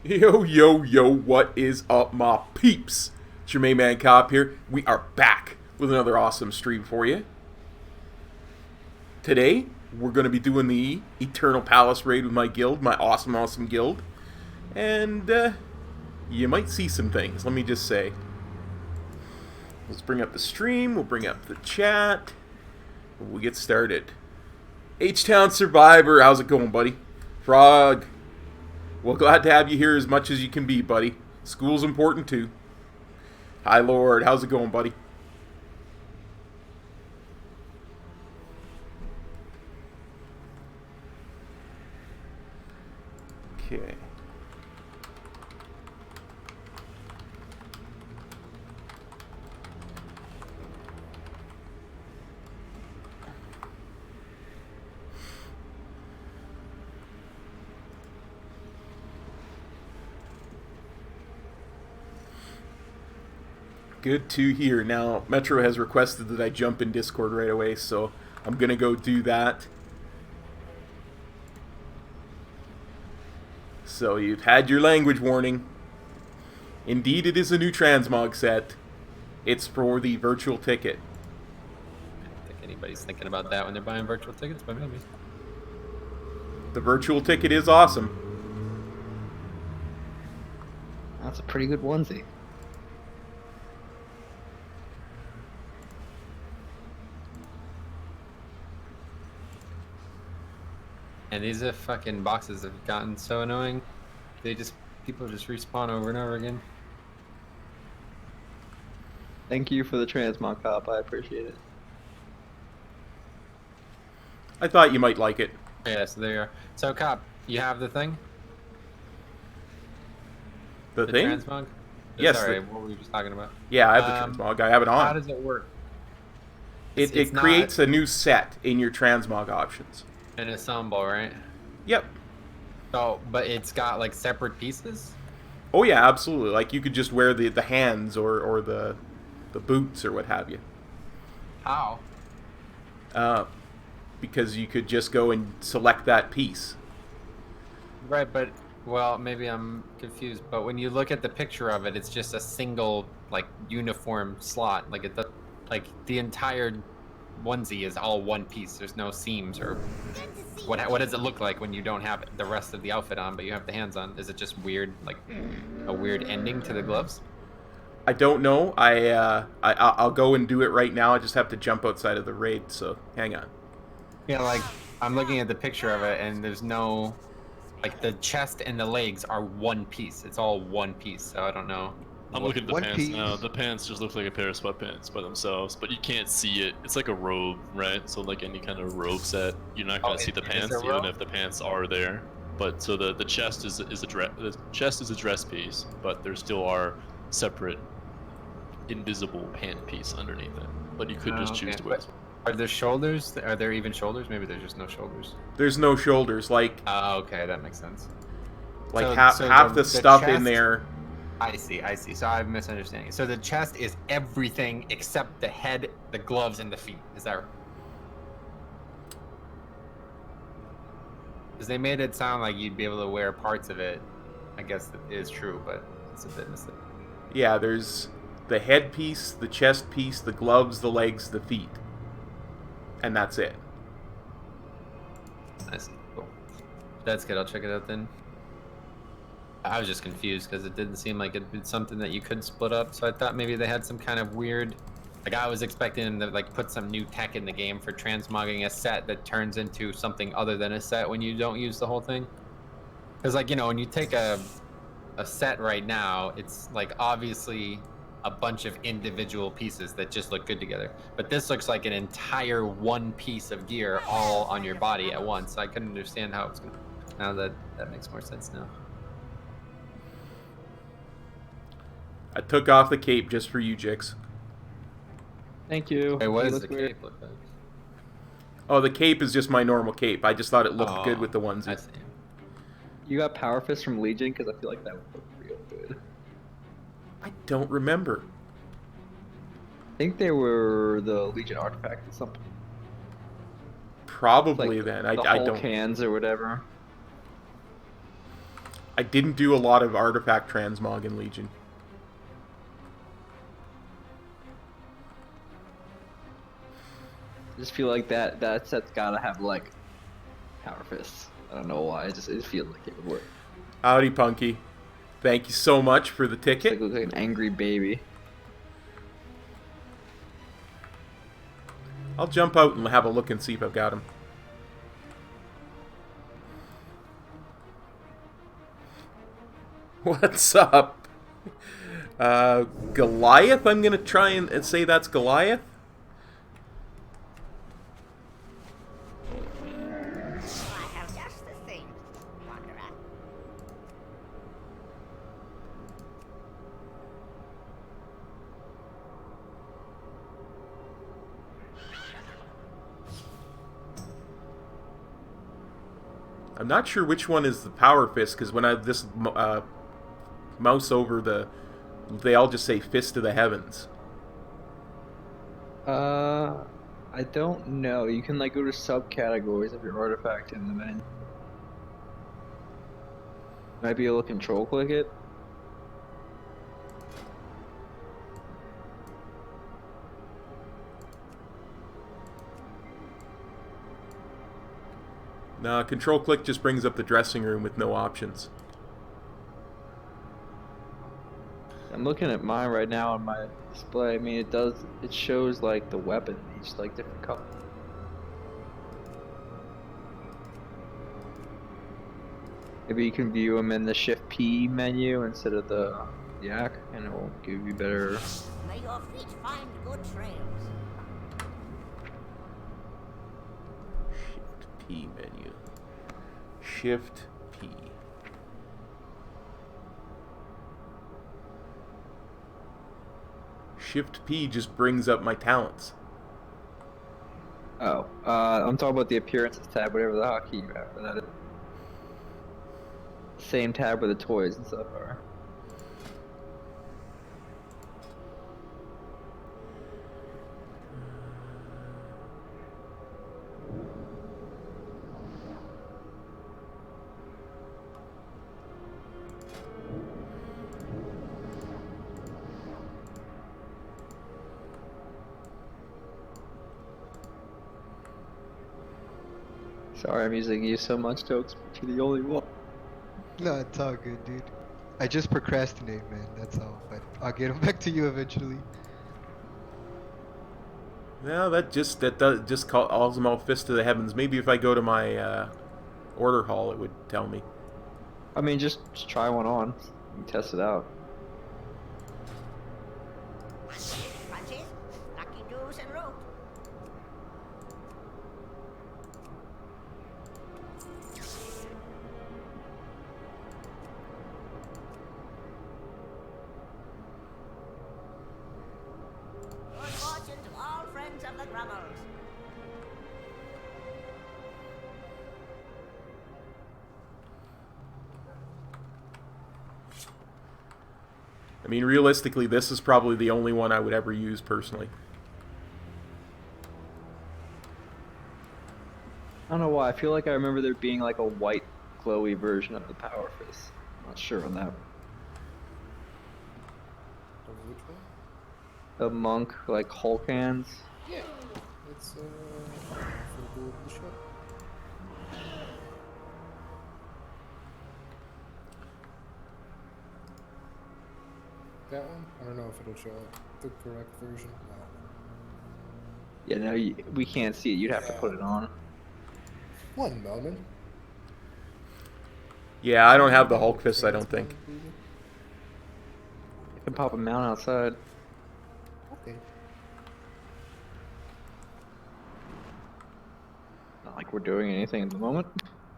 Yo, yo, yo, what is up, my peeps? It's your main man, Cop here. We are back with another awesome stream for you. Today, we're going to be doing the Eternal Palace raid with my guild, my awesome guild. And, you might see some things, let me just say. Let's bring up the stream, we'll bring up the chat. We'll get started. H-Town Survivor, how's it going, buddy? Frog. Well, glad to have you here as much as you can be, buddy. School's important, too. Hi, Lord. How's it going, buddy? Okay. Good to hear. Now, Metro has requested that I jump in Discord right away, so I'm going to go do that. So, you've had your language warning. Indeed, it is a new transmog set. It's for the virtual ticket. I don't think anybody's thinking about that when they're buying virtual tickets, but maybe. The virtual ticket is awesome. That's a pretty good onesie. And these fucking boxes have gotten so annoying. People just respawn over and over again. Thank you for the transmog, Cop. I appreciate it. I thought you might like it. Yeah, so there you are. So, Cop, you have the thing? The thing? Transmog? Yes. Sorry, what were we just talking about? Yeah, I have the transmog. I have it on. How does it work? It creates a new set in your transmog options. An ensemble, right? Yep. Oh, but it's got like separate pieces? Oh yeah, absolutely. Like you could just wear the hands or the boots or what have you. How? Because you could just go and select that piece. Right, but well, maybe I'm confused. But when you look at the picture of it, it's just a single like uniform slot. Like the entire onesie is all one piece. There's no seams or what does it look like when you don't have the rest of the outfit on but you have the hands on? Is it just weird, like a weird ending to the gloves? I don't know. I'll go and do it right now. I just have to jump outside of the raid, so hang on. Yeah, like I'm looking at the picture of it and there's no, like the chest and the legs are one piece. It's all one piece, so I don't know. I'm looking at the One pants Piece. now. The pants just look like a pair of sweatpants by themselves, but you can't see it. It's like a robe, right? So like any kind of robe set, you're not gonna see the it is pants, a even robe? if the pants are there. But so the chest is a dress. The chest is a dress piece, but there still are separate, invisible pant piece underneath it. But you could just choose to wear. Are there shoulders? Are there even shoulders? Maybe there's just no shoulders. There's no shoulders. Like Oh, okay, that makes sense. half the stuff in there. I see. So I'm misunderstanding. So the chest is everything except the head, the gloves, and the feet. Is that right? Because they made it sound like you'd be able to wear parts of it. I guess that is true, but it's a bit mistaken. Yeah, there's the headpiece, the chest piece, the gloves, the legs, the feet. And that's it. I see. Cool. That's good. I'll check it out then. I was just confused because it didn't seem like it'd be something that you could split up. So I thought maybe they had some kind of weird... Like, I was expecting them to, like, put some new tech in the game for transmogging a set that turns into something other than a set when you don't use the whole thing. Because, like, you know, when you take a set right now, it's, like, obviously a bunch of individual pieces that just look good together. But this looks like an entire one piece of gear all on your body at once. I couldn't understand how it's going to... Now that makes more sense now. I took off the cape just for you, Jix. Thank you. Wait, what You does look the weird. cape look like? Oh, the cape is just my normal cape. I just thought it looked good with the I onesie. see. You got Power Fist from Legion? Because I feel like that would look real good. I don't remember. I think they were the Legion artifact or something. Probably Like then. the I Hulk don't. hands or whatever. I didn't do a lot of artifact transmog in Legion. I just feel like that set's gotta have like Power Fists. I don't know why. It feels like it would work. Howdy, Punky. Thank you so much for the It's like, ticket. looks like an angry baby. I'll jump out and have a look and see if I've got him. What's up? Goliath? I'm gonna try and say that's Goliath. I have just the thing, Wanderer. I'm not sure which one is the Power Fist, because when I this mouse over they all just say Fist of the Heavens. I don't know. You can like go to subcategories of your artifact in the menu. Might be able to control click it. Nah, control click just brings up the dressing room with no options. I'm looking at mine right now on my display. I mean, it shows like the weapon, each like different color. Maybe you can view them in the Shift P menu instead of the yak, and it will give you better. May your feet find good trails. Shift P menu. Shift P. Shift P just brings up my talents. Oh, I'm talking about the appearances tab, whatever the hotkey you have for that. Same tab where the toys and stuff are. Sorry, I'm using you so much, Tokes, but you're the only one. No, it's all good, dude. I just procrastinate, man. That's all. But I'll get them back to you eventually. No, that just calls them all Fist of the Heavens. Maybe if I go to my order hall, it would tell me. I mean, just try one on and test it out. I mean, realistically, this is probably the only one I would ever use personally. I don't know why. I feel like I remember there being like a white, glowy version of the Power Fist. I'm not sure on that. Of which one? A monk, like Hulk hands. Yeah. It's for the show. That one? I don't know if it'll show up. The correct version. No. Yeah, no, we can't see it. You'd have to put it on. One moment. Yeah, I don't have the Hulk fist, I don't think. You can pop a mount outside. Okay. Not like we're doing anything at the moment.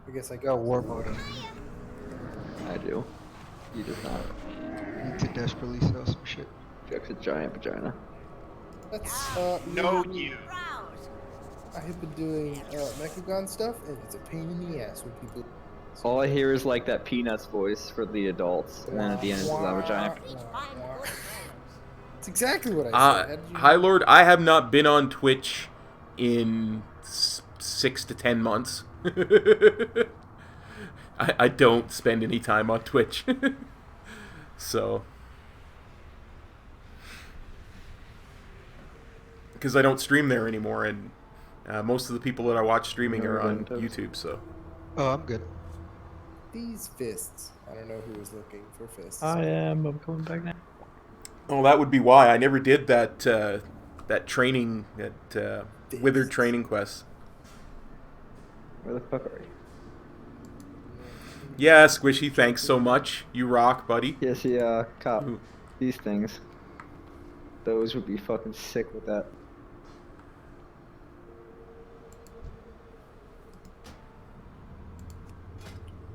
I guess I Got got war mode on. I do. You does not. Need to desperately sell some shit. Jack's a giant vagina. That's No, you. Browse. I have been doing Mechagon stuff, and it's a pain in the ass when people. All I hear is like that Peanuts voice for the adults, and then at the end it's a vagina. Find good friends. It's exactly what I said. How did you Hi, Lord. I have not been on Twitch in 6 to 10 months. I don't spend any time on Twitch. So. Because I don't stream there anymore, and most of the people that I watch streaming are on YouTube, so. Oh, I'm good. These fists. I don't know who was looking for fists. I am. I'm coming back now. Oh, that would be why. I never did that that training, that Withered training quest. Where the fuck are you? Yeah, Squishy, thanks so much. You rock, buddy. Yes, yeah, cop. Ooh. These things. Those would be fucking sick with that.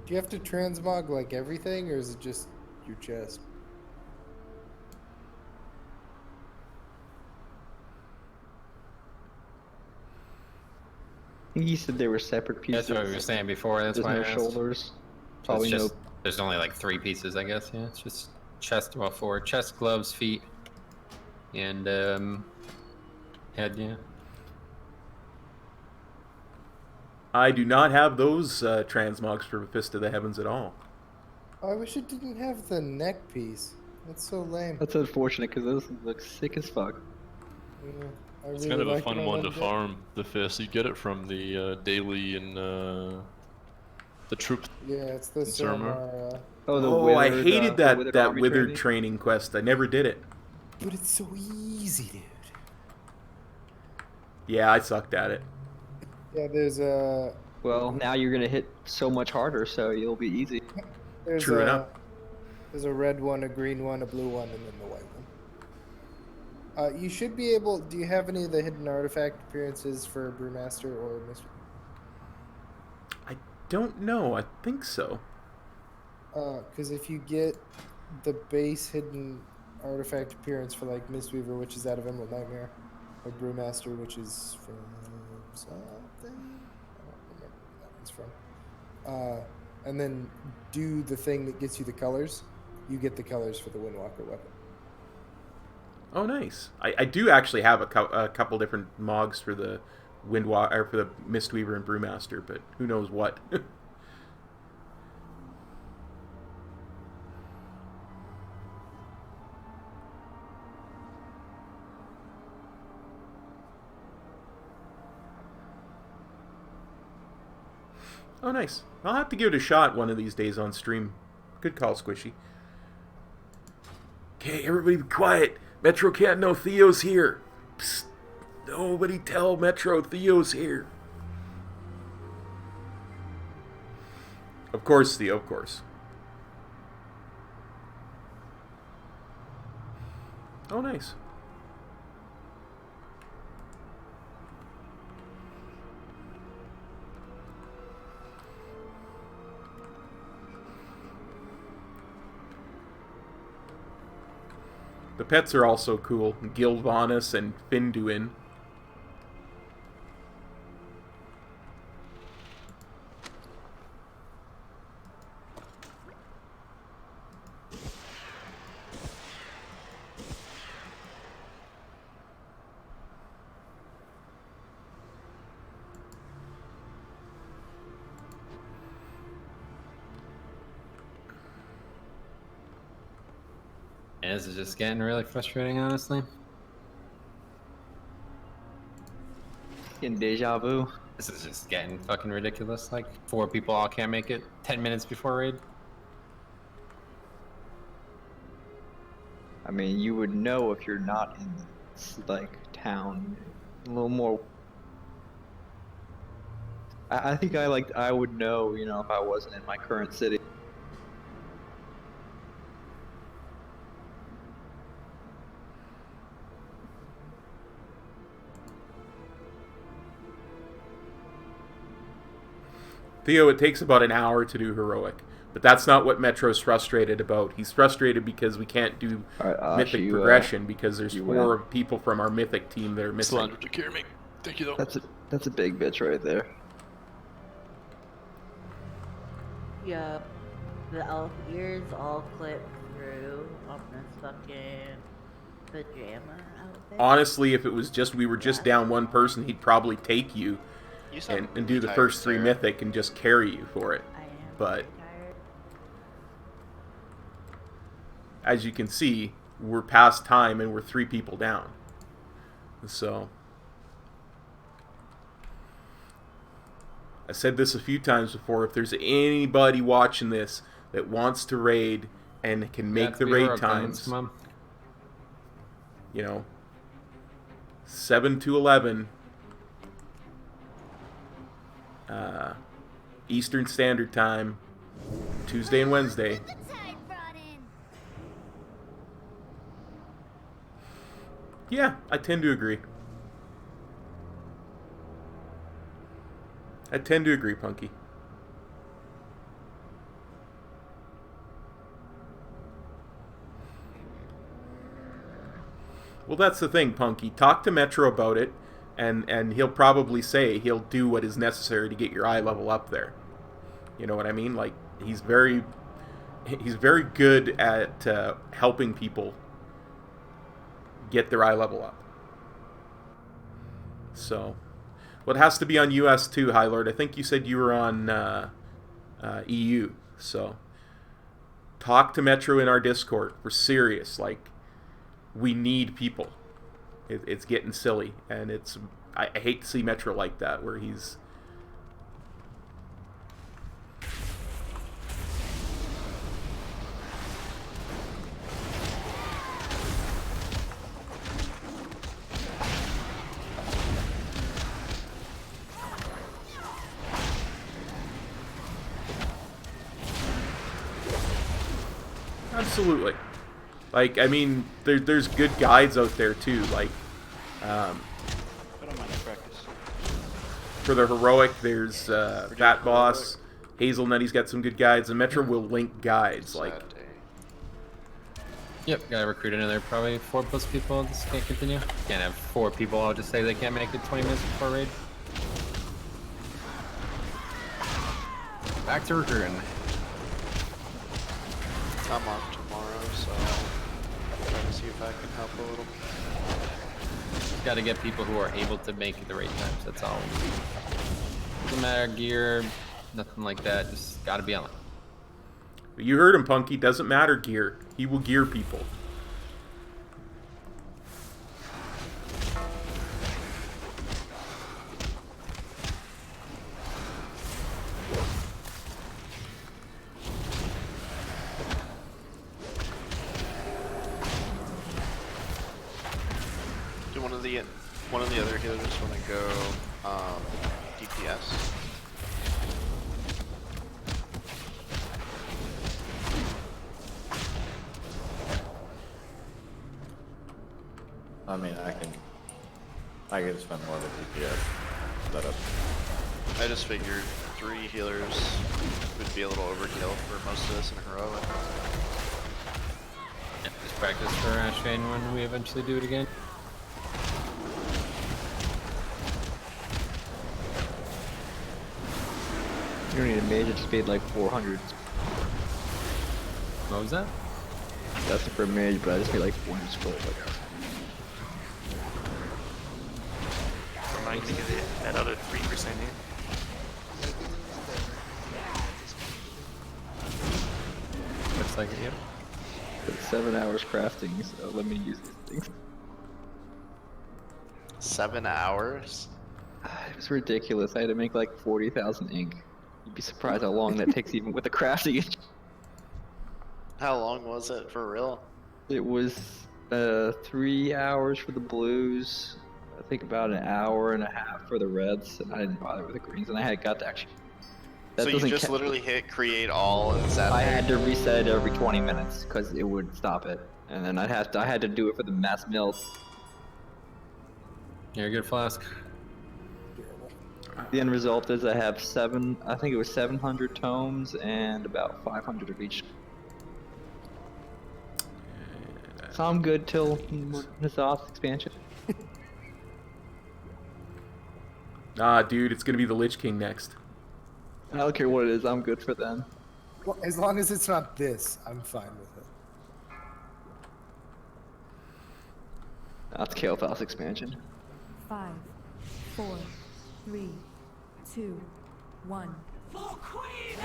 Do you have to transmog like everything, or is it just your chest? I think you said they were separate pieces. That's what we were saying before. That's There's why no I asked. shoulders. So it's Probably no. just, there's only like 3 pieces, I guess. Yeah, it's just chest, well, 4 chest, gloves, feet, and head. Yeah. I do not have those transmogs for Fist of the Heavens at all. Oh, I wish it didn't have the neck piece. That's so lame. That's unfortunate because those look sick as fuck. Yeah, I It's really kind of a like it fun on one to undead. farm, the fist. You get it from the daily and the troop. Yeah, it's the Sarmar. Sarmar, Oh, the Oh, I withered, hated the that army Withered training? training quest. I never did it. but it's so easy, dude. Yeah, I sucked at it. Yeah, there's a Well, now you're gonna hit so much harder, so you'll be easy. True enough. There's a red one, a green one, a blue one, and then the white one. You should be able. Do you have any of the hidden artifact appearances for Brewmaster or Mr. I don't know. I think so. Because if you get the base hidden artifact appearance for like Mistweaver, which is out of Emerald Nightmare, or Brewmaster, which is from something, I don't remember where that one's from. And then do the thing that gets you the colors, you get the colors for the Windwalker weapon. Oh, nice. I do actually have a couple different mogs for the or for the Mistweaver and Brewmaster, but who knows what. Oh, nice. I'll have to give it a shot one of these days on stream. Good call, Squishy. Okay, everybody be quiet. Metro can't know Theo's here. Psst. Nobody tell Metro Theo's here. Of course, Theo, of course. Oh, nice. The pets are also cool. Gilvanus and Finduin. And this is just getting really frustrating, honestly. In deja vu. This is just getting fucking ridiculous. Like, 4 people all can't make it 10 minutes before raid. I mean, you would know if you're not in this, like, town. A little more. I think I would know, you know, if I wasn't in my current city. Theo, it takes about an hour to do heroic, but that's not what Metro's frustrated about. He's frustrated because we can't do mythic progression because there's 4 people from our mythic team that are missing. Slender to carry me. Thank you, though. That's a big bitch right there. Yeah, the elf ears all clip through on this fucking pajama outfit. Honestly, if it was just we were just down one person, he'd probably take you and do the first 3 mythic and just carry you for it. I am But tired. as you can see, we're past time and we're 3 people down. So I said this a few times before, if there's anybody watching this that wants to raid and can make the raid times, Come on. you know, 7 to 11 Eastern Standard Time, Tuesday and Wednesday. Yeah, I tend to agree. Punky. Well, that's the thing, Punky. Talk to Metro about it, and he'll probably say he'll do what is necessary to get your eye level up there. You know what I mean? Like, he's very good at helping people get their eye level up. So, well, it has to be on US too, High Lord. I think you said you were on EU. So, talk to Metro in our Discord. We're serious. Like, we need people. It's getting silly, and I hate to see Metro like that, where he's. Absolutely. Like, I mean, there's good guides out there too. Like, for the heroic, there's Fat Boss, Hazelnut. He's got some good guides, and Metro will link guides. Like, Yep, gotta recruit another probably 4+ people. This can't continue. Can't have 4 people. I'll just say they can't make it 20 minutes before raid. Back to recruiting. I'm off tomorrow, so I'll try to see if I can help a little. Got to get people who are able to make the raid times. That's all. Doesn't matter gear, nothing like that. Just gotta be on it. you heard him, Punky. Doesn't matter gear. He will gear people. One of the other healers want to go DPS. I mean, I can spend more of a DPS setup. I just figured 3 healers would be a little overkill for most of this in heroic. Yeah, just practice for Shane when we eventually do it again. You don't need a mage, it just paid like 400. What was that? That's for a mage, but I just paid like 400 scrolls. Remind me to get that other 3% here. Looks like it, yep. Let's 7 hours crafting, so let me use these things. 7 hours? It was ridiculous. I had to make like 40,000 ink. You'd be surprised how long that takes even with the crafting. How long was it for real? It was 3 hours for the blues. I think about an hour and a half for the reds, and I didn't bother with the greens, and I got to actually. So you just literally hit create all and sat I there? had to reset it every 20 minutes because it would stop it, and then I had to do it for the mass melt. You're a good Flask. The end result is I have I think it was 700 tomes and about 500 of each. So I'm good till Azeroth expansion. Nah, dude, it's gonna be the Lich King next. I don't care what it is, I'm good for them. Well, as long as it's not this, I'm fine with it. That's Kael'thas expansion. 5, 4, 3, 2, 1. For Queen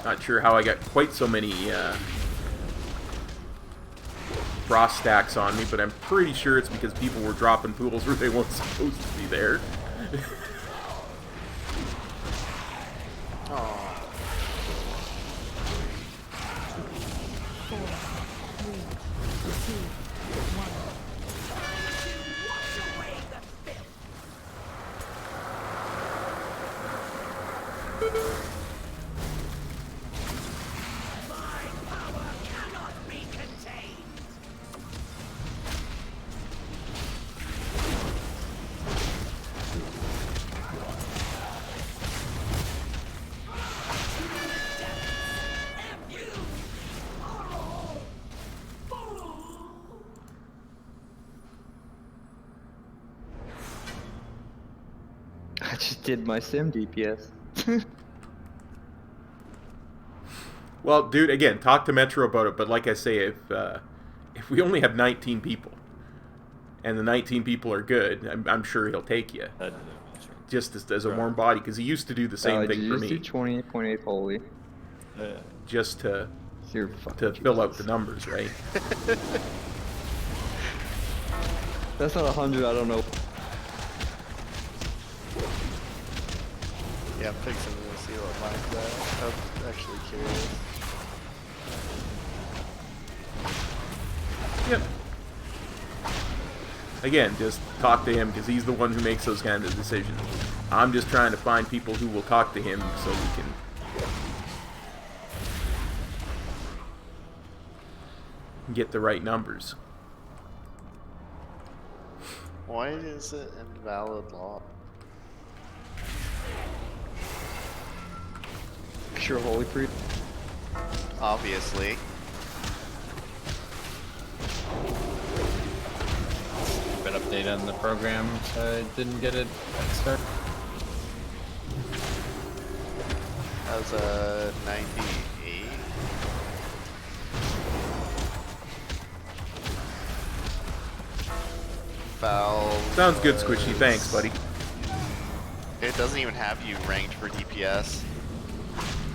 Not sure how I got quite so many frost stacks on me, but I'm pretty sure it's because people were dropping pools where they weren't supposed to be there. I just did my sim DPS. Well, dude, again, talk to Metro about it, but like I say, if we only have 19 people, and the 19 people are good, I'm sure he'll take you. Just as a warm body, because he used to do the same thing for me. Do 20.8 holy. Just to Jesus. fill out the numbers, right? That's not 100, I don't know. Yeah, I'm fixing to see what mine's at. I'm actually curious. Yep. Again, just talk to him because he's the one who makes those kind of decisions. I'm just trying to find people who will talk to him so we can get the right numbers. Why is it invalid law? Sure, holy priest. Obviously. Been updated on the program, so I didn't get it at start. has a 98. Foul. Sounds good, Squishy. Thanks, buddy. It doesn't even have you ranked for DPS.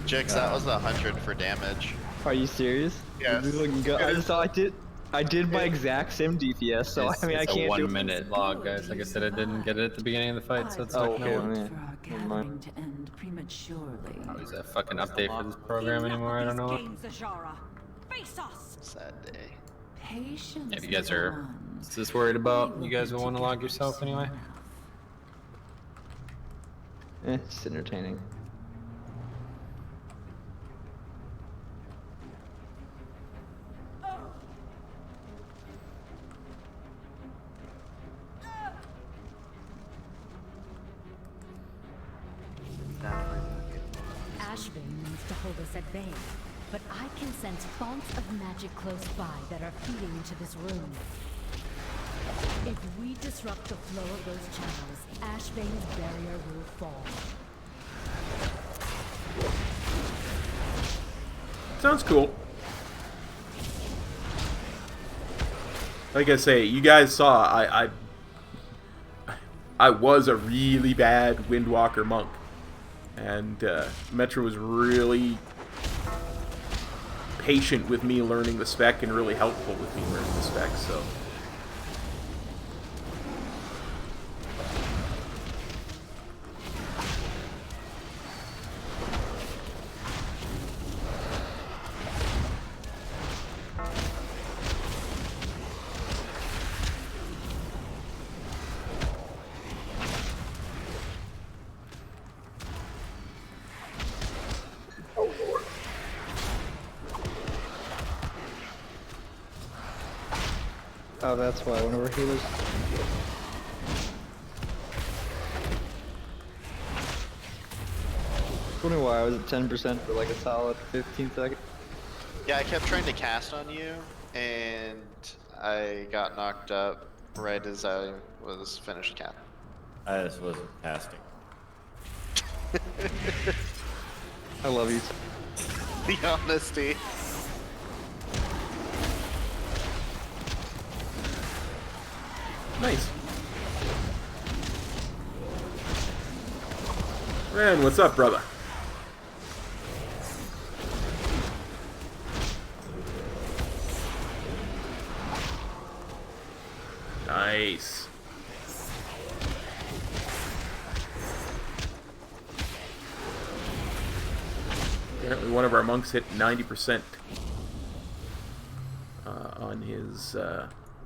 Jix, that was 100 for damage. Are you serious? Yes. This is looking good. I did my exact same DPS, so It's, I mean I it's a can't 1 do minute log, guys. Like I said, I didn't get it at the beginning of the fight, so it's like no okay. one. For our gathering to end prematurely. Oh, is that a fucking update for this program anymore? I don't know. Face us. Sad day. Patience. Yeah, if you guys are just worried about, you guys will want to log yourself anyway. It's entertaining. Ashbane needs to hold us at bay, but I can sense fonts of magic close by that are feeding into this room. If we disrupt the flow of those channels, Ashbane's barrier will fall. Sounds cool. Like I say, you guys saw I was a really bad Windwalker monk, and Metro was really patient with me learning the spec and really helpful with me learning the spec. So. Oh, that's why one of our healers. Wondering why I was at 10% for like a solid 15 seconds. Yeah, I kept trying to cast on you, and I got knocked up right as I was finished casting. I just wasn't casting. I love you. The honesty. Nice. Ren, what's up, brother? Nice. Apparently one of our monks hit 90% on his...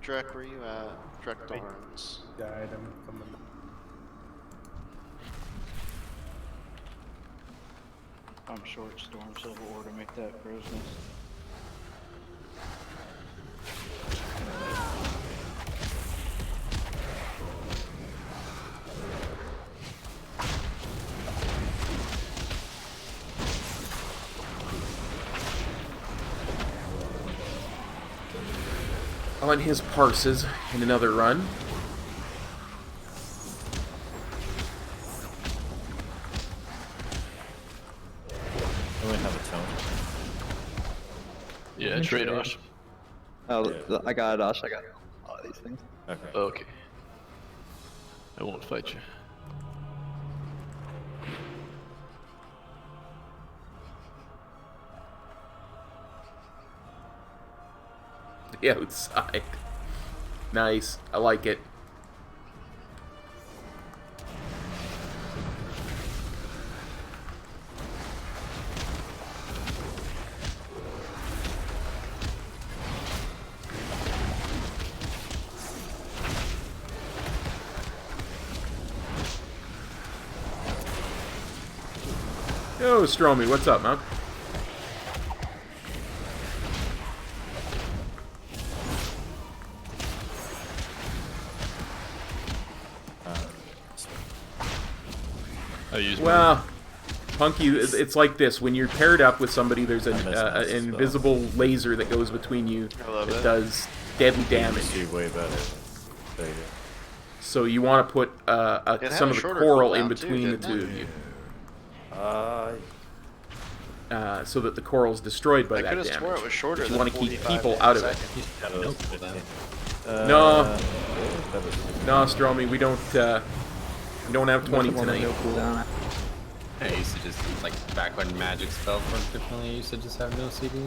Drek, where you at? Drek Thorns. Died. I'm coming. I'm short storm silver ore to make that crow's nest. on his parses in another run. I only have a tone. Yeah, trade Osh. Oh, I got it, Osh. I got a lot of these things. Okay. Okay. I won't fight you. The outside. Nice. I like it. Yo, Stromy, what's up, man? Well, Punky, it's like this. When you're paired up with somebody, there's an invisible laser that goes between you that does deadly damage. Way better. There you go. So you want to put some of the coral in between the two of you. so that the coral's destroyed by I that could have damage. swore it was shorter But you than want to keep 45 people out of it. seconds. No, no, Stromy, we don't have 20 tonight. I used to just, like, back when magic spells worked differently, I used to just have no CD.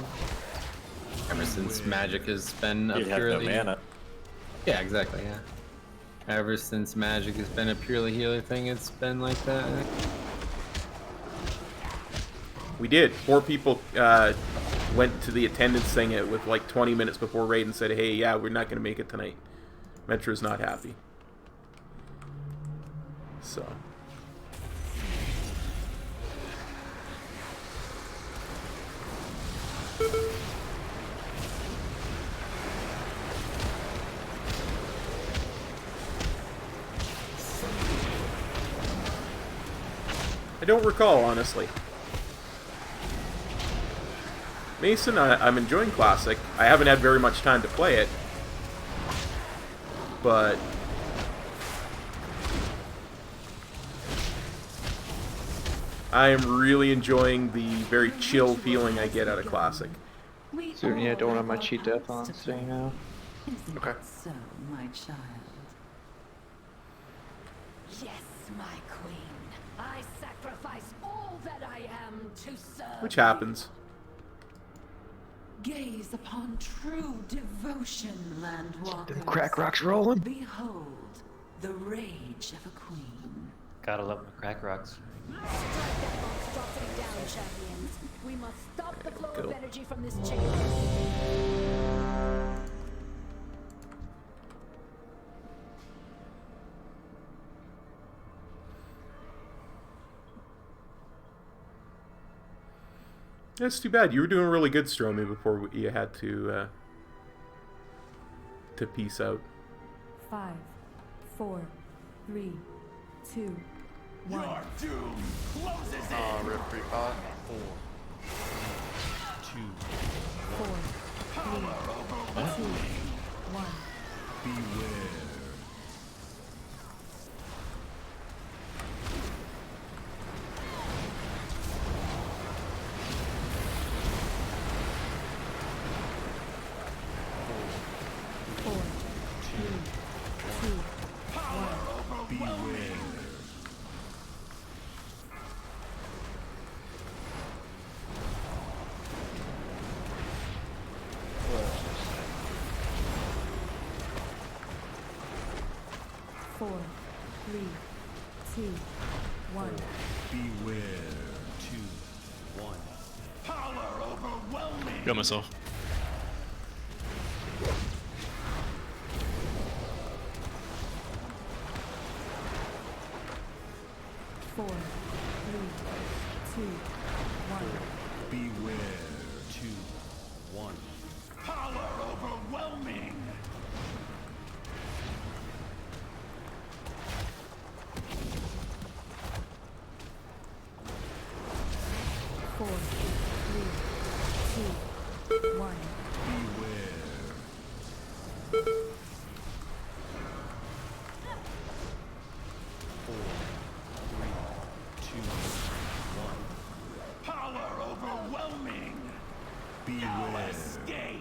Ever since magic has been a You'd have no purely... mana. Yeah, exactly, yeah. Ever since magic has been a purely healer thing, it's been like that. We did. 4 people went to the attendance thing with like 20 minutes before raid and said, hey, yeah, we're not going to make it tonight. Metro's not happy. So... I don't recall, honestly. Mason, I'm enjoying Classic. I haven't had very much time to play it. But... I am really enjoying the very chill feeling I get out of Classic. So yeah, I don't have my cheat death on, so you know. Okay. So, my child. Yes, my queen. I sacrifice all that I am to serve. Which happens. Gaze upon true devotion, landwalkers. Crack rocks rolling. Behold the rage of a queen. Gotta love my crack rocks. Strike that monstrosity down, champions. We must stop the flow of energy from this chamber. That's too bad. You were doing really good, Stromy, before you had to peace out. 5, 4, 3, 2, 1. Oh, rip pre-pot. 4, 3, 2, 1. Beware. Got myself. Four, 3, 2, 1. Beware. 2, 1. Power overwhelming. 4, 3, 2, 1. Beware. 4, 3, 2, 1. Power overwhelming. Beware. Escape.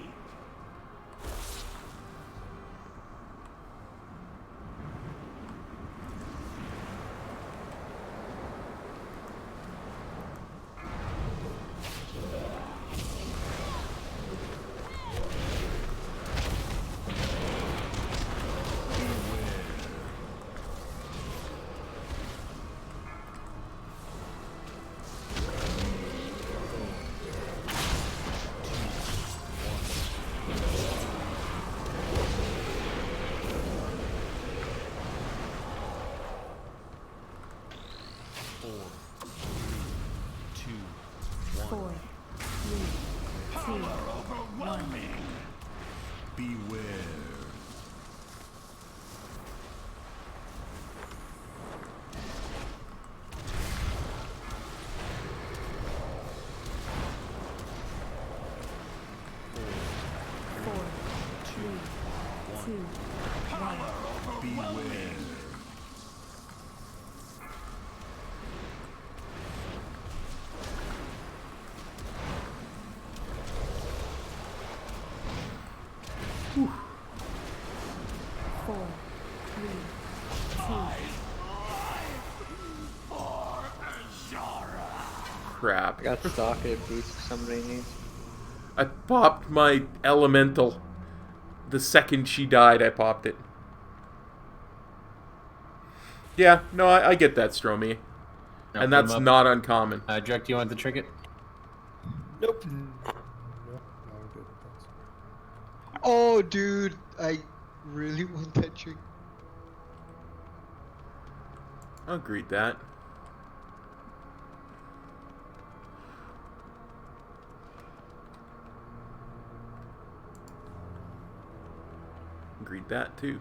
4, 3, 2. Crap. I got socket boots if somebody needs. I popped my elemental. The second she died, I popped it. Yeah, no, I get that, Stromy. Now And put 'em that's up. not uncommon. Drek, do you want the trinket? Nope. No, I'm good. Thanks. Oh, dude, I really want that trick. I'll greet that. Greet that too.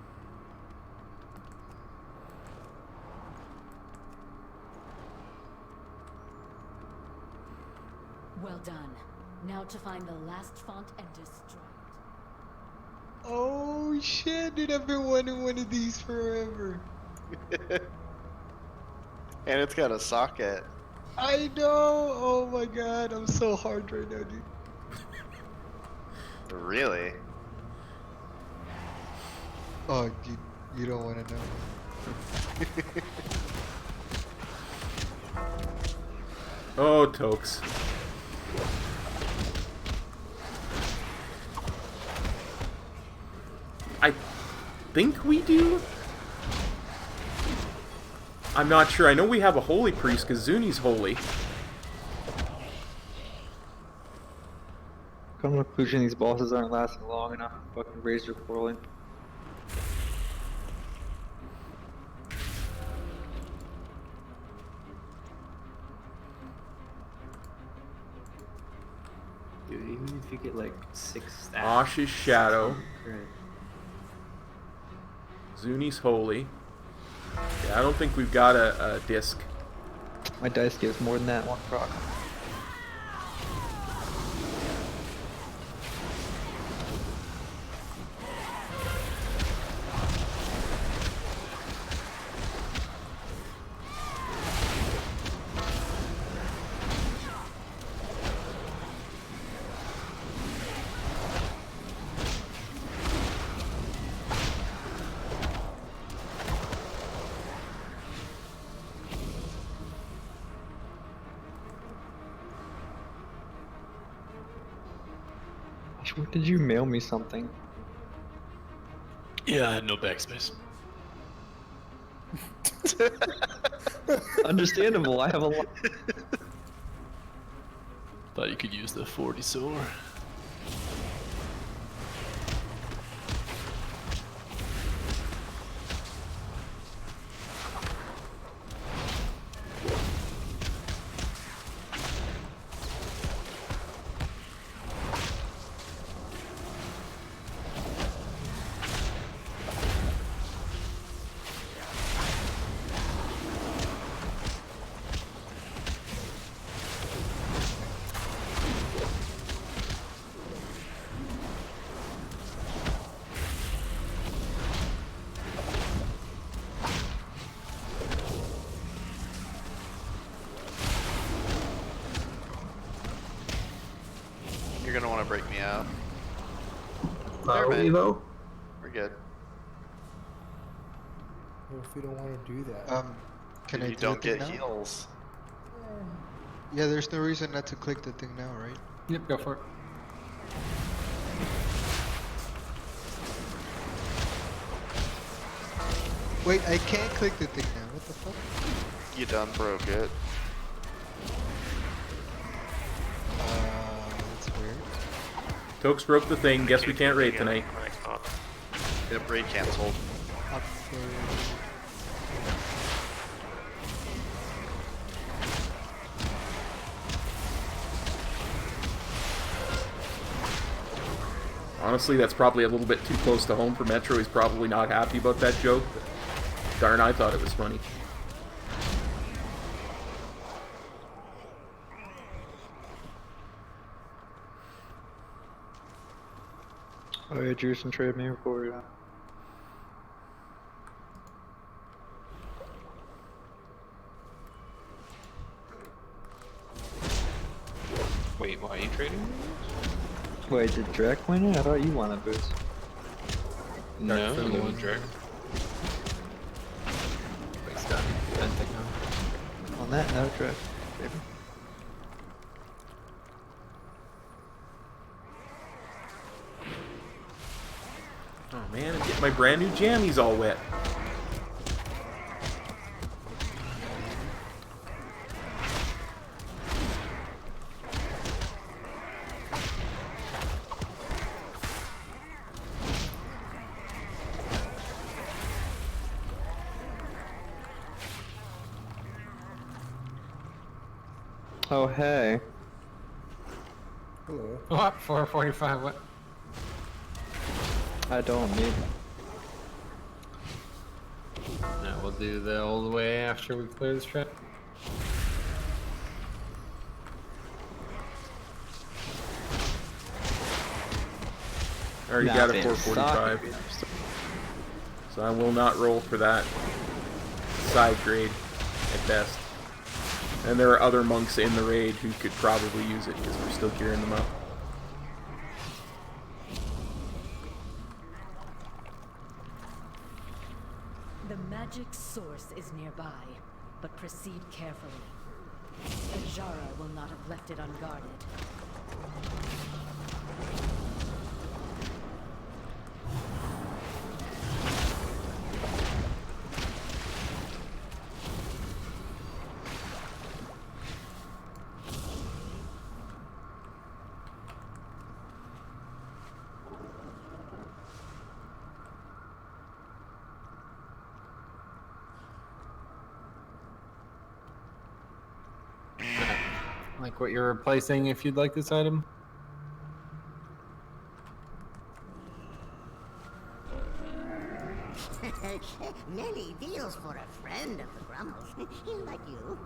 Well done. Now to find the last font and destroy it. Oh shit, dude, I've been wanting one of these forever. And it's got a socket. I know. Oh my god, I'm so hard right now, dude. Really? Oh, you don't want to know. Oh, Tokes. I think we do? I'm not sure. I know we have a holy priest because Zuni's holy. Come to the conclusion these bosses aren't lasting long enough to fucking raise their portaling. Dude, even if you get like 6 stats. Osh's shadow. Great. Zuni's holy. Yeah, I don't think we've got a disc. My dice gives more than that one proc. Did you mail me something? Yeah, I had no backspace. Understandable, I have a lot. Thought you could use the 40 solar. You're gonna want to break me out. Evo? We're good. What if we don't want to do that? Can I You do don't the thing get now? heals. Yeah, there's no reason not to click the thing now, right? Yep, go for it. Wait, I can't click the thing now. What the fuck? You done broke it. That's weird. Tokes broke the thing. Guess we can't raid tonight. Yep, raid cancelled. Honestly, that's probably a little bit too close to home for Metro. He's probably not happy about that joke. But darn, I thought it was funny. Oh yeah, Juice and trade me before we Wait, why are you trading? Wait, did Drek win it? I thought you wanted boots. No, Food. no dragon. Waste up. Benthic now. On that note, Trev, baby. Oh man, I'm getting my brand new jammies all wet. Oh, hey. Hello. What? 445. What? I don't need it. No, we'll do the old way after we clear this trap. I already got a 445. So I will not roll for that side grade at best. And there are other monks in the raid who could probably use it because we're still gearing them up. The magic source is nearby, but proceed carefully. Ajara will not have left it unguarded. Like what you're replacing if you'd like this item? Many deals for a friend of the Grumbles. Like you.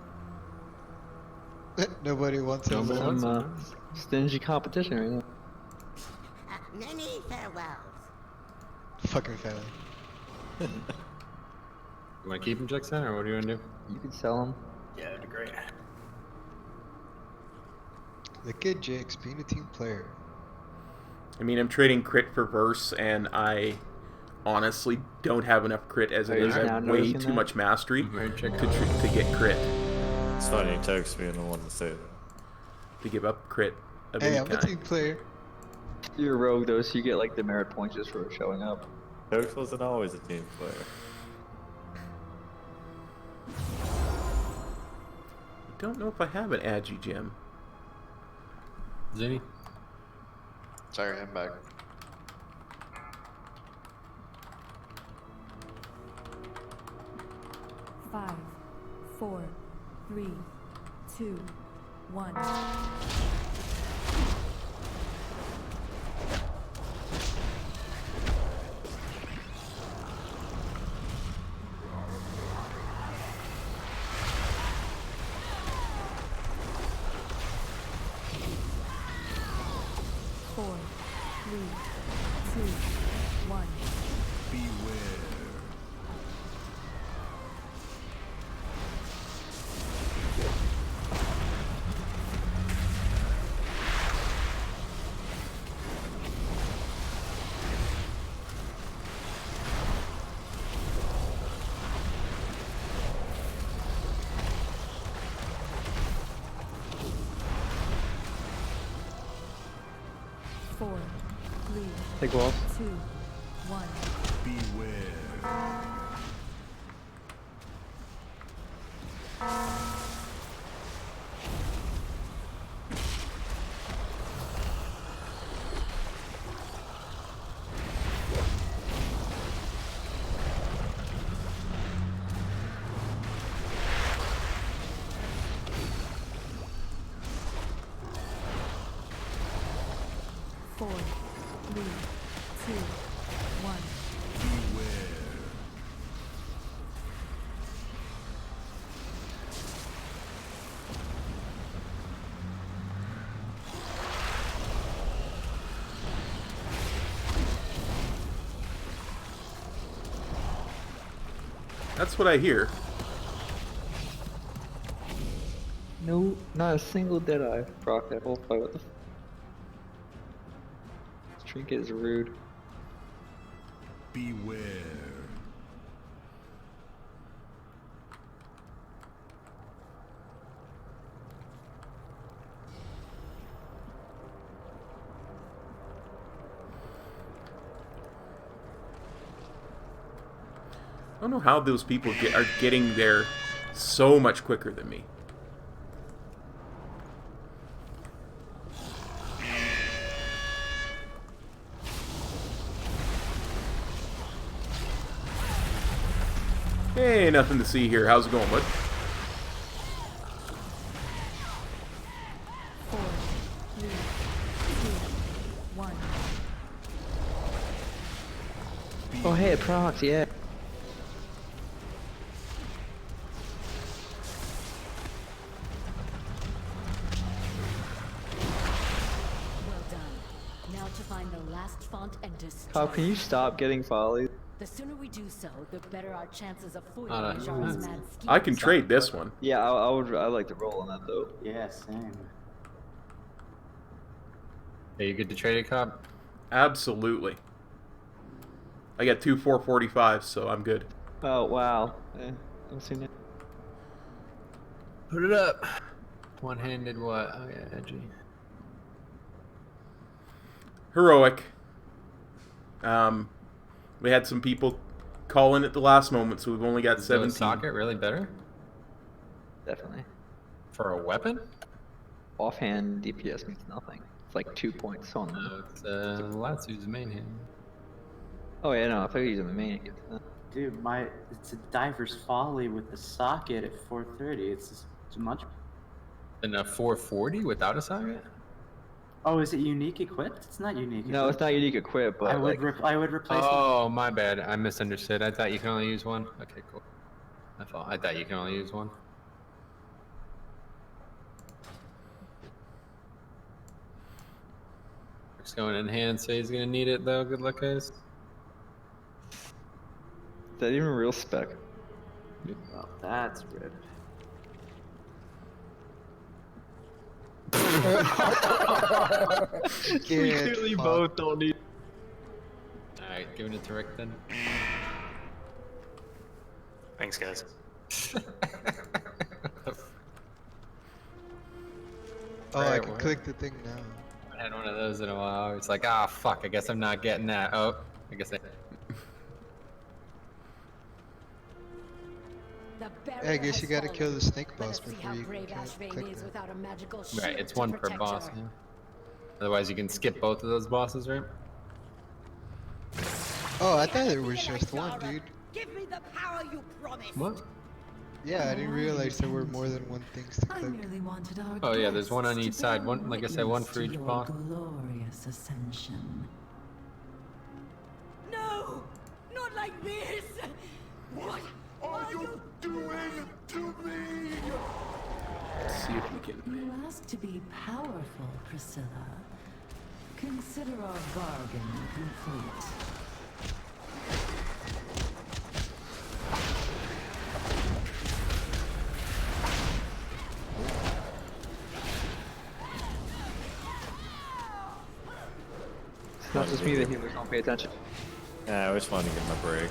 Nobody wants it. Some stingy competition right now. Many farewells. Fucking family. You want to keep him, Jackson, or what do you want to do? You can sell them. Yeah, that'd be great. Look at Jake's being a team player. I mean, I'm trading crit for verse, and I honestly don't have enough crit as it is. I have way too much mastery to get crit. It's funny, Toke's being the one to say that. To give up crit of Hey, any I'm a kind. team player. You're a rogue though, so you get like demerit points just for showing up. Toke wasn't always a team player. I don't know if I have an Agi gem. Zinni? Sorry, I'm back. Five, 4, 3, 2, 1. 4, 3, 2, 1. Beware. Four, 3, Take walls. 2, 1. Beware. Four, 3, 2, 1. Beware. That's what I hear. No, not a single Deadeye. Proc that whole fight. What the Trinket is rude. Beware. I don't know how those people are getting there so much quicker than me. Hey, nothing to see here. How's it going, bud? 4, 3, 2, 1. Oh, hey, it procs, yeah. Well done. Now to find the last font and destroy. How can you stop getting follied? The sooner we do so, the better our chances of fooling Oh, Jar's no. mad scheme. I can trade this one. Yeah, I'd like to roll on that though. Yeah, same. Are you good to trade it, Cobb? Absolutely. I got 2 445s, so I'm good. Oh wow. I've seen it. Put it up. One-handed what? Oh yeah, edgy. Heroic. We had some people call in at the last moment, so we've only got Is 17. the socket really better Definitely. for a weapon? Offhand DPS means nothing. It's like 2 points on them. No, it's Latsu's main hand. Oh yeah, no, I thought you were using the main. Dude, it's a diver's folly with the socket at 430. It's just too much. And a 440 without a socket? Oh, is it unique equipped? It's not unique. No, it's not unique equip, but I would replace. Oh, my bad. I misunderstood. I thought you can only use one. Okay, cool. I thought you can only use one. It's going in hand, so he's gonna need it though. Good luck, guys. Is that even real spec? Well, that's rip. We clearly both don't need. Alright, giving it to Rick then. Thanks, guys. Oh, I can click the thing now. I had one of those in a while. It's like, ah, fuck, I guess I'm not getting that. Oh, I guess I... Yeah, I guess you gotta kill the snake boss before you can click that. Right, it's one per boss, yeah. Otherwise you can skip both of those bosses, right? Oh, I thought it was just one, dude. Give me the power you promised. What? Yeah, I didn't realize there were more than one thing to click. Oh yeah, there's one on each side. One, like I said, one for each boss. Glorious ascension. No, not like this. What are you doing to me? Let's see if we can. You asked to be powerful, Priscilla. Consider our bargain complete. It's not just me, the healers don't pay attention. Yeah, I just wanted to give him a break.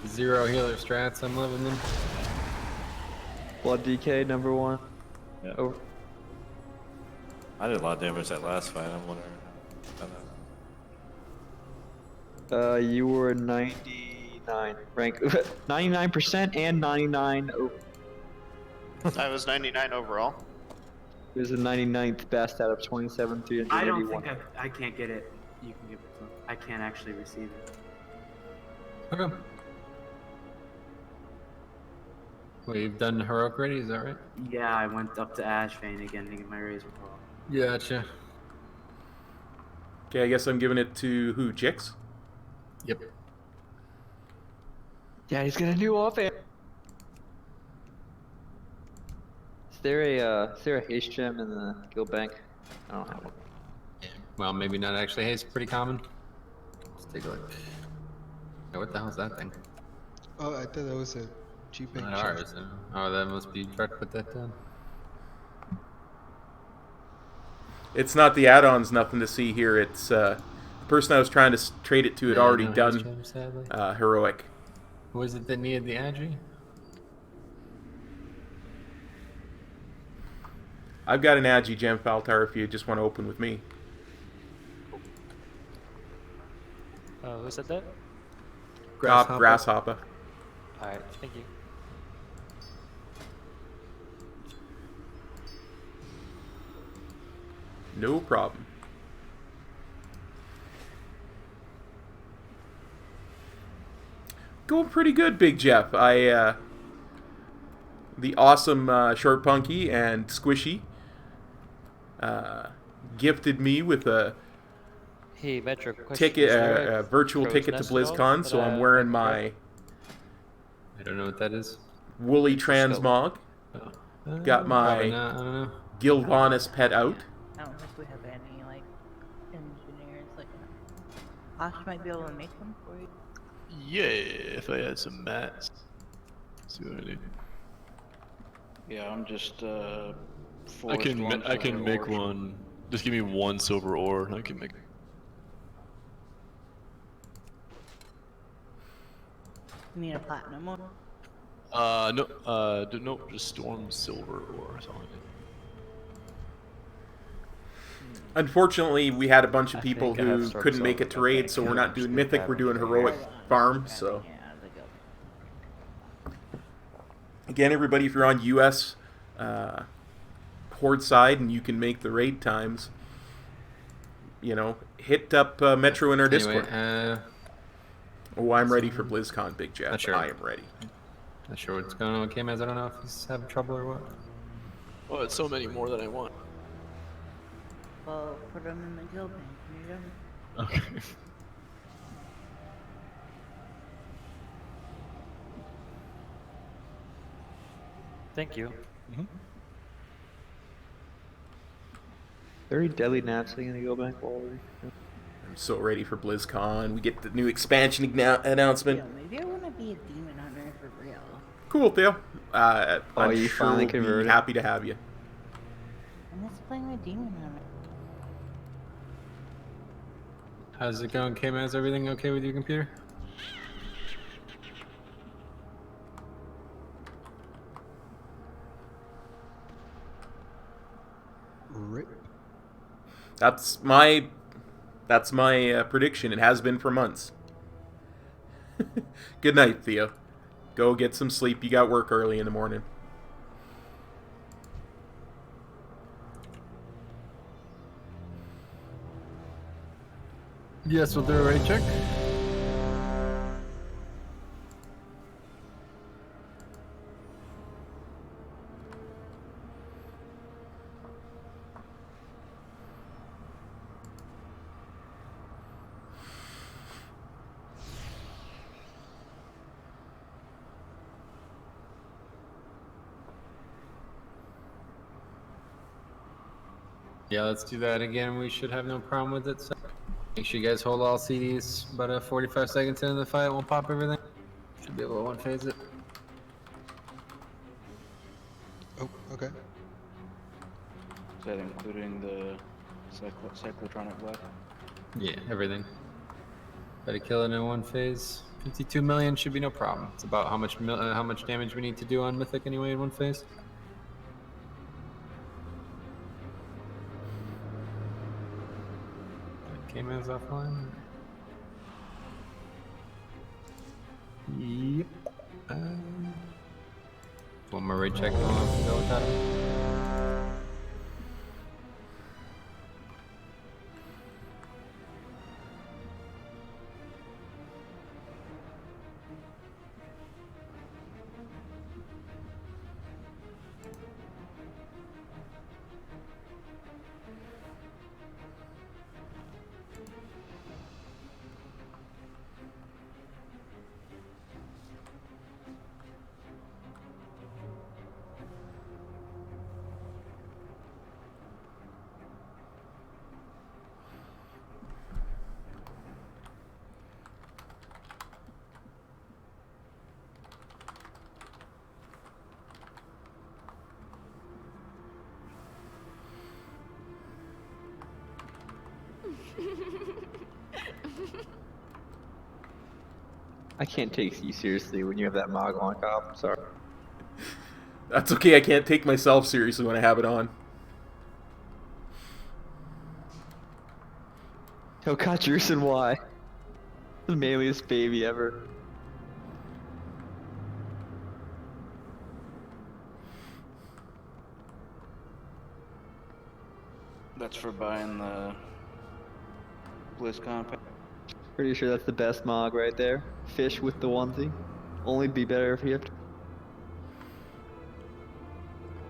Zero healer strats, I'm loving them. Blood DK #1. Yeah. Over. I did a lot of damage that last fight. I'm wondering. You were 99 rank, 99% and 99. I was 99 overall. It was the 99th best out of 27,381. I don't think I can't get it. You can give it to him. I can't actually receive it. Okay. Well, you've done heroic already, is that right? Yeah, I went up to Ash Vein again to get my razor claw. Gotcha. Okay, I guess I'm giving it to who? Jix? Yep. Yeah, he's got a new offhand. Is there a haste gem in the guild bank? I don't have one. Yeah. Well, maybe not actually. Hey, it's pretty common. Let's take a look. Yeah, what the hell is that thing? Oh, I thought that was a G-Bank. Not ours. Oh, that must be. Try to put that down. It's not the add-ons, nothing to see here. It's The person I was trying to trade it to had Yeah, already no, he's done trying, sadly. heroic. Was it that needed the Agi? I've got an Agi gem, Faltar, if you just want to open with me. Who said that? Grasshopper. Alright, thank you. No problem. Going pretty good, Big Jeff. The awesome Short Punky and Squishy gifted me with a Hey, Metro, question. ticket, Is there a virtual crow's ticket to nest at all BlizzCon, that, so I'm wearing I my I don't know what that is. woolly transmog. Got Probably my not, I don't know. Gilvanis pet out. I don't think we have any, like, engineers like that. Ash might be able to make them for you. Yeah, if I had some mats. See what I need. Yeah, I'm just I can make one. Just give me one silver ore. I can make. You need a platinum one? No, just storm silver ore. That's all I need. Unfortunately, we had a bunch of I people think I have who storm couldn't make it to silver, raid, but so I we're can't not doing actually mythic. grab We're doing anything. heroic farm. So again, everybody, if you're on US Horde side and you can make the raid times, you know, hit up Metro in our Discord. Oh, I'm ready for BlizzCon, Big Jeff. Not sure. I am ready. Not sure what's going on with K-Maz. I don't know if he's having trouble or what. Oh, it's so many more than I want. Well, put them in the guild bank. You know? Okay. Thank you. Very deadly gnats thing in the go back already. I'm so ready for BlizzCon. We get the new expansion announcement. Yo, maybe I want to be a demon hunter for real. Cool, Theo. I'm you sure finally we'll be converted? happy to have you. I'm just playing my demon hunter. How's it going, K-Maz? Everything okay with your computer? Rip. That's my prediction. It has been for months. Good night, Theo. Go get some sleep. You got work early in the morning. Yes, we'll do a raid check. Yeah, let's do that again. We should have no problem with it. So make sure you guys hold all CDs. About 45 seconds into the fight, we'll pop everything. Should be able to one-phase it. Oh, okay. Is that including the cyclotronic black? Yeah, everything. Better kill it in one phase. 52 million should be no problem. It's about how much damage we need to do on Mythic anyway in one phase. K-Man's offline. Yep. One more raid check going on to go with that. I can't take you seriously when you have that Mog on cop. Sorry. That's okay, I can't take myself seriously when I have it on. Oh god, Jerson, why? The manliest baby ever. That's for buying the BlizzCon pack. Pretty sure that's the best Mog right there. Fish with the onesie. Only be better if you have to.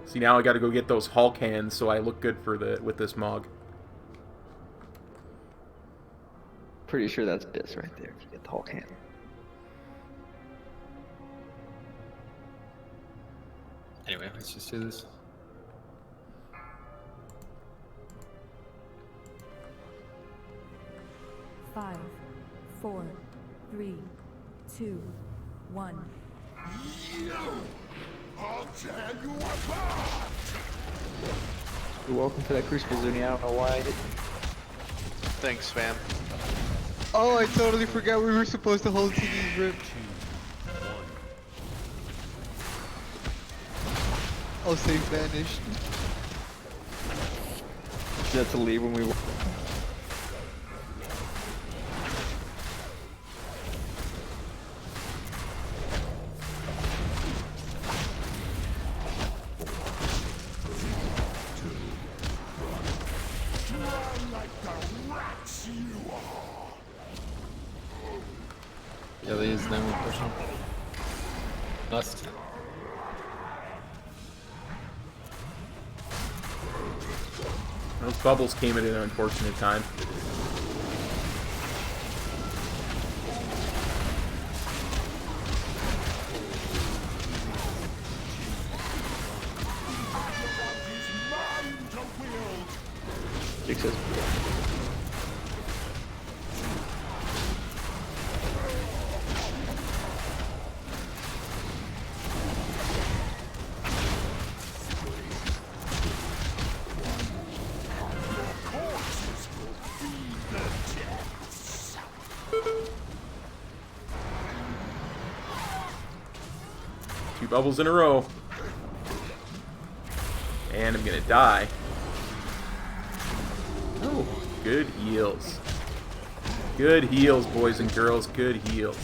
See, now I gotta go get those Hulk hands so I look good for with this Mog. Pretty sure that's Biss right there if you get the Hulk hand. Anyway, let's just do this. Five, 4, 3, 2, 1. I'll tear you apart! You're welcome for that Crucible, Zuni. I don't know why I did. Thanks, fam. Oh, I totally forgot we were supposed to hold TD's rip. Oh, safe vanished. You had to leave when we. Yeah, they use them with pushing. Must. Those bubbles came at an unfortunate time. Success. Two bubbles in a row. And I'm gonna die. Oh, good heals. Good heals, boys and girls. Good heals.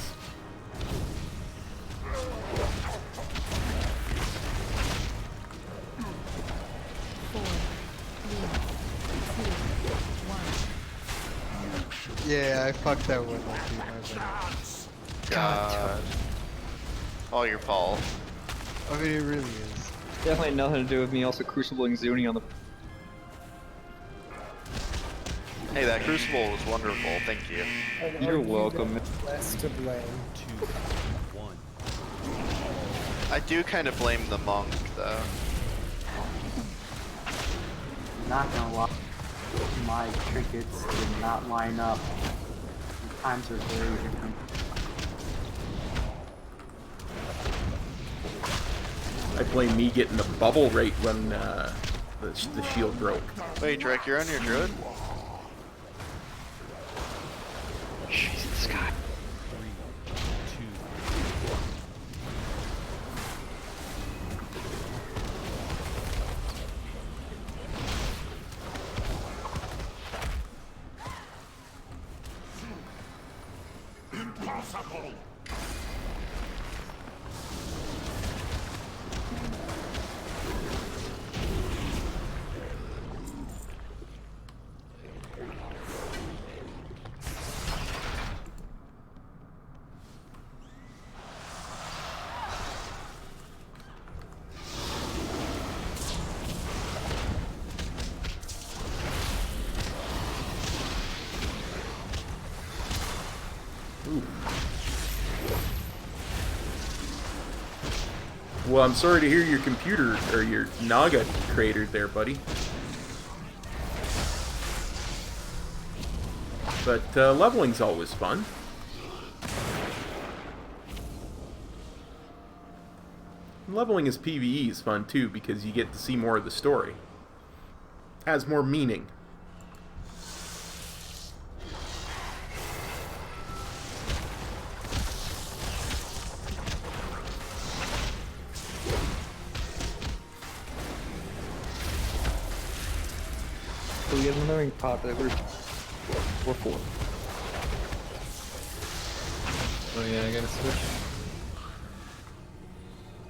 Yeah, I fucked that one up, dude. My bad. God. All your fault. I mean, it really is. Definitely nothing to do with me also crucibling Zuni on the. Hey, that crucible was wonderful. Thank you. You're welcome. Less to blame. I do kind of blame the monk, though. Not gonna lie, my trinkets did not line up. The times are very different. I blame me getting the bubble right when the shield broke. Wait, Drake, you're on your druid? Jesus, God. Impossible! Well, I'm sorry to hear your computer, or your Naga cratered there, buddy. But leveling's always fun. Leveling as PvE is fun too, because you get to see more of the story. Has more meaning. we get another ring pot, but we're 4. Oh yeah, I gotta switch.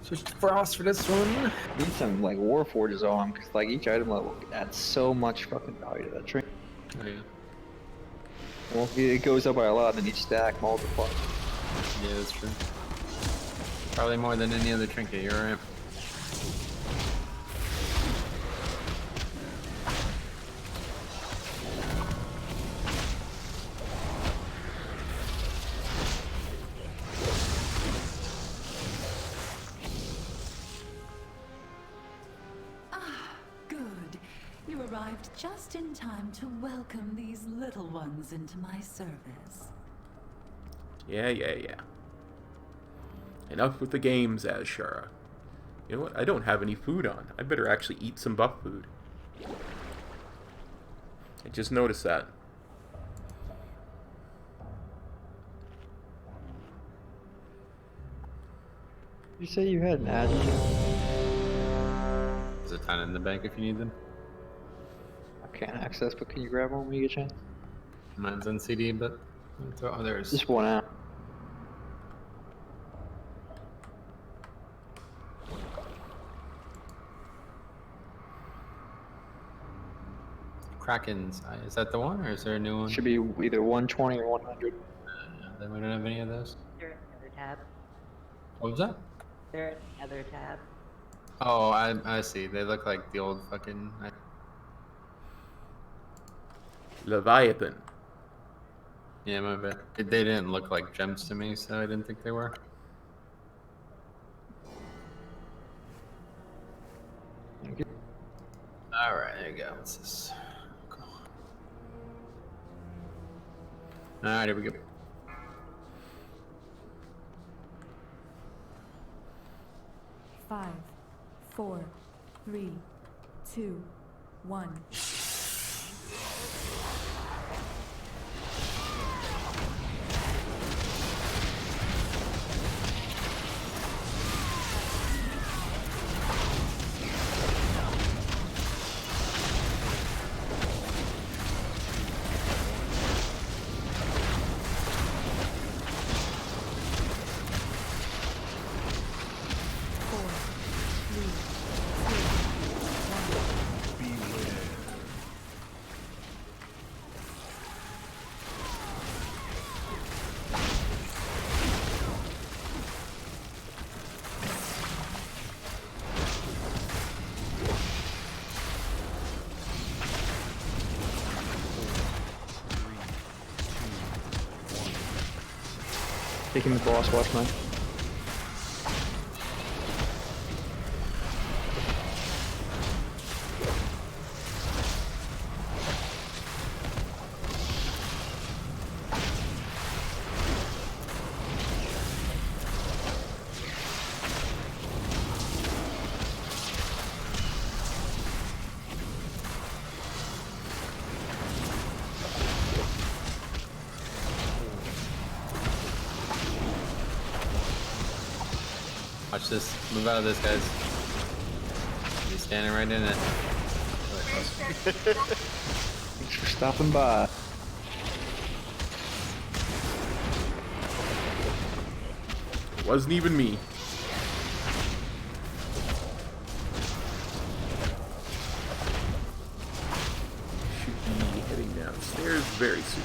Switch to Frost for this one. Need some like war forges on, because like each item level adds so much fucking value to that trinket. Oh yeah. Well, it goes up by a lot, and each stack multiplies. Yeah, that's true. Probably more than any other trinket, you're right. You arrived just in time to welcome these little ones into my service. Yeah. Enough with the games, Azshara. You know what? I don't have any food on. I better actually eat some buff food. I just noticed that. You say you had an ad? There's a ton in the bank if you need them. I can't access, but can you grab one when you get a chance? Mine's on CD, but I'll throw others. Just one out. Kraken's Eye. Is that the one, or is there a new one? Should be either 120 or 100. Then we don't have any of those. They're in the other tab. What was that? They're in the other tab. Oh, I see. They look like the old fucking... Leviathan. Yeah, my bad. They didn't look like gems to me, so I didn't think they were. Alright, there you go. What's this? Cool. Alright, here we go. Five, 4, 3, 2, 1. Taking the boss, watch mine. Watch this. Move out of this, guys. He's standing right in it. Thanks for stopping by. It wasn't even me. Should be heading downstairs very soon.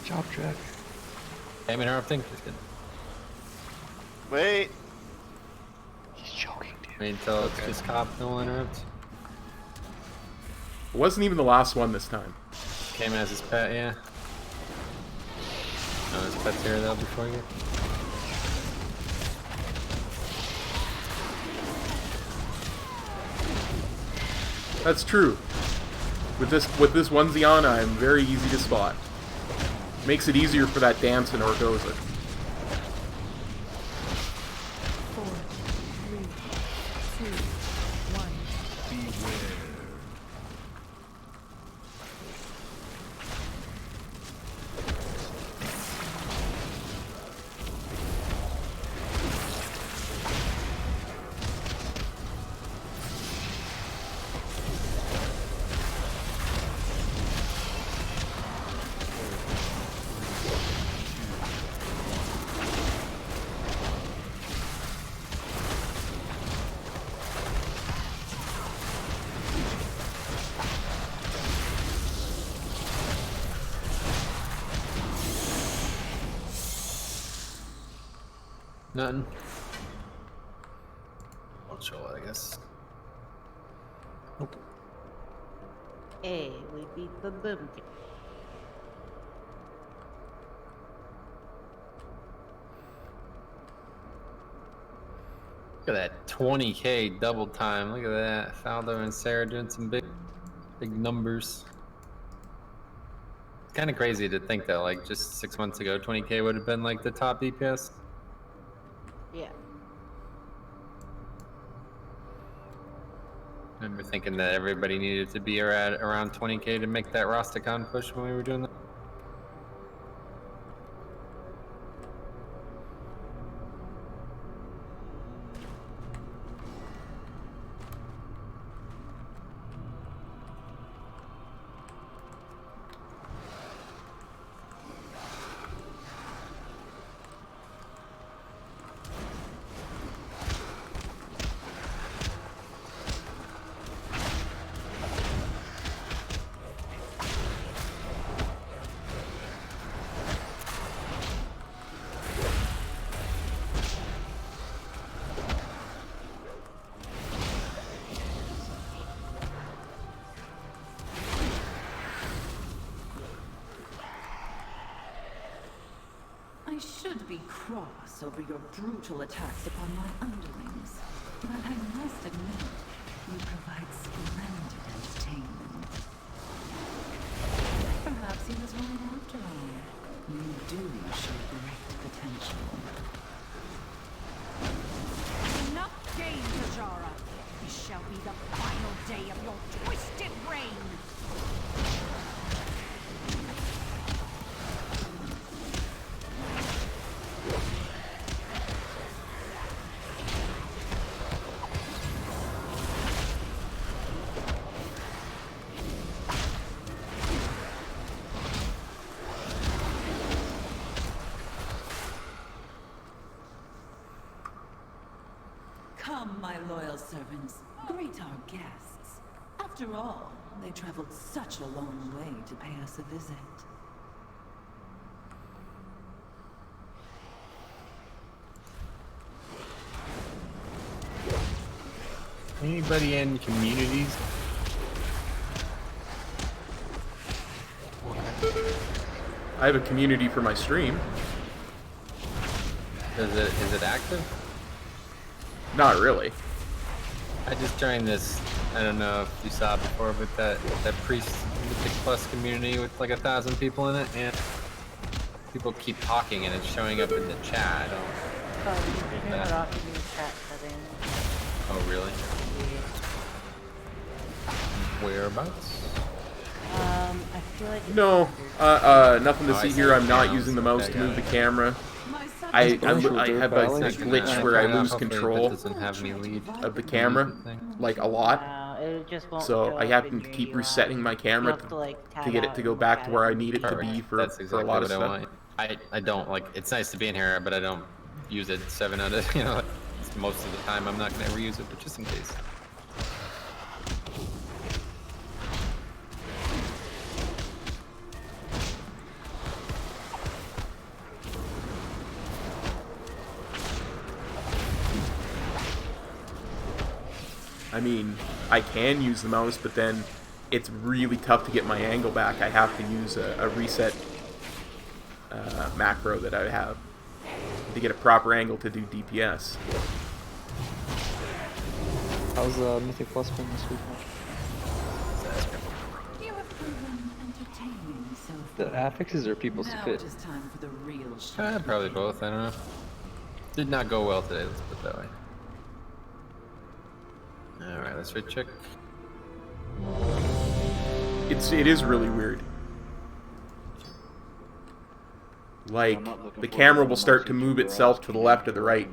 Job track. I'm interrupting. Just kidding. Wait. He's joking, dude. Wait until it's just cop, no one interrupts. It wasn't even the last one this time. Came as his pet, yeah. No, his pet's here though before you. That's true. With this onesie on, I'm very easy to spot. Makes it easier for that dance in Orgoza. Nothing. I'll chill, I guess. Hey, we beat the boom. Look at that 20k double time. Look at that. Faldo and Sarah doing some big numbers. It's kind of crazy to think that like just 6 months ago, 20k would have been like the top DPS. Yeah. I remember thinking that everybody needed to be around 20k to make that Rastakhan push when we were doing that. I should be cross over your brutal attacks upon my underlings, but I must admit, you provide splendid entertainment. Perhaps he was right after all. You do show great potential. Enough games, Ajara. This shall be the final day of your twisted reign. Come, my loyal servants, greet our guests. After all, they traveled such a long way to pay us a visit. Anybody in communities? I have a community for my stream. Is it active? Not really. I just joined this. I don't know if you saw it before, but that Priest Mythic Plus community with like 1,000 people in it, and people keep talking and it's showing up in the chat. I don't. Oh, you can turn it off in your chat settings. Oh really? Whereabouts? I feel like it's No, nothing to see here. I'm not using the mouse to move the camera. I have a glitch where I lose control of the camera, like a lot. it just won't So show I up have in to your keep UI. resetting my camera have to, like, tab to get it out to go and back look to at where it. I need it to be for That's a exactly lot of what I stuff. want. I don't like. It's nice to be in here, but I don't use it 7 out of most of the time. I'm not gonna ever use it, but just in case. I mean, I can use the mouse, but then it's really tough to get my angle back. I have to use a reset macro that I have to get a proper angle to do DPS. How's Mythic Plus been this week? You have proven entertaining so The far. affixes are people's Now fit. it is time for the real show. Probably both. I don't know. Did not go well today. Let's put it that way. All right, let's recheck. It is really weird. Like, the camera will start to move itself to the left or the right.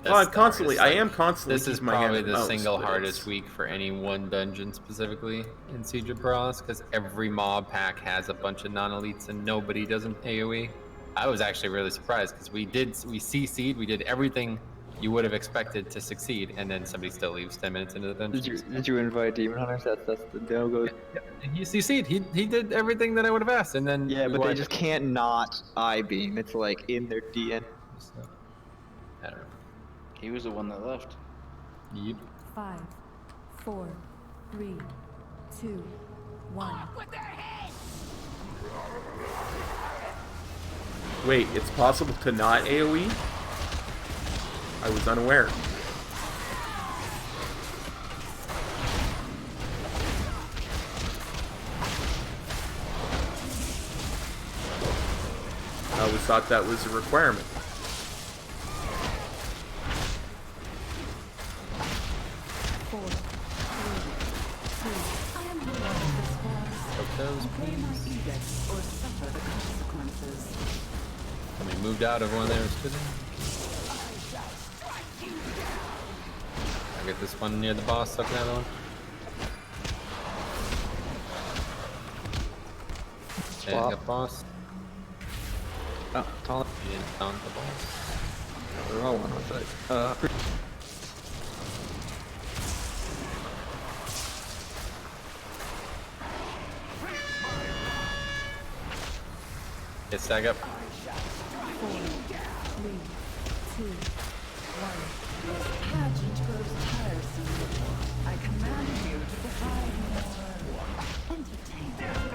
Well, I am constantly This is keeping my hand probably on the the mouse, single but hardest week for any one dungeon specifically in Siege of Palace, because every mob pack has a bunch of non-elites and nobody does an AoE. I was actually really surprised because we CC'd, we did everything you would have expected to succeed, and then somebody still leaves 10 minutes into the dungeon. Did you invite Demon Hunters? That's the no-go. He CC'd. He did everything that I would have asked, and then Yeah, but they just can't not I-beam. It's like in their DN. So. He was the one that left. Yep. 5, 4, 3, 2, 1. Wait, it's possible to not AoE? I was unaware. I always thought that was a requirement. Somebody moved out of one there. I get this one near the boss, up another one. Okay, I got boss. Oh, tall. You didn't found the boss. They're all one on side. Get stack up. 4, 3, 2, 1. This pageant grows tiresome. I command you to provide more entertainment.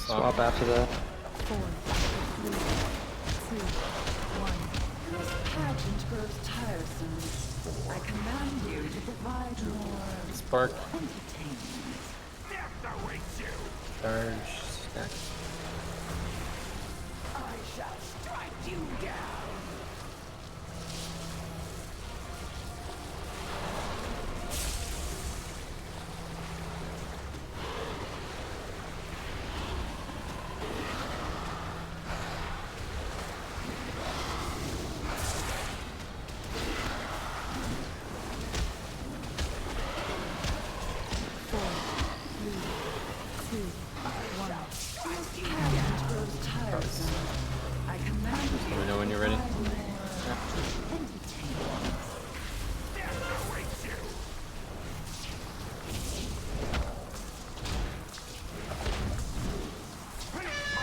Swap after that. 4, 3, 2, 1. This pageant grows tiresome. I command you to provide more Spark. entertainment. Charge. Stack. I shall strike you down. Let me know when you're ready.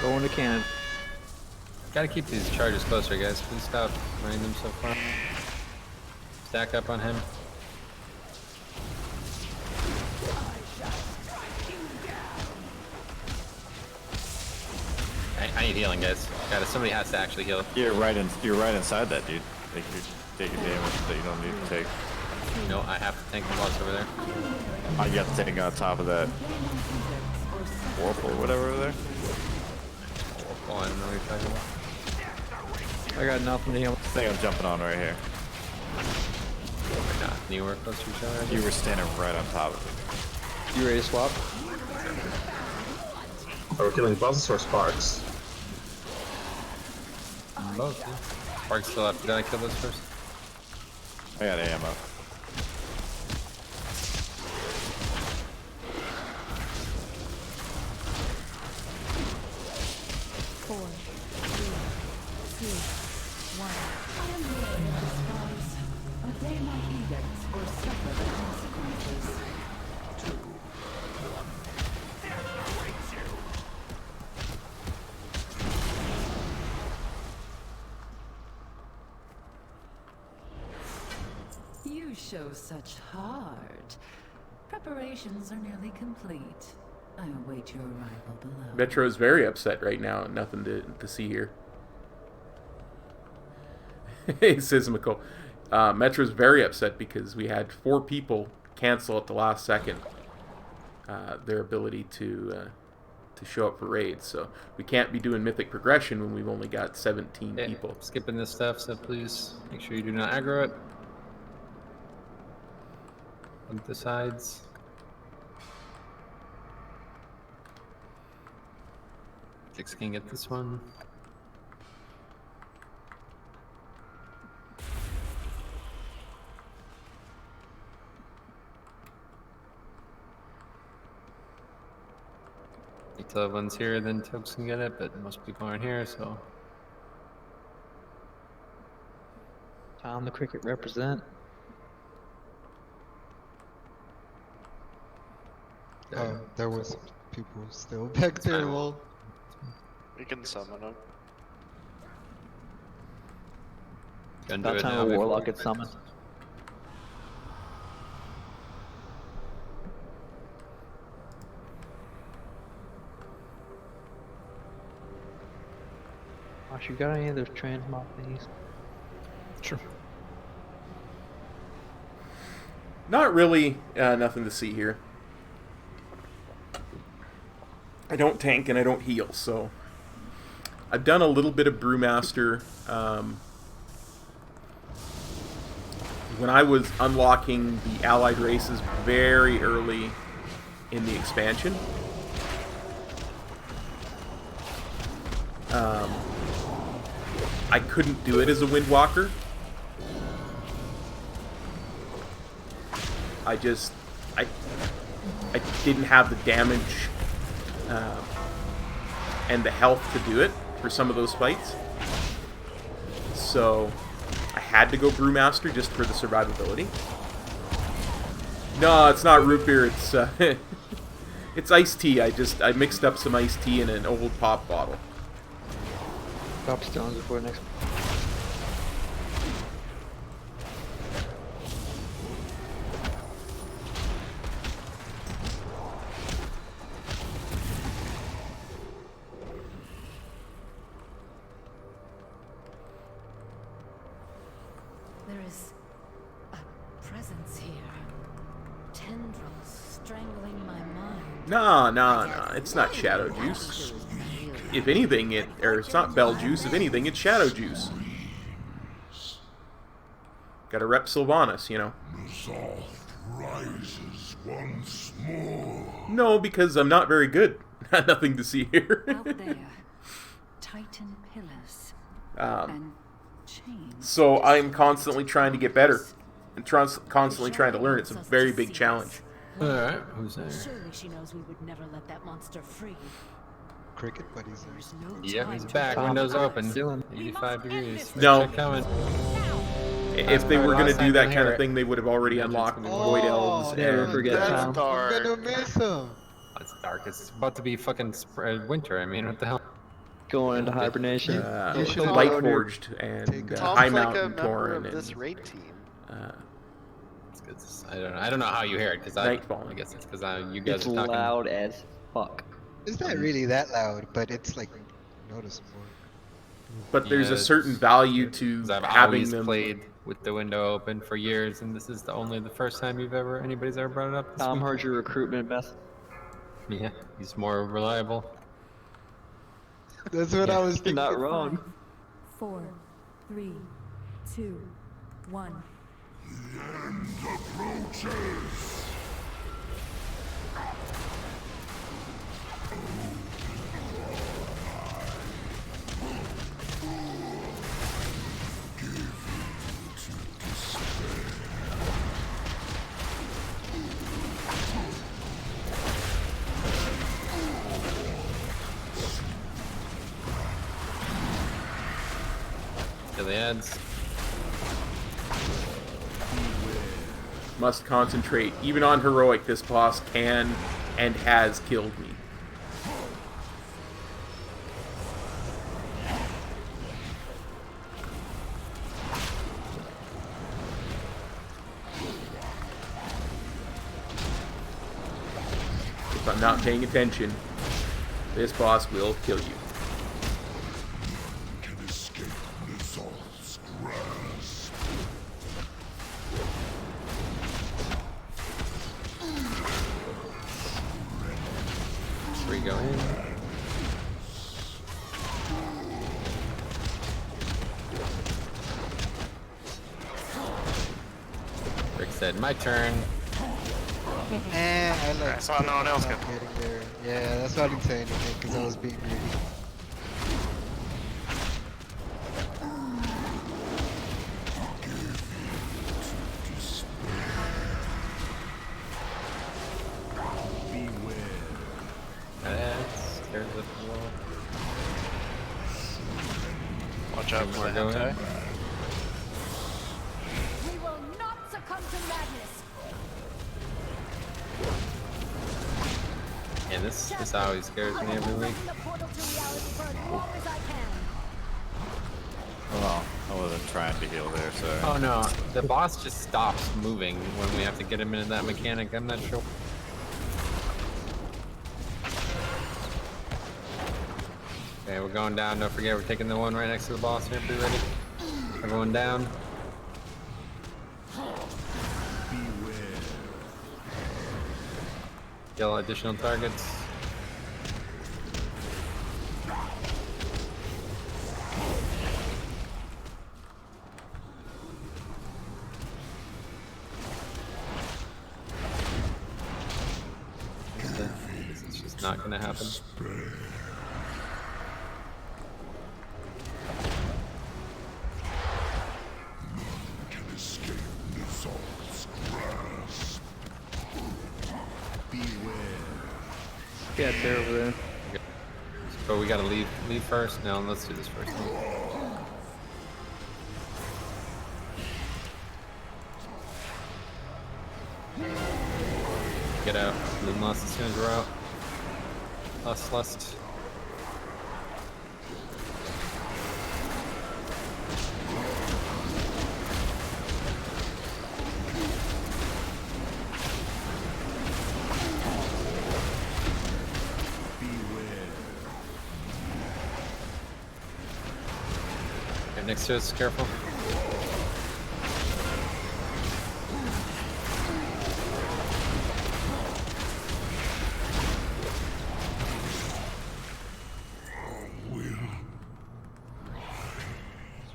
Go into cannon. Gotta keep these charges closer, guys. Please stop running them so far. Stack up on him. I need healing, guys. Somebody has to actually heal. You're right inside that, dude. Like you're taking damage that you don't need to take. No, I have to tank the boss over there. Oh, you have to take on top of that whirlpool or whatever over there. Whirlpool, I don't know what you're talking about. I got nothing to heal. I think I'm jumping on right here. Nah, can you work close to each other? You were standing right on top of it. You ready to swap? Are we killing bosses or sparks? Both. Yeah. Spark's still up. Did I kill those first? I got ammo. 4, 3, 2, 1. I am here in disguise. Obey my edicts or suffer the consequences. 2, 1. You show such heart. Preparations are nearly complete. I await your arrival below. Metro's very upset right now. Nothing to see here. Hey, Sismical. Metro's very upset because we had 4 people cancel at the last second their ability to show up for raids. So we can't be doing mythic progression when we've only got 17 people. Skipping this stuff, so please make sure you do not aggro it. On the sides. Six can get this one. Until everyone's here, then Tokes can get it, but most people aren't here, so. Tom the Cricket represent. There was people still back there. Well, We can summon them. About time a warlock gets summoned. Gosh, you got any of those transmog thingies? Sure. Not really. Nothing to see here. I don't tank and I don't heal, so I've done a little bit of Brewmaster. When I was unlocking the allied races very early in the expansion, I couldn't do it as a Windwalker. I didn't have the damage and the health to do it for some of those fights. So I had to go Brewmaster just for the survivability. No, it's not root beer, it's it's iced tea. I mixed up some iced tea in an old pop bottle. Pop stones before next. There is a presence here. Tendrils strangling my mind. No, it's not Shadow Juice. If anything, it's not Bell Juice. If anything, it's Shadow Juice. Gotta rep Sylvanas, you know. Resolve rises once more. No, because I'm not very good. Nothing to see here. Out there, Titan pillars and chains. So I'm constantly trying to get better. And constantly trying to learn. It's a very big challenge. Alright, who's there? Surely she knows we would never let that monster free. Cricket buddies there. Yep, he's back. Windows open. 85 degrees. No. Coming. If they were going to do that kind of thing, they would have already unlocked Void Elves Never and... forget Tom. I'm gonna miss him. It's dark. It's about to be fucking winter. I mean, what the hell? Going into hibernation. Lightforged and High Mountain Tauren and... this raid team. It's good. I don't know how you hear it because I guess it's because you guys It's are talking. loud as fuck. It's not really that loud, but it's like noticeable. But there's a certain value to I've having always them... played with the window open for years, and this is only the first time anybody's ever brought it up. Tom heard your recruitment best. Yeah, he's more reliable. That's what I was thinking. Not wrong. 4, 3, 2, 1. The end approaches. To the ads. Must concentrate. Even on heroic, this boss can and has killed me. If I'm not paying attention, this boss will kill you. Can escape Resolve's grasp. Where you go in? Rick said, my turn. I like. I saw no one else not getting there. Yeah, that's why I didn't say anything because I was being greedy. Beware. That's Watch out for the Go ahead. hentai. We will not succumb to madness. Yeah, this always scares me every week. The portal to reality for as long as I can. Well, I wasn't trying to heal there, sorry. Oh no, the boss just stops moving when we have to get him into that mechanic. I'm not sure. Okay, we're going down. Don't forget, we're taking the one right next to the boss here. Be ready. We're going down. Kill additional targets. It's just not gonna happen. Can escape Nizal's grasp. Beware. Yeah, they're over there. But we gotta leave first. No, let's do this first. Get out. Then lust as soon as we're out. Lust. Okay, next to us, careful.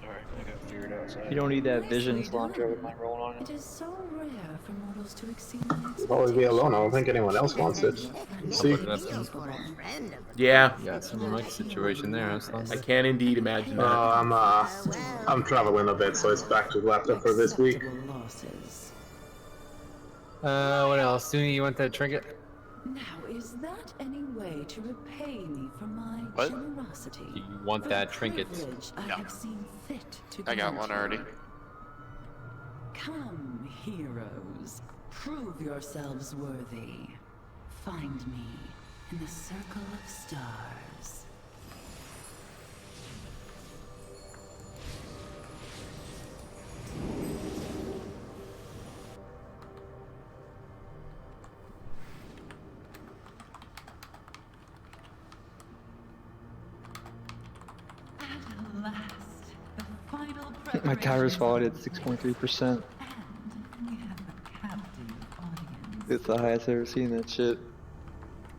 Sorry, I got feared outside. You don't need that vision cilantro with my rolling on It it. is so rare for mortals to exceed my You'll always be alone. I don't think anyone else wants it. See? Yeah. Got some mic situation there. I can indeed imagine that. I'm traveling a bit, so it's back to the laptop for this week. What else? Suni, you want that trinket? Now, is that any way to repay me for my What? generosity? You want For that the trinket? privilege I have seen fit to I got grant one you. already. Come, heroes. Prove yourselves worthy. Find me in the circle of stars. At last, the final My tower's preparations falling are at 6.3%. we have a captive audience. It's the highest I've ever seen that shit.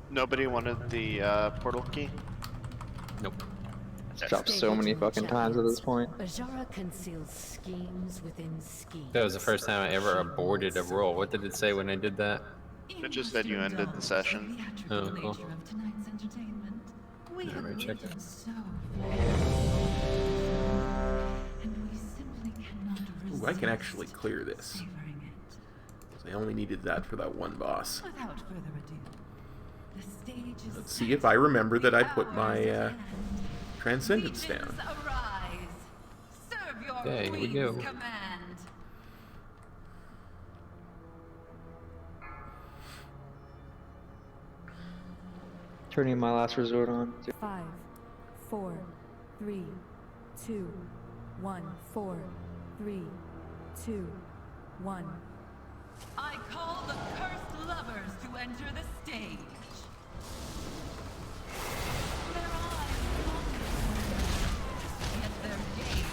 Nobody wanted the portal key? Nope. It's dropped so many fucking times at this point. Azara conceals schemes within schemes. That was the first time I ever aborted a roll. What did it say when I did that? It just said you ended the session. Oh, cool. Nature of tonight's entertainment. We have Alright, check waited it. so and we simply cannot Ooh, I can actually clear this. savoring it. 'Cause I only needed that for that one boss. Without further ado, the stage is Let's see if I remember that I put my transcendence down. arise. Serve your Okay, here we queen's go. command. Turning my last resort on. 5, 4, 3, 2, 1, 4, 3, 2, 1. I call the cursed lovers to enter the stage. Their eyes long, yet their gaze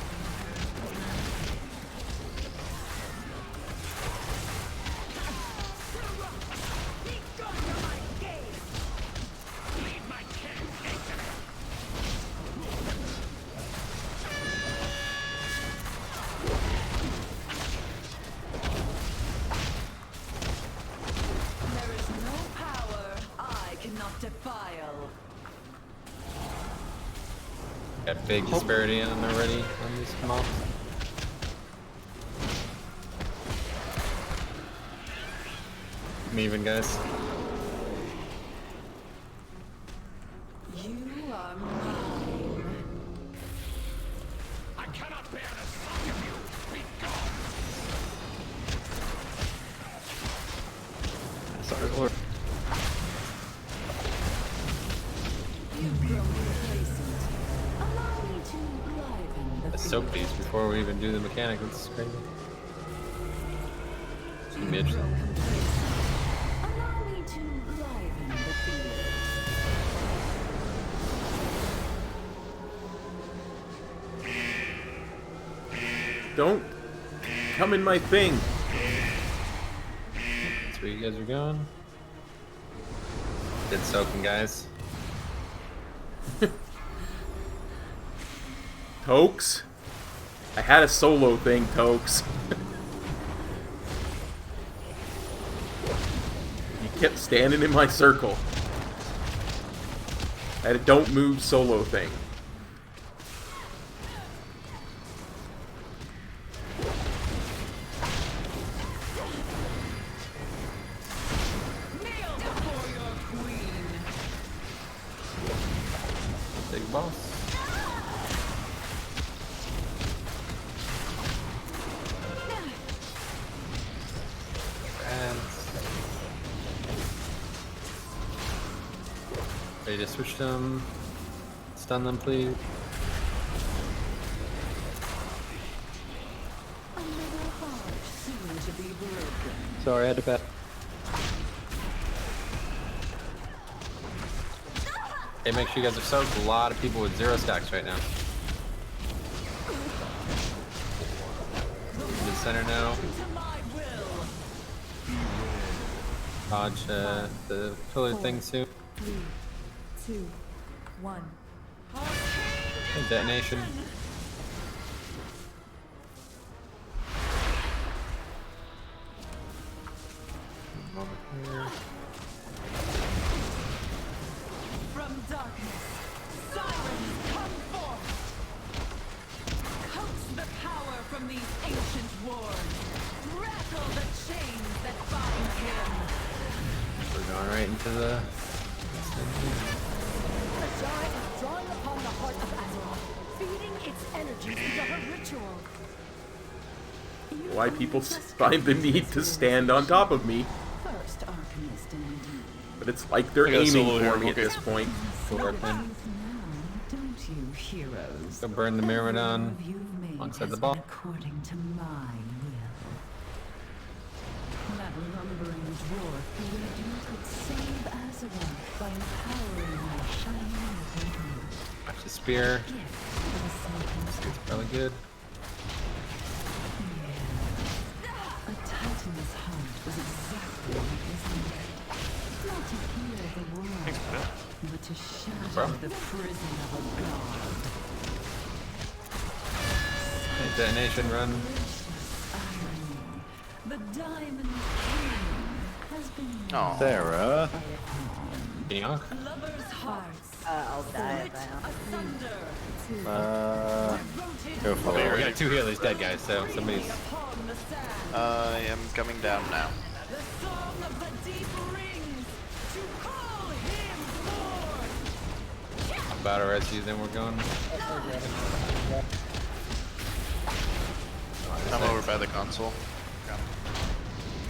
There is no power I cannot defile. Got big disparity on already on this mob. I'm even, guys. You are mine. I cannot bear the sight of you. Be gone. Sorry, Lord. You've grown complacent. Allow me to liven the Let's soak these before we even do the mechanic. That's crazy. It's gonna be interesting. Allow me to liven the field. Don't come in my thing. That's where you guys are going. Good soaking, guys. Tokes? I had a solo thing, Tokes. You kept standing in my circle. I had a don't move solo thing. Big boss. And ready to switch them. Stun them, please. Another heart soon to be broken. Sorry, I had to pat. Hey, make sure you guys are soaked. A lot of people with 0 stacks right now. In the center now. Dodge the pillar thing soon. 3, 2, 1. And detonation. Moment here. From darkness, sirens come forth. Coax the power from these ancient wards. Rattle the chains that bind him. We're going right into the. The Shard is drawing upon the heart of Azeroth, feeding its energies into her ritual. Why people find the need to stand on top of me. First Arcanist indeed. But it's like they're I got a aiming solo for here, me at okay. this point. Forward pin. Now, don't you heroes? Go burn the Myrmidon You've made alongside the has ball. been according to my will. That lumbering dwarf believed you could save Azeroth by empowering my shining lightning. Watch the spear. Gift for the sake It's probably good. A titan's heart was exactly what was needed. Not to heal the world, but to shatter the prison of a god. Okay, detonation run. The Diamond King has been Oh. Sarah. Yoink. Lover's hearts. I'll die if I don't. Go for Okay, we it. got 2 healers dead, guys, so somebody's. I am coming down now. The song of the deep rings to call him forth. About to res you, then we're going. I'm over by the console.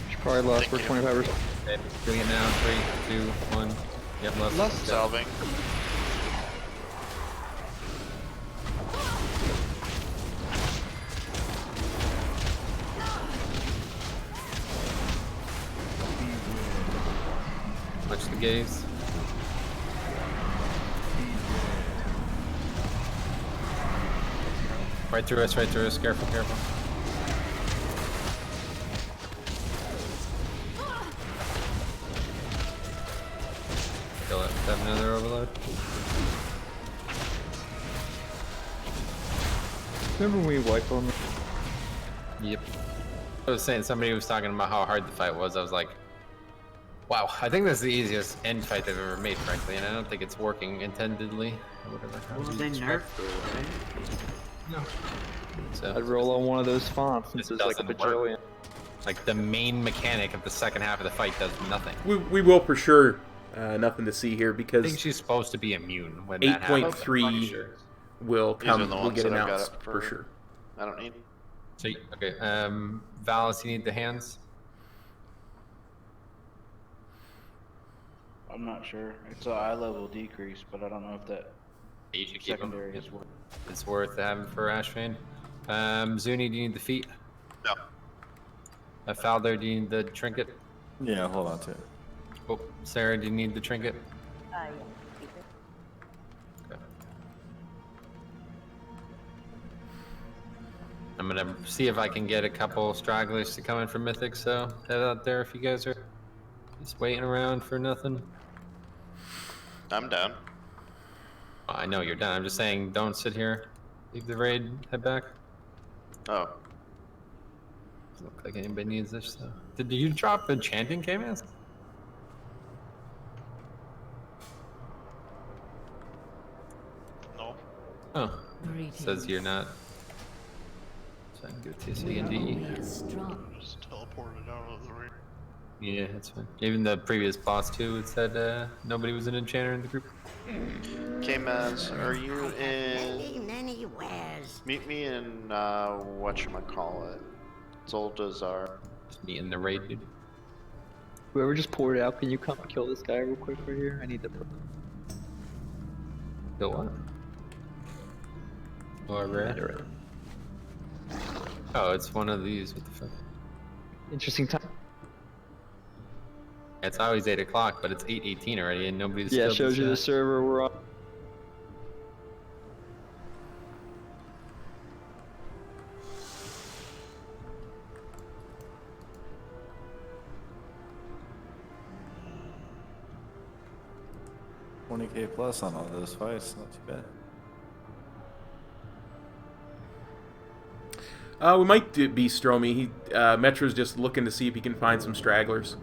She probably lost for 25%. Okay, doing it now. 3, 2, 1. Yep, left. Salving. Watch the gaze. Right through us, right through us. Careful, careful. Kill it. Have another overload. Remember when we wiped on them? Yep. I was saying, somebody was talking about how hard the fight was. I was like, wow, I think that's the easiest end fight they've ever made, frankly, and I don't think it's working intendedly, or whatever. Well, they nerfed it, right? No. So, I'd roll on one of those fonts since it's like a doesn't work. bajillion. like, the main mechanic of the second half of the fight does nothing. We will for sure Nothing to see here I because think she's supposed to be immune when that happens. 8.3 will These are come. the Will ones get that I've got announced up for sure. I don't need. So okay, Valis, you need the hands. I'm not sure. It's an eye level decrease, but I don't know if that You should keep them. secondary is worth. It's worth having for Ashvane. Zuni, do you need the feet? No. Falder, do you need the trinket? Yeah, hold on to it. Oh, Sarah, do you need the trinket? Yeah, keep it. Okay. I'm gonna see if I can get a couple stragglers to come in for Mythic, so head out there if you guys are just waiting around for nothing. I'm down. I know you're done. I'm just saying don't sit here. Leave the raid, head back. Oh. Doesn't look like anybody needs this, so. Did you drop enchanting K-Mask? No. Oh. Says you're not. So I can give it to you so you can DE. Just teleported out of the ring. Yeah, that's fine. Even the previous boss too, it said nobody was an enchanter in the group. K-Maz, are you in... Many wares. Meet me in, whatchamacallit. Zoldazar. Just meet in the raid, dude. Whoever just poured it out, can you come and kill this guy real quick right here? I need the. Kill what? Or rare? Oh, it's one of these. What the fuck? Interesting time. It's always 8 o'clock, but it's 8:18 already, and nobody's. Yeah, killed shows this you the yet. server we're on. $20K plus on all those fights, not too bad. We might be Stromy. Metro's just looking to see if he can find some stragglers.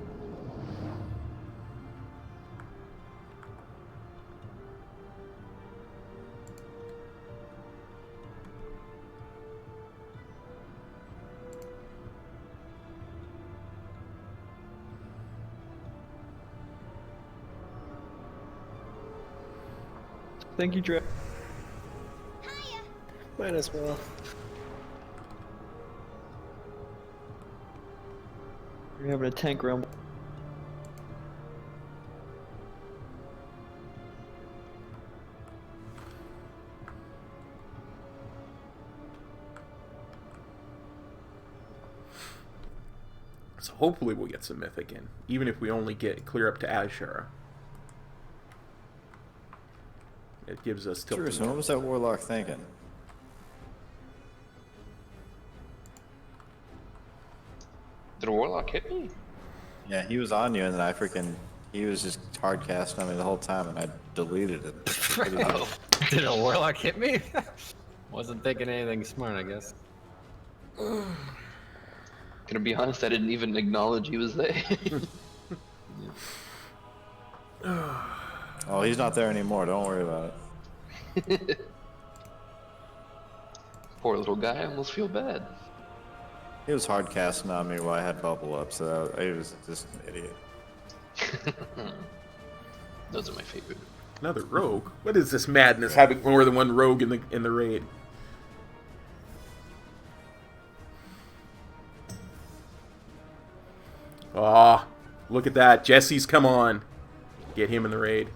Thank you, Dre. Might as well. You're having a tank rumble. So hopefully we'll get some Mythic in, even if we only get clear up to Azshara. It gives us tilting. Sure, so what was that Warlock thinking? Did a Warlock hit me? Yeah, he was on you, and then I freaking... He was just hard casting on me the whole time, and I deleted it. Oh. Did a Warlock hit me? Wasn't thinking anything smart, I guess. Gonna be honest, I didn't even acknowledge he was there. Oh, he's not there anymore. Don't worry about it. Poor little guy, I almost feel bad. He was hard casting on me while I had bubble up, so he was just an idiot. Those are my favorite. Another rogue? What is this madness having more than one rogue in the raid? Aw, look at that. Jesse's come on. Get him in the raid.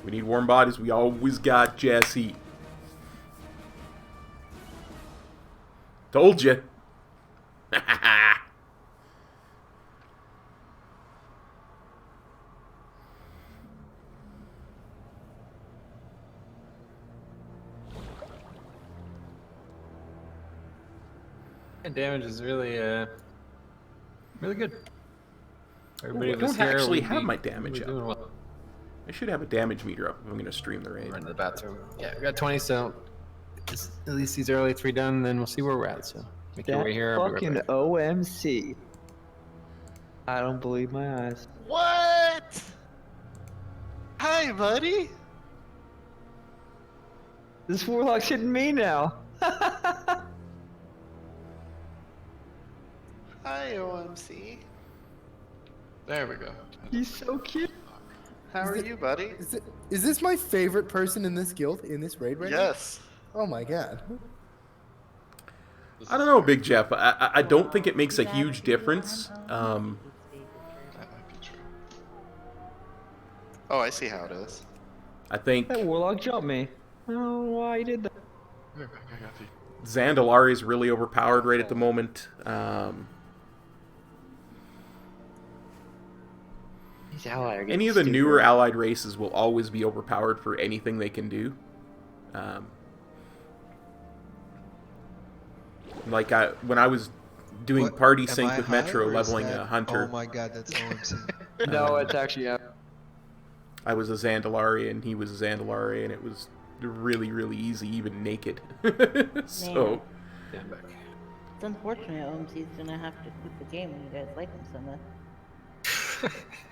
We need warm bodies. We always got Jesse. Told you. And damage is really, really good. Everybody I was don't here. actually we'd have be- my damage we'd be up. doing well. I should have a damage meter up if I'm going to stream the raid. Run to the bathroom. Yeah, we got 20, so just at least these early 3 done, then we'll see where we're at. So make your That way here. I'll be right fucking back. OMC. I don't believe my eyes. What? Hi, buddy. This Warlock's hitting me now. Hi, OMC. There we go. He's so cute. How are you, buddy? Is this my favorite person in this guild, in this raid right now? Yes. Oh my god. I don't know, Big Jeff. I don't think it makes a huge difference. That might be true. Oh, I see how it is. I think That warlock jumped me. I don't know why he did that. Zandalari is really overpowered right at the moment. Any of the newer allied races will always be overpowered for anything they can do. Like when I was doing party sync with Metro, leveling a hunter. Oh my god, that's OMC. No, it's actually I was a Zandalari and he was a Zandalari, and it was really, really easy, even naked. So. Yeah, I'm back. It's unfortunate OMC's gonna have to quit the game when you guys like him so much.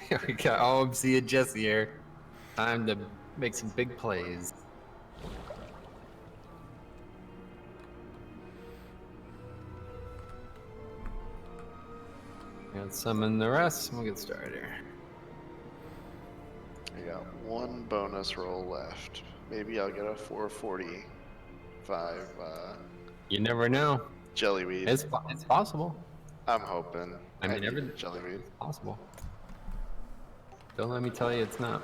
Here we go. OMC and Jesse here. Time to make some big plays. Let's summon the rest and we'll get started here. I got one bonus roll left. Maybe I'll get a 445. You never know. Jellyweed. It's possible. I'm hoping. I mean, everything jellyweed. is possible. Don't let me tell you it's not.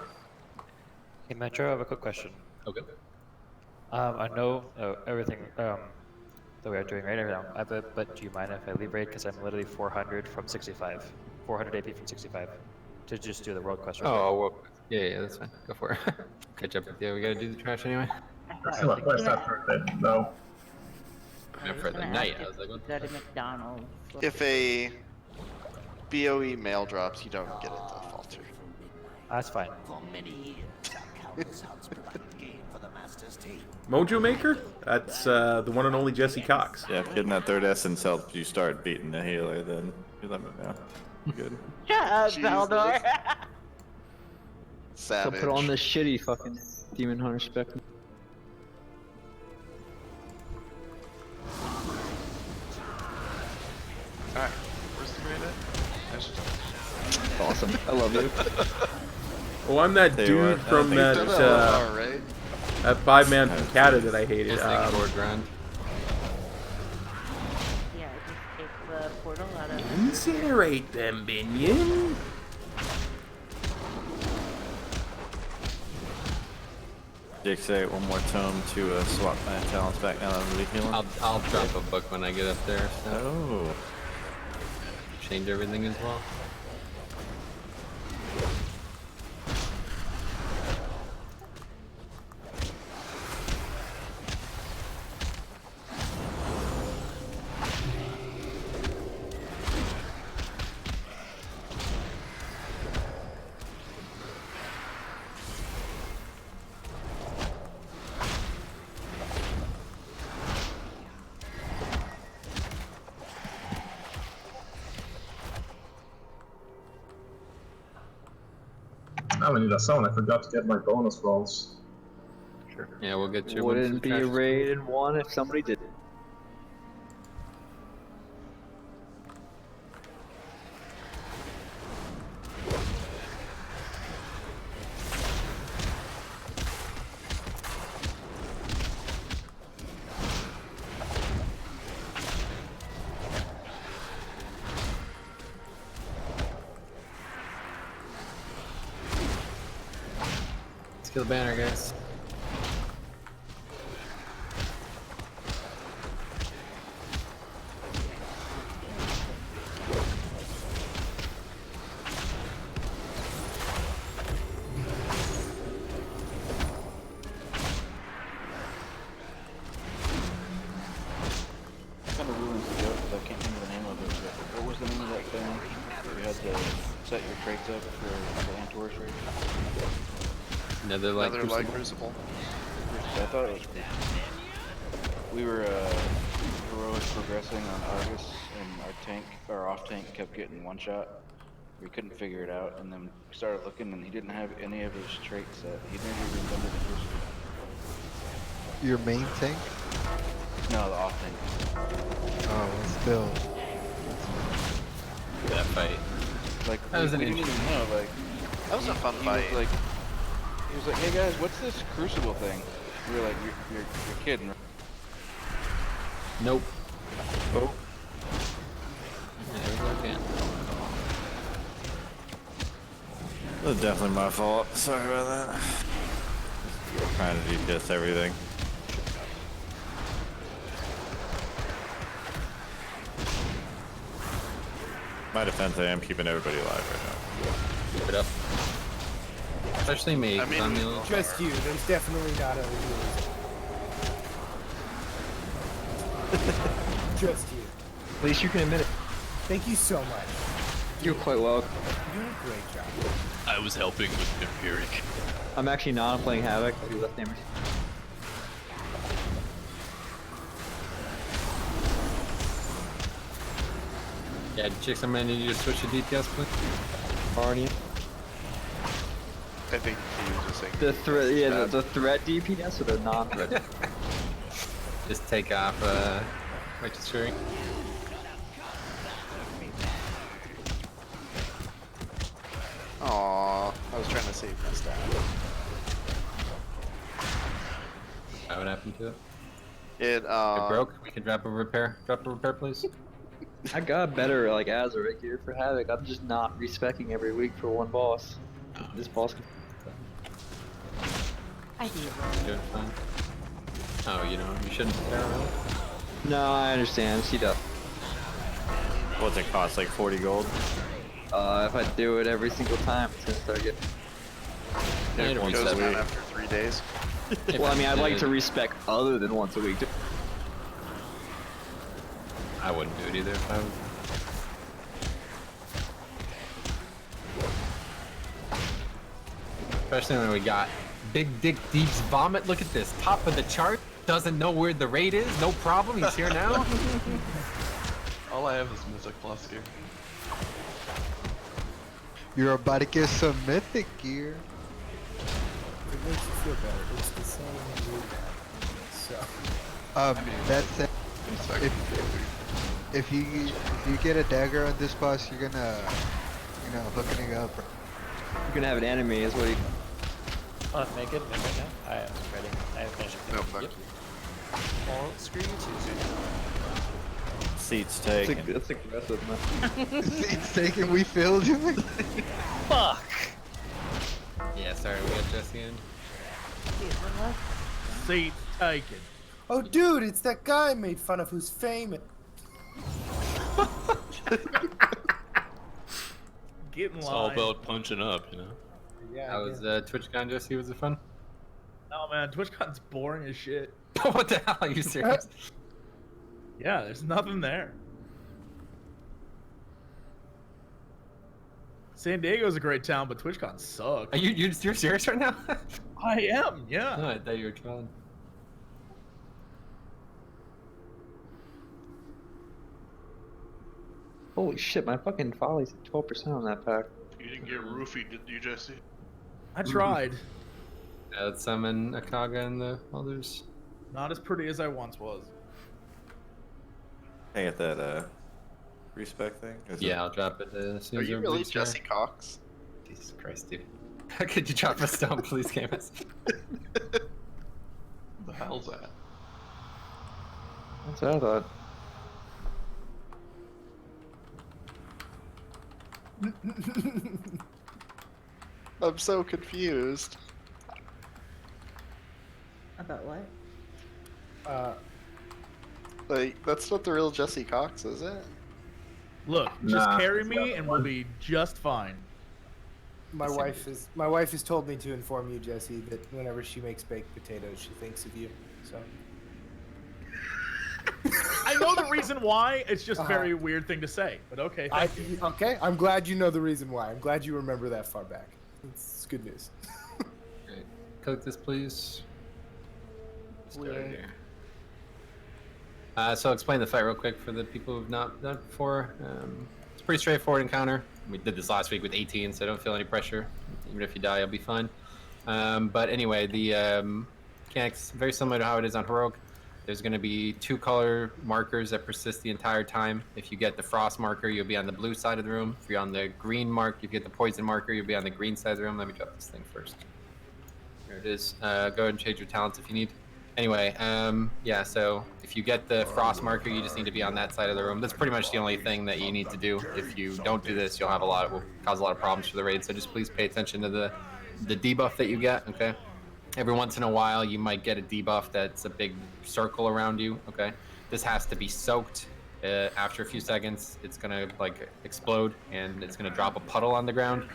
Hey, Metro, I have a quick question. Okay. I know everything that we are doing right now, but do you mind if I leave raid? Because I'm literally 400 from 65. 400 AP from 65. To just do the world quest. Oh, world quest. Yeah, that's fine. Go for it. Catch up with you. We gotta do the trash anyway. That's not quest after it, no. For the night, I was like, what Go to McDonald's. If a BOE mail drops, you don't get it to falter. That's fine. Mojo Maker? That's the one and only Jesse Cox. Yeah, if getting that third essence helps you start beating the healer, then you let me know. Good. Shut up, Valdor. So Savage. put on this shitty fucking Demon Hunter spec. Alright, where's the grenade at? Awesome. I love you. Oh, I'm that dude from that that 5-man cata that I hated. Ground. Yeah, just take the portal out of Incinerate them, Binion. Jake, say one more tome to swap my talents back now that I'm really healing. I'll drop a book when I get up there. So. Oh. Change everything as well. Now I need a summon. I forgot to get my bonus rolls. Sure. Yeah, we'll get you. Wouldn't be a raid in one if somebody did. Let's kill the banner, guys. Kind of ruins the joke because I can't remember the name of it. But what was the name of that thing where you had to set your traits up for the Antor's raid? Another light crucible. I thought it was cool. We were heroic progressing on Argus, and our tank, our off tank, kept getting one shot. We couldn't figure it out, and then we started looking, and he didn't have any of his traits set. He never even done the crucible. Your main tank? No, the off tank. Oh, well, still. that fight. Like, That was we an didn't even know, like... That was a fun he fight. Was like, he was like, hey guys, what's this Crucible thing? We were like, you're kidding, right? Nope. Oh. That was definitely my fault. Sorry about that. Trying to DPS everything. My defense, I am keeping everybody alive right now. Keep it up. Especially me. I mean, I'm the only- Just you. There's definitely not other healers. Just you. At least you can admit it. Thank you so much. You're quite welcome. You're doing a great job. I was helping with Empiric. I'm actually not playing Havoc. I do left namers. Yeah, chicks, I'm gonna need you to switch to DPS, please. Already. I think he was just saying. The threat, yeah, the threat DPS or the non-threat? Just take off, righteous fury. Aww, I was trying to save my stat. What happened to it? It It broke. We can drop a repair. Drop a repair, please. I got better like Azeroth gear for Havoc. I'm just not respecing every week for one boss. This boss. I do. Doing fine. Oh, you know, you shouldn't stare around. No, I understand. She does. What's it cost? Like 40 gold? If I do it every single time, it's gonna start getting. Yeah, It it'll goes reset. down after 3 days. Well, I mean, I'd like to respec other than once a week. I wouldn't do it either if I was. Especially when we got Big Dick Deep's Vomit. Look at this. Top of the chart. Doesn't know where the raid is. No problem. He's here now. All I have is Mythic Plus gear. You're about to get some mythic gear. It makes you feel better. It's the same as so. That said, if you get a dagger on this boss, you're gonna, hooking it up. You're gonna have an enemy, is what you. Oh, make it right now. I am ready. I have finished. No, fuck Yep. Oh, screw you too, soon. Seats taken. That's aggressive, man. It's taken. We failed you. Fuck! Yeah, sorry, we got Jesse in. Seats taken. Oh, dude, it's that guy I made fun of who's famous. Get in It's all line. about punching up, you know? Yeah. How was TwitchCon, Jesse? Was it fun? Oh man, TwitchCon's boring as shit. What the hell? Are you serious? Yeah, there's nothing there. San Diego's a great town, but TwitchCon sucks. Are you're serious right now? I am, yeah. No, I thought you were trolling. Holy shit, my fucking folly's at 12% on that pack. You didn't get roofied, did you, Jesse? I tried. Let's summon Akaga and the others. Not as pretty as I once was. I get that respec thing? Is Yeah, I'll drop it as soon Are as you everybody's really here. Jesse Cox? Jesus Christ, dude. Could you drop a stone, please, Camus? The hell's that? That's what I thought. I'm so confused. About what? Like, that's not the real Jesse Cox, is it? Look, just Nah, carry it's me not and the we'll one. be just fine. My wife has told me to inform you, Jesse, that whenever she makes baked potatoes, she thinks of you. So. I know the reason why. It's just a very weird thing to say, but okay. Thank you. Okay, I'm glad you know the reason why. I'm glad you remember that far back. It's good news. Great. Cook this, please. Start here. So I'll explain the fight real quick for the people who've not done it before. It's a pretty straightforward encounter. We did this last week with 18, so don't feel any pressure. Even if you die, you'll be fine. But anyway, the mechanics very similar to how it is on Heroic. there's going to be 2 color markers that persist the entire time. If you get the frost marker, you'll be on the blue side of the room. If you're on the green mark, if you get the poison marker, you'll be on the green side of the room. Let me drop this thing first. There it is. Go ahead and change your talents if you need. Anyway, yeah, so if you get the frost marker, you just need to be on that side of the room. That's pretty much the only thing that you need to do. If you don't do this, you'll have will cause a lot of problems for the raid. So just please pay attention to the debuff that you get, okay? Every once in a while, you might get a debuff that's a big circle around you, okay? This has to be soaked. After a few seconds, it's gonna like explode and it's gonna drop a puddle on the ground.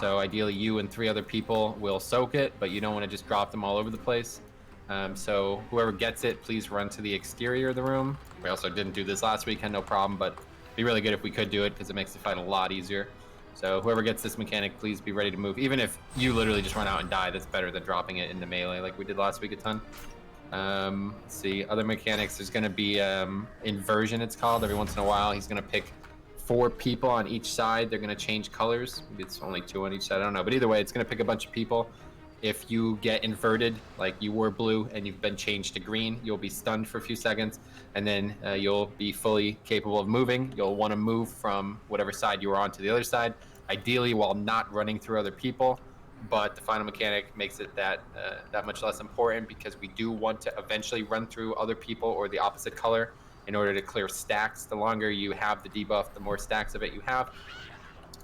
So ideally you and 3 other people will soak it, but you don't wanna just drop them all over the place. So whoever gets it, please run to the exterior of the room. We also didn't do this last week, had no problem, but it'd be really good if we could do it because it makes the fight a lot easier. So whoever gets this mechanic, please be ready to move. Even if you literally just run out and die, that's better than dropping it into melee like we did last week a ton. Let's see, other mechanics, there's gonna be inversion, it's called. Every once in a while, he's gonna pick 4 people on each side. They're gonna change colors. Maybe it's only 2 on each side, I don't know. But either way, it's gonna pick a bunch of people. If you get inverted, like you were blue and you've been changed to green, you'll be stunned for a few seconds, and then you'll be fully capable of moving. You'll want to move from whatever side you were on to the other side, ideally while not running through other people. But the final mechanic makes it that much less important because we do want to eventually run through other people or the opposite color in order to clear stacks. The longer you have the debuff, the more stacks of it you have.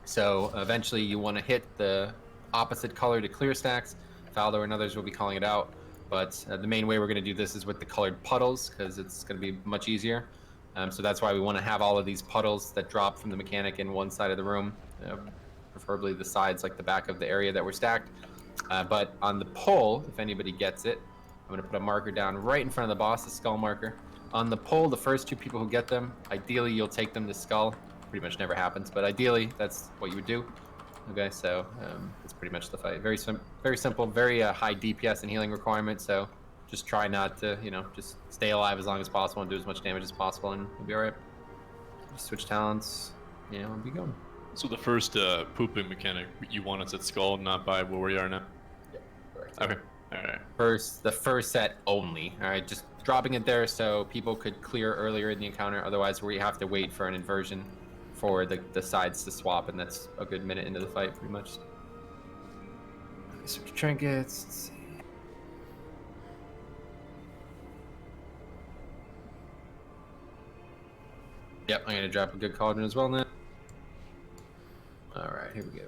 So eventually you want to hit the opposite color to clear stacks. Faldo and others will be calling it out, but the main way we're going to do this is with the colored puddles because it's going to be much easier. So that's why we want to have all of these puddles that drop from the mechanic in one side of the room, preferably the sides like the back of the area that we're stacked. But on the pole, if anybody gets it, I'm going to put a marker down right in front of the boss, the skull marker. On the pole, the first 2 people who get them, ideally you'll take them to skull. Pretty much never happens, but ideally that's what you would do. Okay, so it's pretty much the fight. Very simple, very high DPS and healing requirement. So just try not to, just stay alive as long as possible and do as much damage as possible, and you'll be all right. Just switch talents, we'll be going. So the first pooping mechanic you want us at skull, not by where we are now. Yeah, correct. Okay, all right. The first set only. All right, just dropping it there so people could clear earlier in the encounter. Otherwise, we have to wait for an inversion for the sides to swap, and that's a good minute into the fight, pretty much. Switch trinkets. Let's see. Yep, I'm gonna drop a good cauldron as well now. All right, here we go.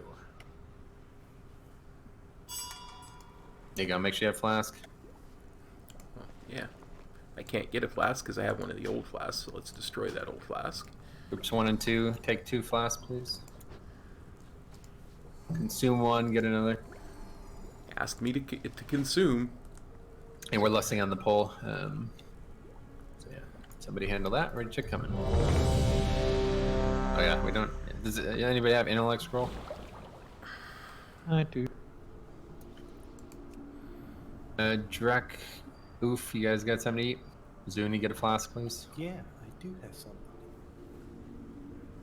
There you go. Make sure you have flask. Yeah, I can't get a flask because I have one of the old flasks. So let's destroy that old flask. Groups 1 and 2, take 2 flasks, please. Consume 1, get another. Asked me to consume. And we're lusting on the pole. So yeah, somebody handle that. Ready check coming. Oh yeah, we don't. Does anybody have intellect scroll? I do. Drek, Oof, you guys got something to eat? Zuni, get a flask, please. Yeah, I do have something.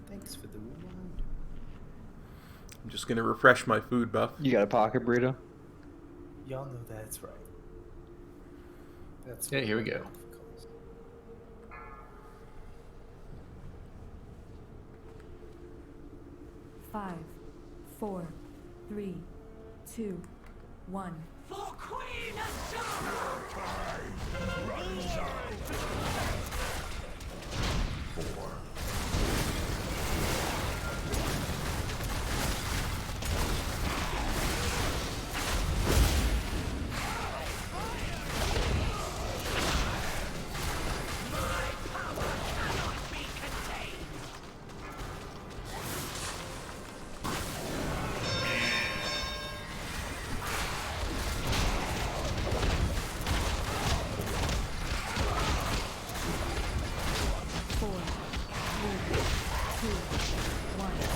Thanks for the reminder. I'm just gonna refresh my food buff. You got a pocket burrito? Y'all know that's right. That's yeah, here we go. Five, 4, 3, 2, 1. For Queen Azeroth! 4.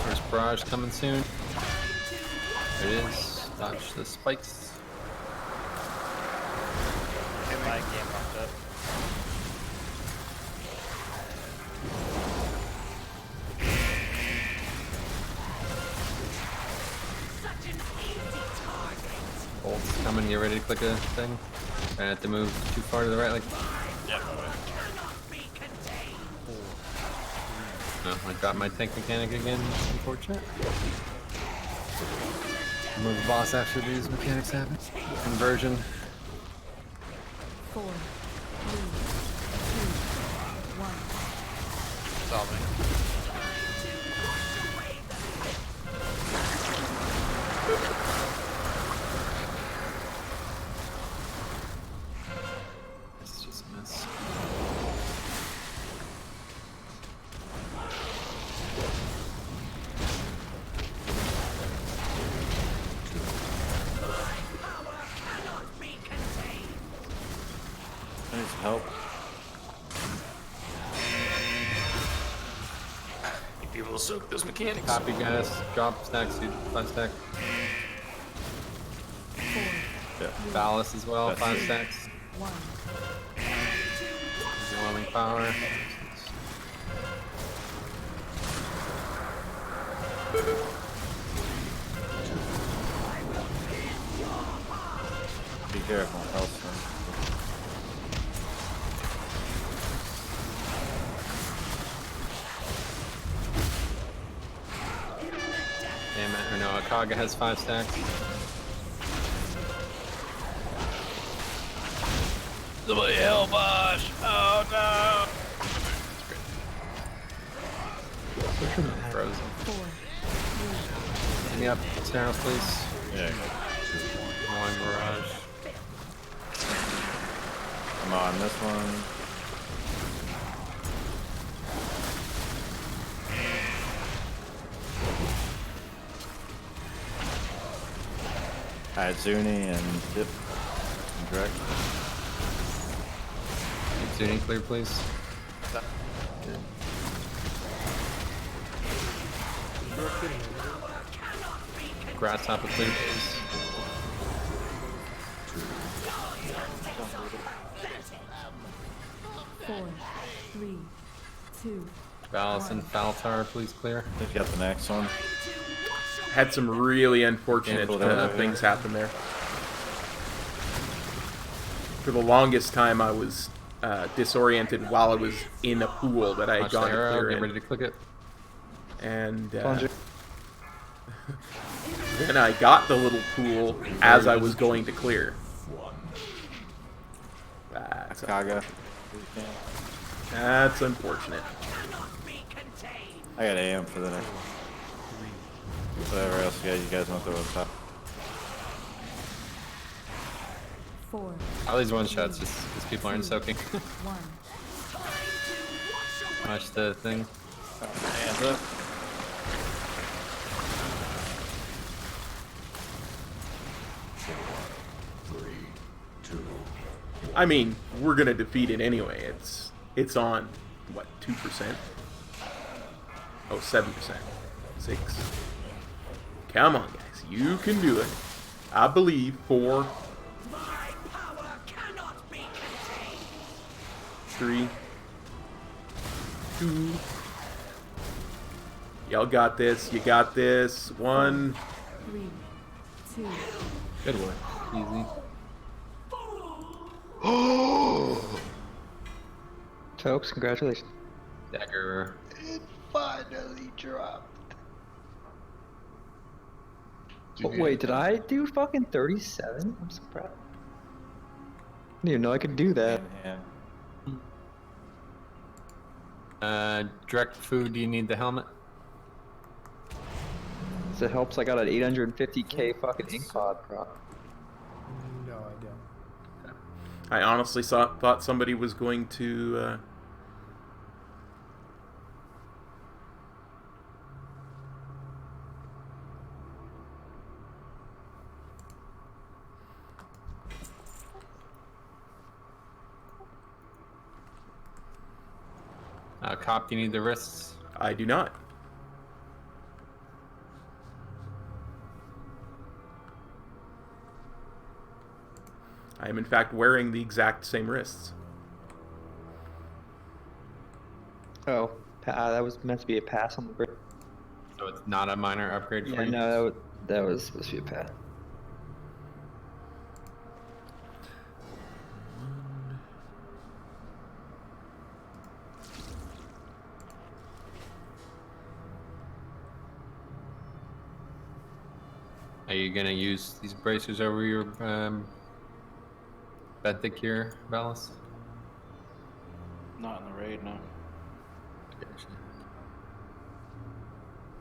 First barrage coming soon. There it is. Dodge the spikes. My game locked up. Such an easy target. Bolts coming, get ready to click a thing. Trying not to move too far to the right, like. Yeah. No, I got my tank mechanic again. Unfortunate. Move the boss after these mechanics happen. Conversion. 4, 3, 2, 1. Solving. It's just a mess. I need some help. People will soak those mechanics. Copy, guys. Drop stacks, 5 stack. Yeah. Ballast as well, That's 5 it. stacks. 1. Overwhelming power. Be careful, health. Damn it, or no, Akaga has 5 stacks. Somebody help Bosh! Oh no! Frozen. 4, 3. Hit me up, Steros, please. Yeah. Going barrage. Come on, this one. Alright, Zuni and Dip. And direct. Keep Zuni clear, please. Grasshopper clear, please. Four, 3, 2. Ballast and Faltar, please clear. They've got the next one. Had some really unfortunate things happen there. For the longest time, I was disoriented while I was in a pool that I had Watch gone the to arrow, clear get in. ready to click it. And then I got the little pool as I was going to clear. That's unfortunate. I got AM for the next. Whatever else you guys want to throw on top. 4. All these one shots just because people aren't soaking. 1. Watch the thing. Hands up. I mean, we're gonna defeat it anyway. It's on what, 2%? Oh, 7%. 6. Come on, guys, you can do it. I believe. 4. 3. 2. Y'all got this. You got this. 1. 3, 2. Good one. Easy. Folks, congratulations. Dagger. It finally dropped. Oh, wait, did I do fucking 37? I'm surprised. I didn't even know I could do that. Direct food, do you need the helmet? So it helps I got an 850k fucking ink pod prop. No, I don't. I honestly thought somebody was going to... Cop, do you need the wrists? I do not. I am in fact wearing the exact same wrists. Oh, that was meant to be a pass on the break. So it's not a minor upgrade for Yeah, you? no, that was supposed to be a pass. Are you gonna use these bracers over your Benthic here, Valis? Not in the raid, no.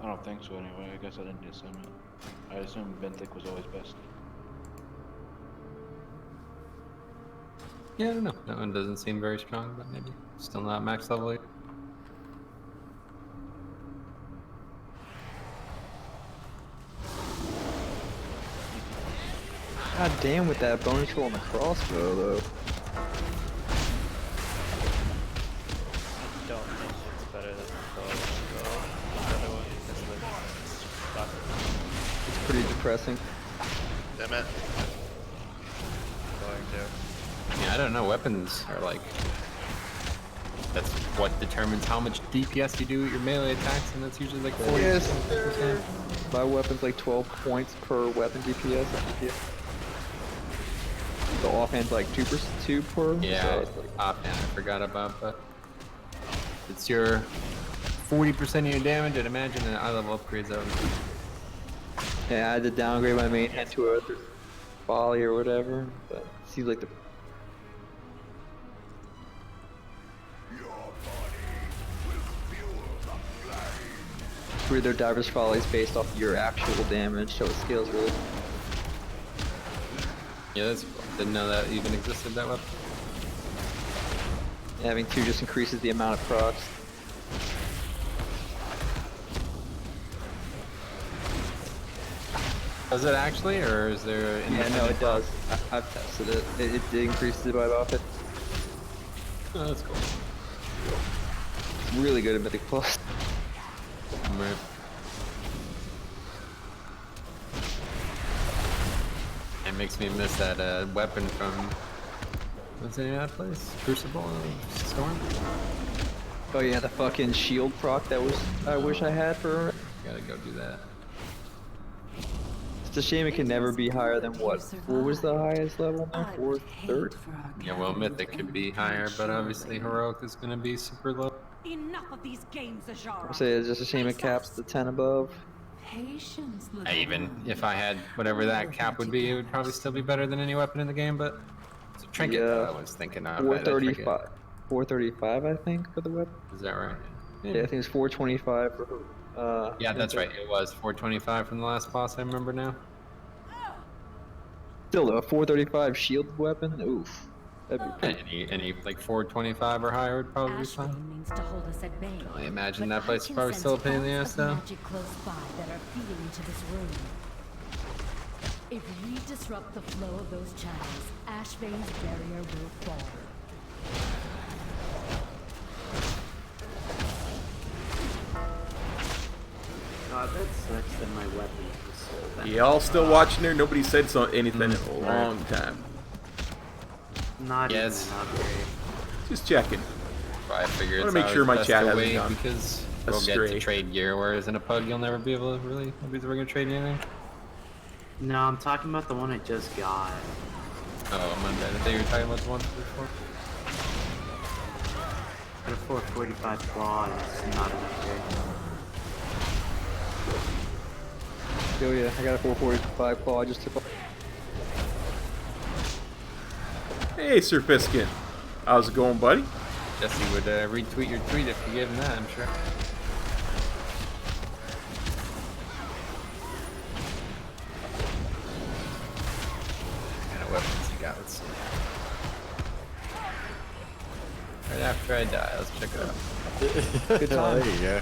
I don't think so anyway. I guess I didn't assume it. I assumed Benthic was always best. Yeah, I don't know. That one doesn't seem very strong, but maybe still not max level 8. God damn with that bonus roll on the crossbow though. I don't think it's better than the other one because the It's pretty depressing. Damn it. going to. Yeah, I don't know. Weapons are like. That's what determines how much DPS you do with your melee attacks, and that's usually like 40%. Yes. My weapon's like 12 points per weapon DPS. The offhand's like 2 per. Yeah, So it's like, offhand, I forgot about that. It's your 40% of your damage, I'd imagine an eye level upgrades out. yeah, I had to downgrade my main hand to a volley or whatever, but it seems like the. Where their diverse volleys based off your actual damage, so it scales really. Yeah, that's cool. Didn't know that even existed, that weapon. Having 2 just increases the amount of procs. Does it actually, or is there? Yeah, no, it does. I've tested it. It increases it by about 50. Oh, that's cool. It's really good at Mythic Plus. Right. It makes me miss that weapon from what's the name of that place? Crucible Storm? Oh yeah, the fucking shield proc that was I wish I had for. Gotta go do that. It's a shame it can never be higher than what? What was the highest level now? 430? Yeah, well, Mythic could be higher, but obviously Heroic is gonna be super low. Enough of these games, Azeroth. I'll say it's just a shame it caps the 10 above. Patience, Even if I had whatever that cap would be, it would probably still be better than any weapon in the game, but it's a trinket that I was thinking of. 435. 435, I think, for the weapon. Is that right? Yeah, I think it's 425 for. Yeah, that's right. It was 425 from the last boss. I remember now. Still though, a 435 shield weapon. Oof. That'd be Any like 425 or higher would probably be fine. Means to hold us at bay. I imagine that place is probably still a pain in the ass though. Magic close by that are feeding into this room. If we disrupt the flow of those channels, Ashvane's barrier will fall. God, that sucks that my weapon is so bad. Y'all still watching there? Nobody said anything in a long time. Not even an upgrade. Just checking. I figure I it's want to make sure my best chat to hasn't wait gone because we'll astray. get to trade gear, whereas in a pug you'll never be able to nobody's ever gonna trade anything. No, I'm talking about the one I just got. Oh, Monday. I thought you were talking about the one before. The 445 claw is not an upgrade. Oh yeah, I got a 445 claw. I just took off. Hey, Sir Fiskin. How's it going, buddy? Jesse would retweet your tweet if you gave him that, I'm sure. What kind of weapons you got? Let's see. Right after I die, let's check it out. Good time. There you go.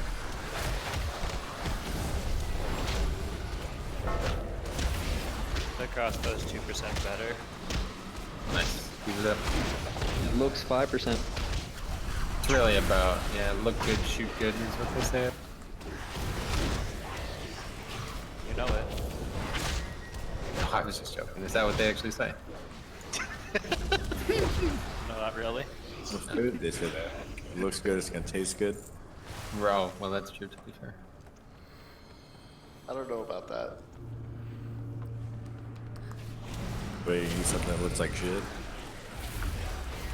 The crossbow is 2% better. Nice. Speed it up. It looks 5%. It's really about, yeah, look good, shoot good is what they say. You know it. No, I was just joking. Is that what they actually say? No, not really. Looks good. They said it looks good. It's gonna taste good. Bro, well that's true to be fair. I don't know about that. But you need something that looks like shit.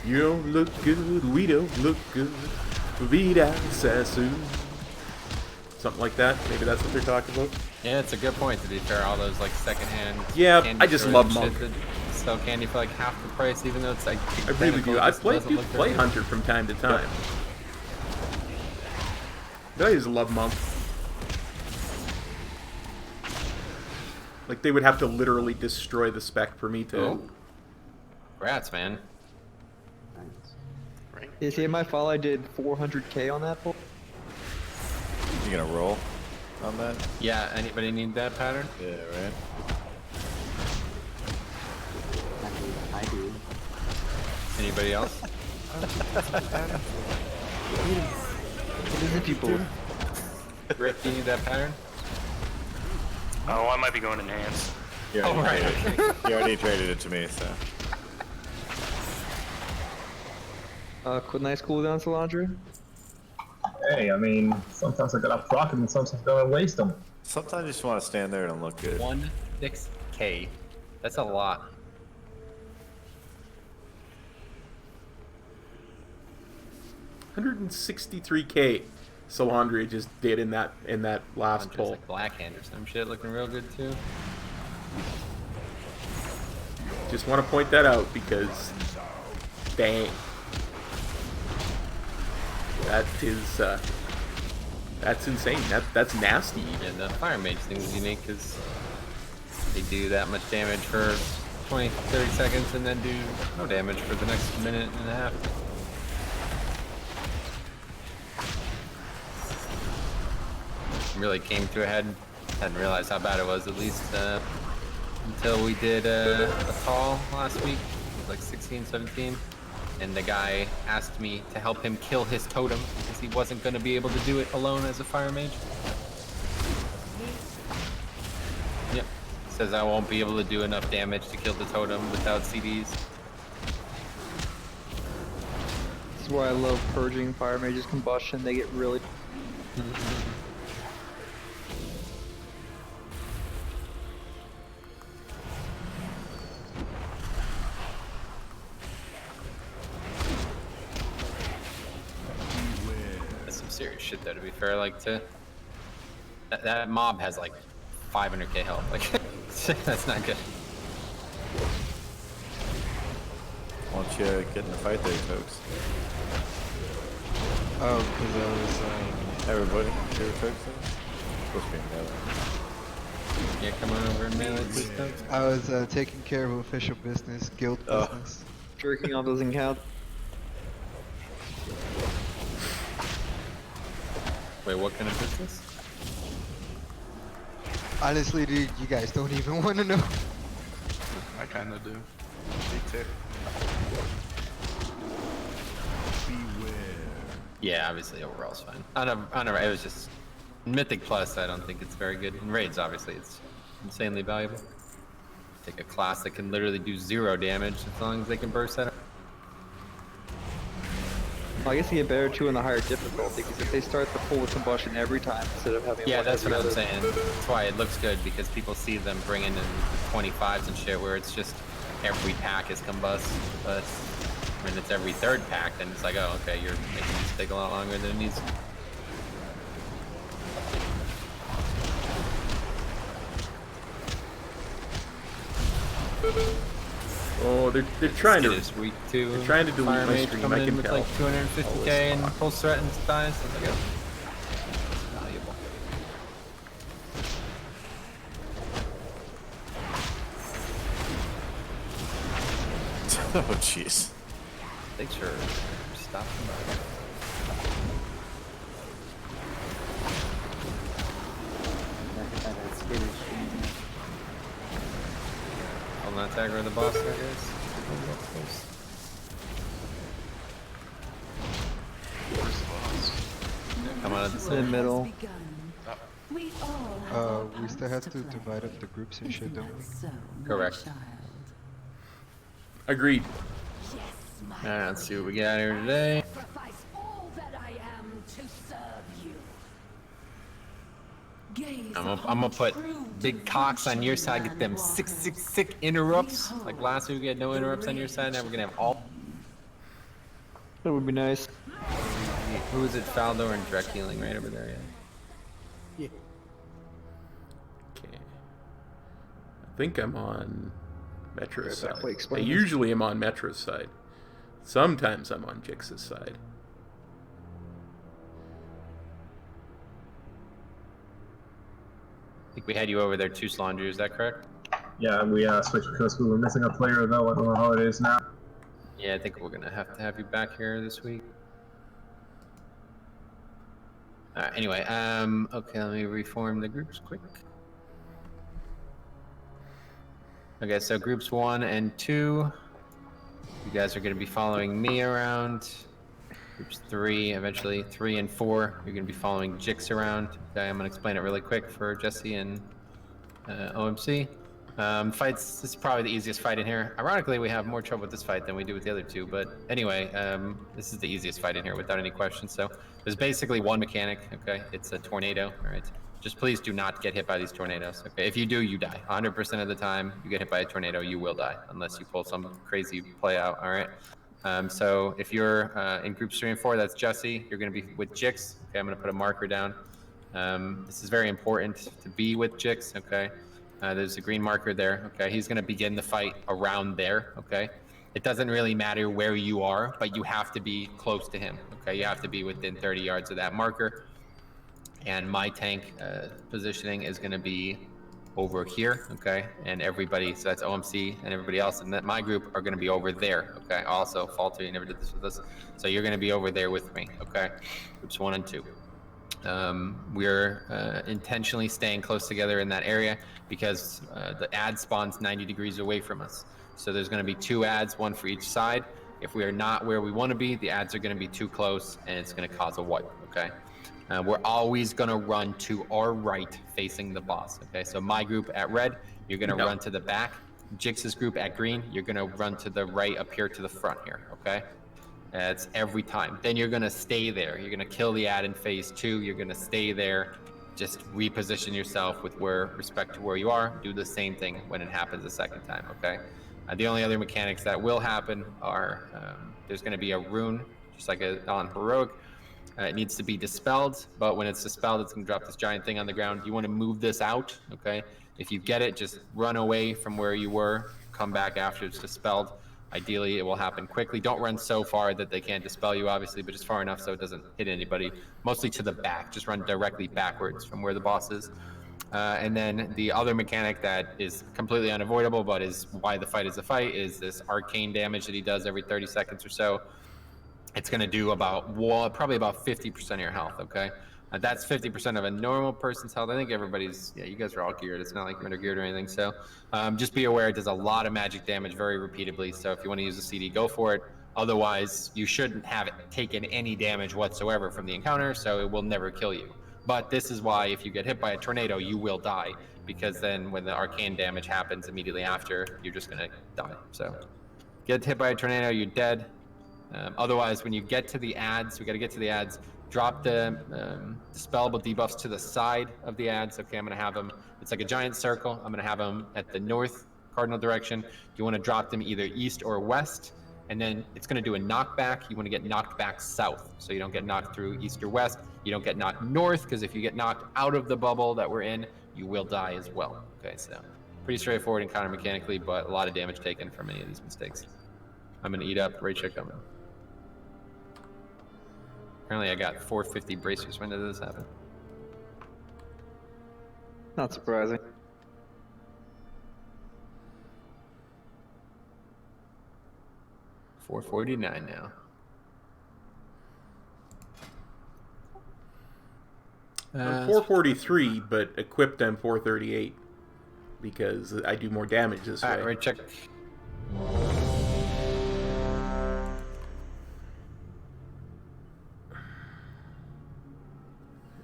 You don't look good, we don't look good. Vida Sasu. something like that. Maybe that's what they're talking about. Yeah, it's a good point, to be fair. All those like secondhand. Yeah, candy I just stores love and Monk. shit that sell candy for like half the price, even though it's like. I really do. I play doesn't look very good. Hunter from time to time. But I just love Monk. Like they would have to literally destroy the spec for me to. Oh. Congrats, man. You see, my fall, I did 400k on that pull. You gonna roll on that? Yeah, anybody need that pattern? Yeah, right. I do. Anybody else? What is it, people? Rick, do you need that pattern? Oh, I might be going enhanced. You already, you already traded it to me, so. Nice cooldown, Solandra. Hey, I mean, sometimes I gotta proc them and sometimes I gotta waste them. Sometimes you just want to stand there and look good. 16k. That's a lot. $163K. Solandria just did in that last pull. Like Black Hand or some shit, looking real good too. Just want to point that out because, dang, that is that's insane. That's nasty. And the Fire Mage thing is unique because they do that much damage for 20, 30 seconds and then do no damage for the next minute and a half. Really came to a head. Hadn't realized how bad it was, at least until we did a call last week, like 16, 17, and the guy asked me to help him kill his totem because he wasn't going to be able to do it alone as a fire mage. Yep. Says I won't be able to do enough damage to kill the totem without CDs. This is why I love purging fire mages combustion. They get really. That's some serious shit though, to be fair. Like that mob has like 500k health. Like that's not good. Why don't you get in the fight there, folks? Oh, because I was, Everybody, here, folks. Supposed to be in melee. Yeah, come on over and melee, please, folks. I was taking care of official business, guild business. Jerking off doesn't count. Wait, what kind of business? Honestly, dude, you guys don't even want to know. I kinda do. Me too. Yeah, obviously overall's fine. It was just Mythic Plus. I don't think it's very good. In raids, obviously, it's insanely valuable. Take a class that can literally do 0 damage as long as they can burst that. Well, I guess you get better too in the higher difficulty because if they start the pull with combustion every time instead of having Yeah, one that's what every I'm other- saying. That's why it looks good because people see them bringing in 25s and shit where it's just every pack is combust. But when it's every 3rd pack, then it's like, oh, okay, you're making this take a lot longer than it needs. Oh, they're trying to. This week too. They're trying to delete Fire my Mage stream. coming I in can with tell. like 250k and pulse threat and dies. So it's like, oh, valuable. Oh, jeez. Thanks for stopping by. I'll not aggro the boss there, guys. Where's the boss? Yeah, come on at the In center. the middle. We still have to divide up the groups and shit, don't we? Correct. Agreed. Alright, let's see what we got here today. Sacrifice all that I am to serve you. Gaze I'm gonna put big cocks on your side, get them sick interrupts. Like last week we had no interrupts on your side, now we're gonna have all. That would be nice. Who is it? Faldor and Drek healing right over there, yeah. Yeah. Okay. I think I'm on Metra's Right back, side. wait, I explain this. usually am on Metra's side. Sometimes I'm on Jix's side. I think we had you over there too, Slaundry, is that correct? Yeah, we switched because we were missing a player though on the holidays now. Yeah, I think we're gonna have to have you back here this week. Anyway, okay, let me reform the groups quick. Okay, so groups 1 and 2, you guys are gonna be following me around. Groups 3, eventually 3 and 4, you're gonna be following Jix around. Okay, I'm gonna explain it really quick for Jesse and OMC. Fights, this is probably the easiest fight in here. Ironically, we have more trouble with this fight than we do with the other two, but anyway, this is the easiest fight in here without any question. So there's basically one mechanic, okay? It's a tornado, all right? Just please do not get hit by these tornadoes, okay? If you do, you die. 100% of the time you get hit by a tornado, you will die, unless you pull some crazy play out, all right? So if you're in groups 3 and 4, that's Jesse. You're gonna be with Jix, okay? I'm gonna put a marker down. This is very important to be with Jix, okay? There's a green marker there, okay? He's going to begin the fight around there, okay? It doesn't really matter where you are, but you have to be close to him, okay? You have to be within 30 yards of that marker. And my tank positioning is going to be over here, okay? And everybody, so that's OMC and everybody else in my group are going to be over there, okay? Also, Falter, you never did this with us. So you're going to be over there with me, okay? Groups 1 and 2. We're intentionally staying close together in that area because the ad spawns 90 degrees away from us. So there's going to be 2 ads, 1 for each side. If we are not where we want to be, the ads are going to be too close and it's going to cause a wipe, okay? We're always going to run to our right facing the boss, okay? So my group at red, you're going to run to the back. Jix's group at green, you're going to run to the right up here to the front here, okay? It's every time. Then you're going to stay there. You're going to kill the ad in phase 2. You're going to stay there. Just reposition yourself with respect to where you are. Do the same thing when it happens a second time, okay? The only other mechanics that will happen are there's going to be a rune, just like on Heroic. It needs to be dispelled, but when it's dispelled, it's going to drop this giant thing on the ground. You want to move this out, okay? If you get it, just run away from where you were. Come back after it's dispelled. Ideally, it will happen quickly. Don't run so far that they can't dispel you, obviously, but just far enough so it doesn't hit anybody. Mostly to the back. Just run directly backwards from where the boss is. And then the other mechanic that is completely unavoidable, but is why the fight is a fight, is this arcane damage that he does every 30 seconds or so. It's going to do probably about 50% of your health, okay? That's 50% of a normal person's health. I think everybody's, yeah, you guys are all geared. It's not like you're under geared or anything. So just be aware it does a lot of magic damage very repeatedly. So if you want to use a CD, go for it. Otherwise, you shouldn't have taken any damage whatsoever from the encounter, so it will never kill you. But this is why if you get hit by a tornado, you will die, because then when the arcane damage happens immediately after, you're just going to die. So get hit by a tornado, you're dead. Otherwise, when you get to the ads, we got to get to the ads, drop the dispellable debuffs to the side of the ads. Okay, I'm going to have them, it's like a giant circle. I'm going to have them at the north cardinal direction. You want to drop them either east or west, and then it's going to do a knockback. You want to get knocked back south, so you don't get knocked through east or west. You don't get knocked north, because if you get knocked out of the bubble that we're in, you will die as well. Okay, so pretty straightforward encounter mechanically, but a lot of damage taken from any of these mistakes. I'm going to eat up. Raid check coming. Apparently I got 450 bracers. When did this happen? Not surprising. $449 now. I'm 443, but equipped I'm 438 because I do more damage this way. Alright, raid check.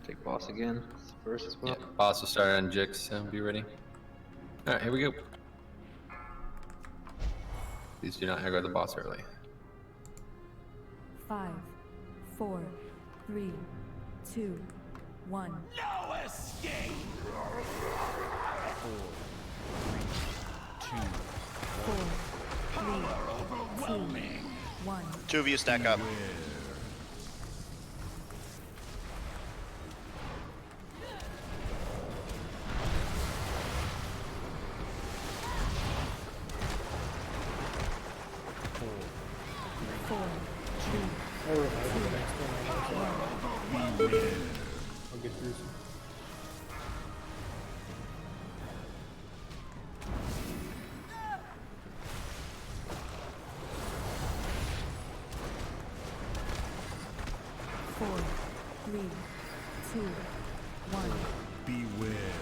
Take boss again. First as well. Yeah, boss will start on Jix, so be ready. Alright, here we go. Please do not aggro the boss early. 5, 4, 3, 2, 1. No escape! 4, 3, 2, 1. 2 of you stack up. Or it might be the next one. I'll get through some. Four, three, two, one. Beware.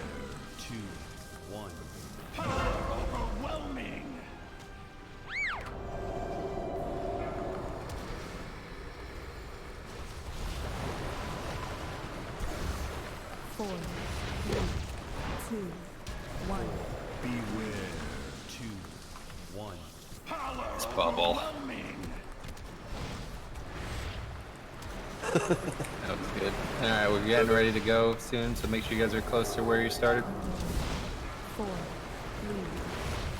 2, 1. Power overwhelming. Four, three, two, one. Beware. 2, 1. Power It's bubble. overwhelming. That was good. Alright, we're getting ready to go soon, so make sure you guys are close to where you started. 4, 3,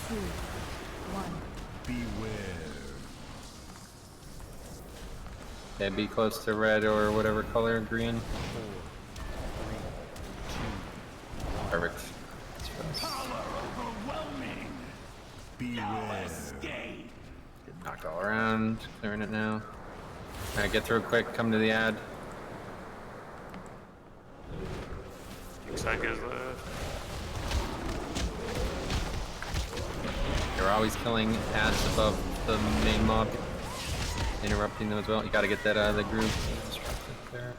2, 1. Beware. Okay, be close to red or whatever color, green. 4, 3, 2, 1. Perfect. That's fast. Power overwhelming. Beware. Escape. Get knocked all around, clearing it now. Alright, get through it quick, come to the ad. 6 seconds left. You're always killing ads above the main mob. Interrupting them as well. You gotta get that out of the group. Disrupted there.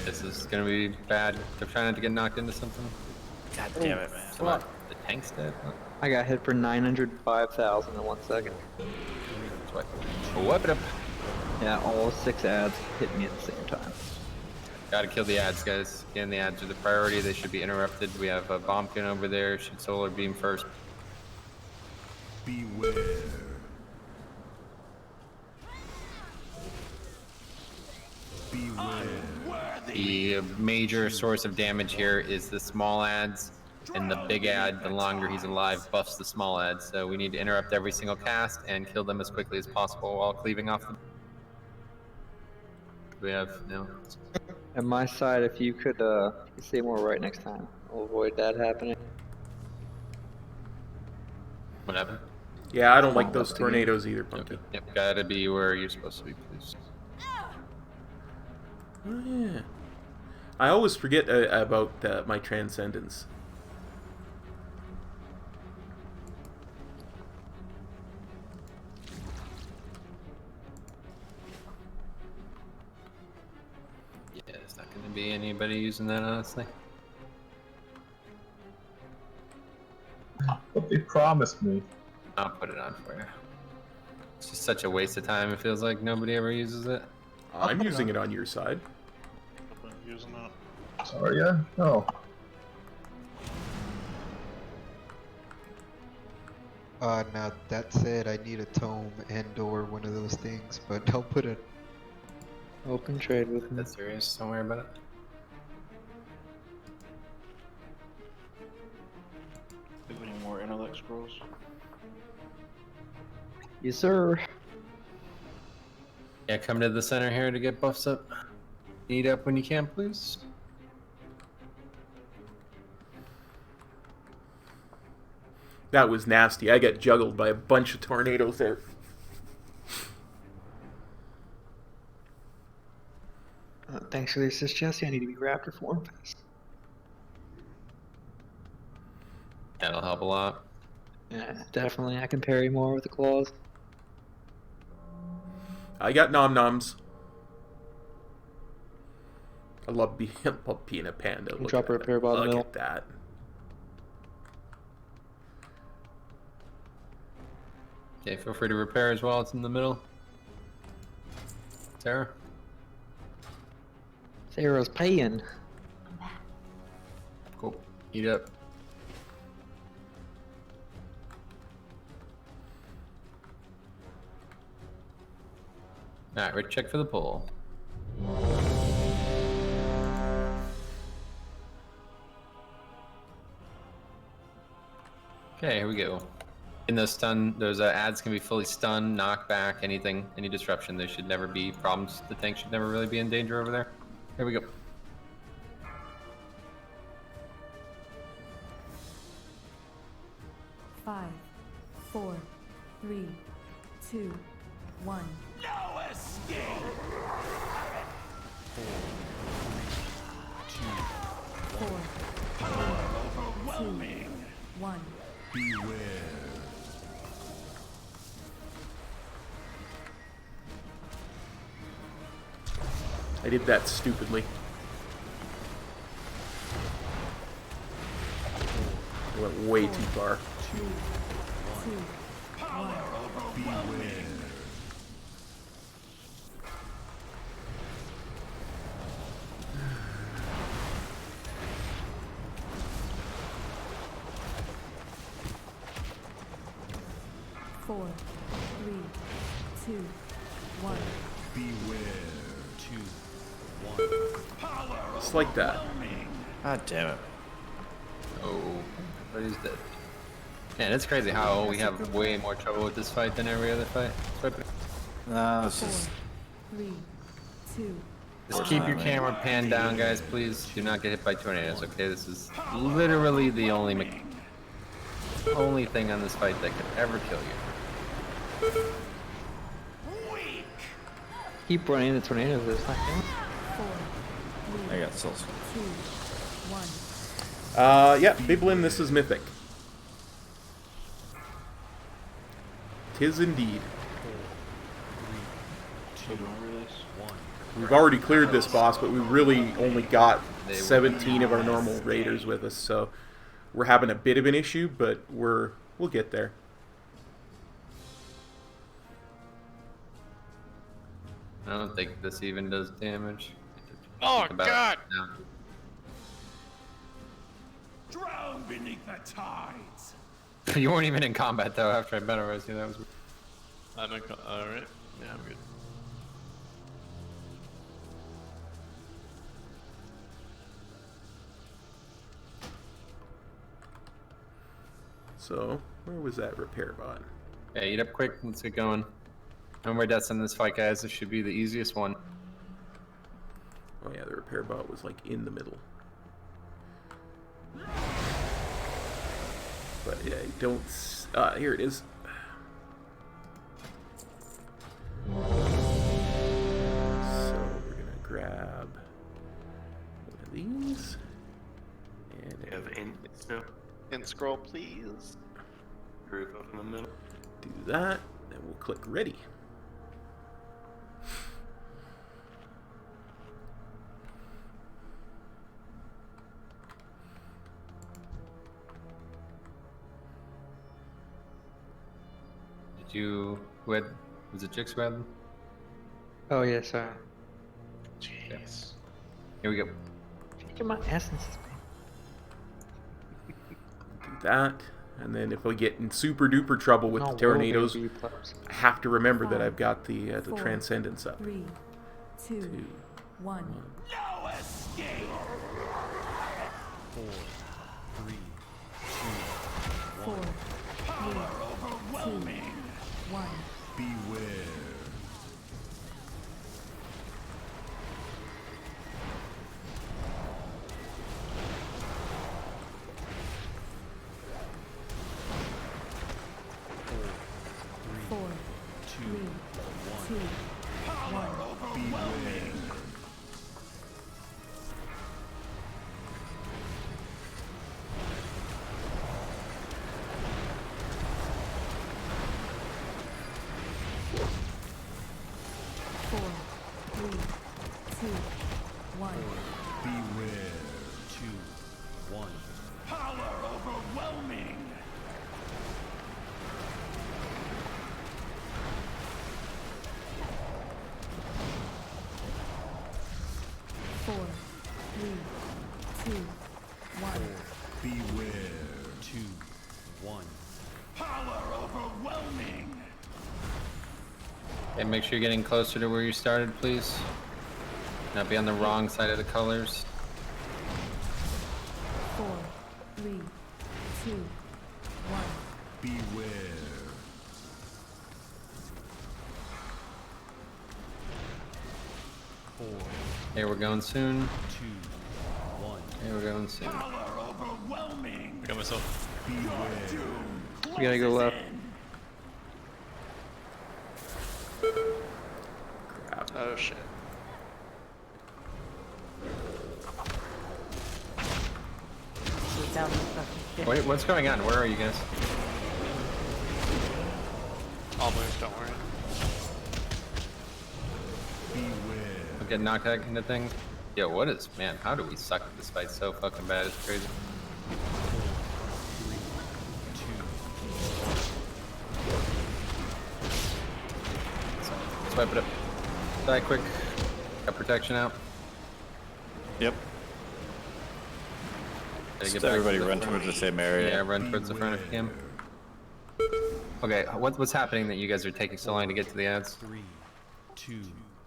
This is gonna be bad. They're trying not to get knocked into something. God damn it, man. Come on. The tank's dead. I got hit for 905,000 in 1 second. Whip it up. Yeah, all 6 ads hit me at the same time. Gotta kill the ads, guys. Again, the ads are the priority. They should be interrupted. We have a bombkin over there. Shoot solar beam first. Beware. Beware. The major source of damage here is the small ads, and the big ad, the longer he's alive, buffs the small ads. So we need to interrupt every single cast and kill them as quickly as possible while cleaving off them. We have no. On my side, if you could say more right next time, I'll avoid that happening. What happened? Yeah, I don't like those tornadoes either, Punky. Yep, gotta be where you're supposed to be, please. Oh, yeah. I always forget about my transcendence. Yeah, there's not gonna be anybody using that, honestly. But they promised me. I'll put it on for you. It's just such a waste of time. It feels like nobody ever uses it. I'm using it on your side. Using that. Oh yeah? No. Now that said, I need a tome and or one of those things, but I'll put it. Open trade with me. That's serious. Don't worry about it. Do we have any more intellect scrolls? Yes, sir. Yeah, come to the center here to get buffs up. Eat up when you can, please. That was nasty. I got juggled by a bunch of tornadoes there. Thanks for the assist, Jesse. I need to be raptor form fast. That'll help a lot. Yeah, definitely. I can parry more with the claws. I got nom-noms. I love being a panda. Look Drop at her a that. pair by the Look middle. at that. Okay, feel free to repair as well. It's in the middle. Sarah? Sarah's paying. Cool. Eat up. Alright, Rick, check for the pull. Okay, here we go. In those ads can be fully stunned, knocked back, anything, any disruption. There should never be problems. The tank should never really be in danger over there. Here we go. Five, 4, 3, 2, 1. No escape! 4, 3, 2, 1. Power overwhelming! 1. Beware. I did that stupidly. I went way too far. 2, 1. Beware. 4, 3, 2, 1. Beware. 2, 1. Power Just like that. God damn it. Oh, what is that? Man, it's crazy how we have way more trouble with this fight than every other fight. No, it's just 3, 2. Just keep your camera panned down, guys, please. Do not get hit by tornadoes, okay? This is literally the only thing on this fight that could ever kill you. Keep running the tornadoes. It's not going. 4, 3, I got souls. 2, 1. Yeah, Biblin, this is mythic. Tis indeed. We've already cleared this boss, but we really only got 17 of our normal raiders with us, so we're having a bit of an issue, but we'll get there. I don't think this even does damage. Oh God! Drown beneath the tides. You weren't even in combat though after I battle rose you. That was. I'm in. All right. Yeah, I'm good. So, where was that repair bot? Yeah, eat up quick. Let's get going. Remember that's in this fight, guys. This should be the easiest one. Oh yeah, the repair bot was like in the middle. But yeah, don't. Here it is. So we're gonna grab one of these and And scroll, please. Group up in the middle. do that, and we'll click ready. Was it Jix Web? Oh yeah, sorry. Jeez. Here we go. Get my essences, Do that, and then if we get in super duper trouble with the tornadoes, I have to remember that I've got the transcendence up. 3, 2, 1. No escape. 4, 3, 2, 4, 3, 2, 1. beware. Four, three, two, one. Beware. 4, 3, 2, 1. Beware. 2, 1. Power overwhelming. 4, 3, 2, 1. Beware. 2, 1. Power overwhelming. Okay, make sure you're getting closer to where you started, please. Not be on the wrong side of the colors. 4, 3, 2, 1. Beware. Hey, we're going soon. 2, 1. Hey, we're going soon. Power overwhelming. I got myself. We gotta go left. Oh shit. Wait, what's going on? Where are you guys? All moves, don't worry. I'm getting knocked out into things. Yo, what is, man, how do we suck at this fight so fucking bad? It's crazy. Let's wipe it up. Die quick. Got protection out. Yep. Just everybody run towards the same area. Yeah, run towards the front if you can. Okay, what's happening that you guys are taking so long to get to the ads? 3, 2.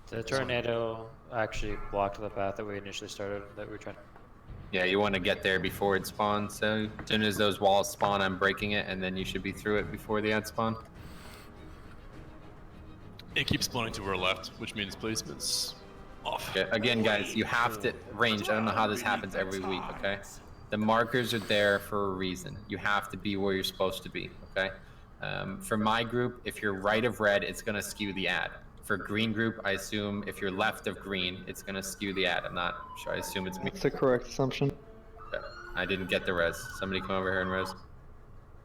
The tornado actually blocked the path that we initially started, that we were trying. Yeah, you want to get there before it spawns, so as soon as those walls spawn, I'm breaking it, and then you should be through it before the ad spawn. It keeps spawning to our left, which means placement's off. Okay, again, guys, you have to range. I don't know how this happens every week, okay? The markers are there for a reason. You have to be where you're supposed to be, okay? For my group, if you're right of red, it's going to skew the ad. For green group, I assume if you're left of green, it's going to skew the ad. I'm not sure. I assume it's me. That's the correct assumption. Okay. I didn't get the res. Somebody come over here and res.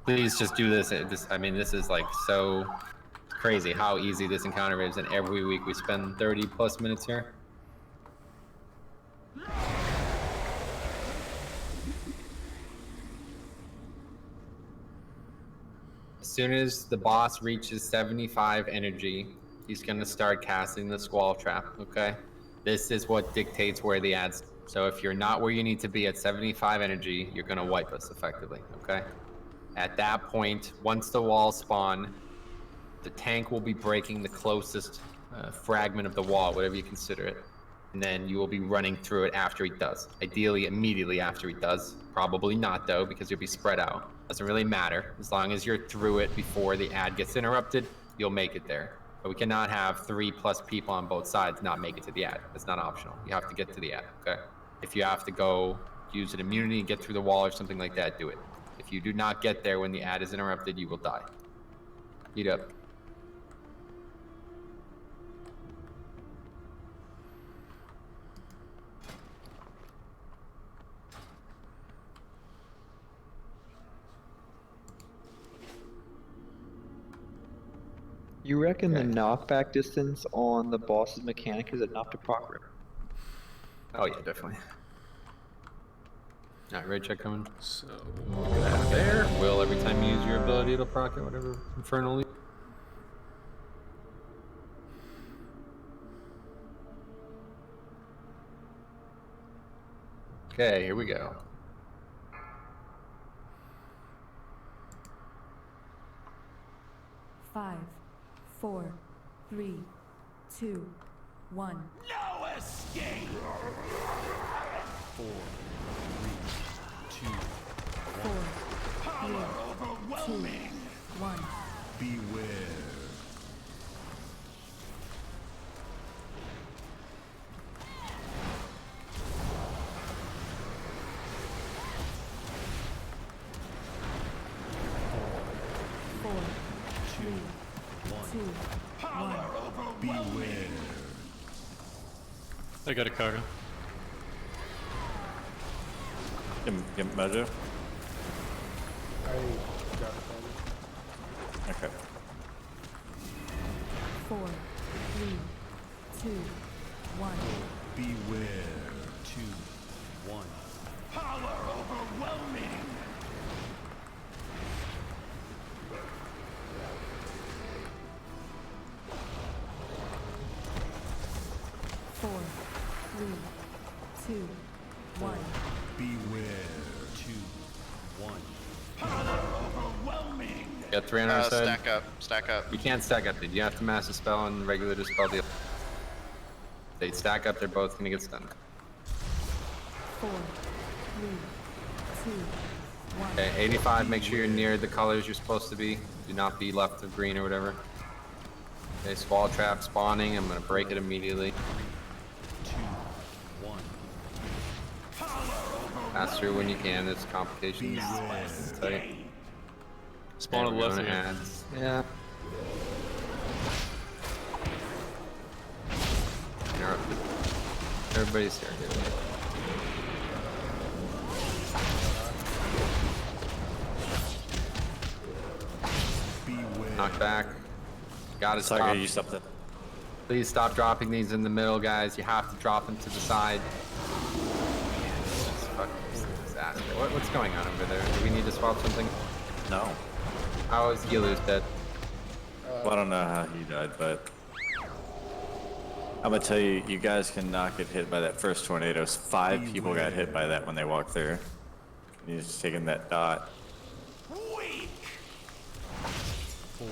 Please just do this. I mean, this is like so crazy how easy this encounter is, and every week we spend 30 plus minutes here. As soon as the boss reaches 75 energy, he's going to start casting the squall trap, okay? This is what dictates where the ads. So if you're not where you need to be at 75 energy, you're going to wipe us effectively, okay? At that point, once the walls spawn, the tank will be breaking the closest fragment of the wall, whatever you consider it. And then you will be running through it after he does. Ideally, immediately after he does. Probably not, though, because you'll be spread out. Doesn't really matter. As long as you're through it before the ad gets interrupted, you'll make it there. But we cannot have 3+ people on both sides not make it to the ad. It's not optional. You have to get to the ad, okay? If you have to go use an immunity and get through the wall or something like that, do it. If you do not get there when the ad is interrupted, you will die. Eat up. You reckon the knockback distance on the boss's mechanic is enough to proc rip? Oh yeah, definitely. Alright, raid check coming. So there. Will every time you use your ability it'll proc it, whatever infernal. Okay, here we go. Five, 4, 3, 2, 1. No escape! 4, 3, 2, 4, 1. 3, 2, 1. Beware. Beware. I got a cargo. Get measure. I got it. Okay. 4, 3, 2, 1. Beware. 2, 1. Power overwhelming! 4, 3, 2, 1. Beware. 2, 1. Power overwhelming! Got 3 on our side. Stack up, stack up. You can't stack up, dude. You have to mass a spell and regular dispel the. They stack up, they're both gonna get stunned. 4, 3, 2, 1. Okay, 85, make sure you're near the colors you're supposed to be. Do not be left of green or whatever. Okay, squall trap spawning. I'm gonna break it immediately. 2, 1. Pass through when you can. There's complications. Tight. Spawn on the left again. Yeah. interrupted. Everybody's here. Knock back. Gotta stop. Sorry, you something. Please stop dropping these in the middle, guys. You have to drop them to the side. This is fucking disaster. What's going on over there? Do we need to swap something? No. How is Gilu's dead? Well, I don't know how he died, but I'm gonna tell you, you guys can not get hit by that first tornado. 5 people got hit by that when they walked through. He's just taking that dot. 4, 3,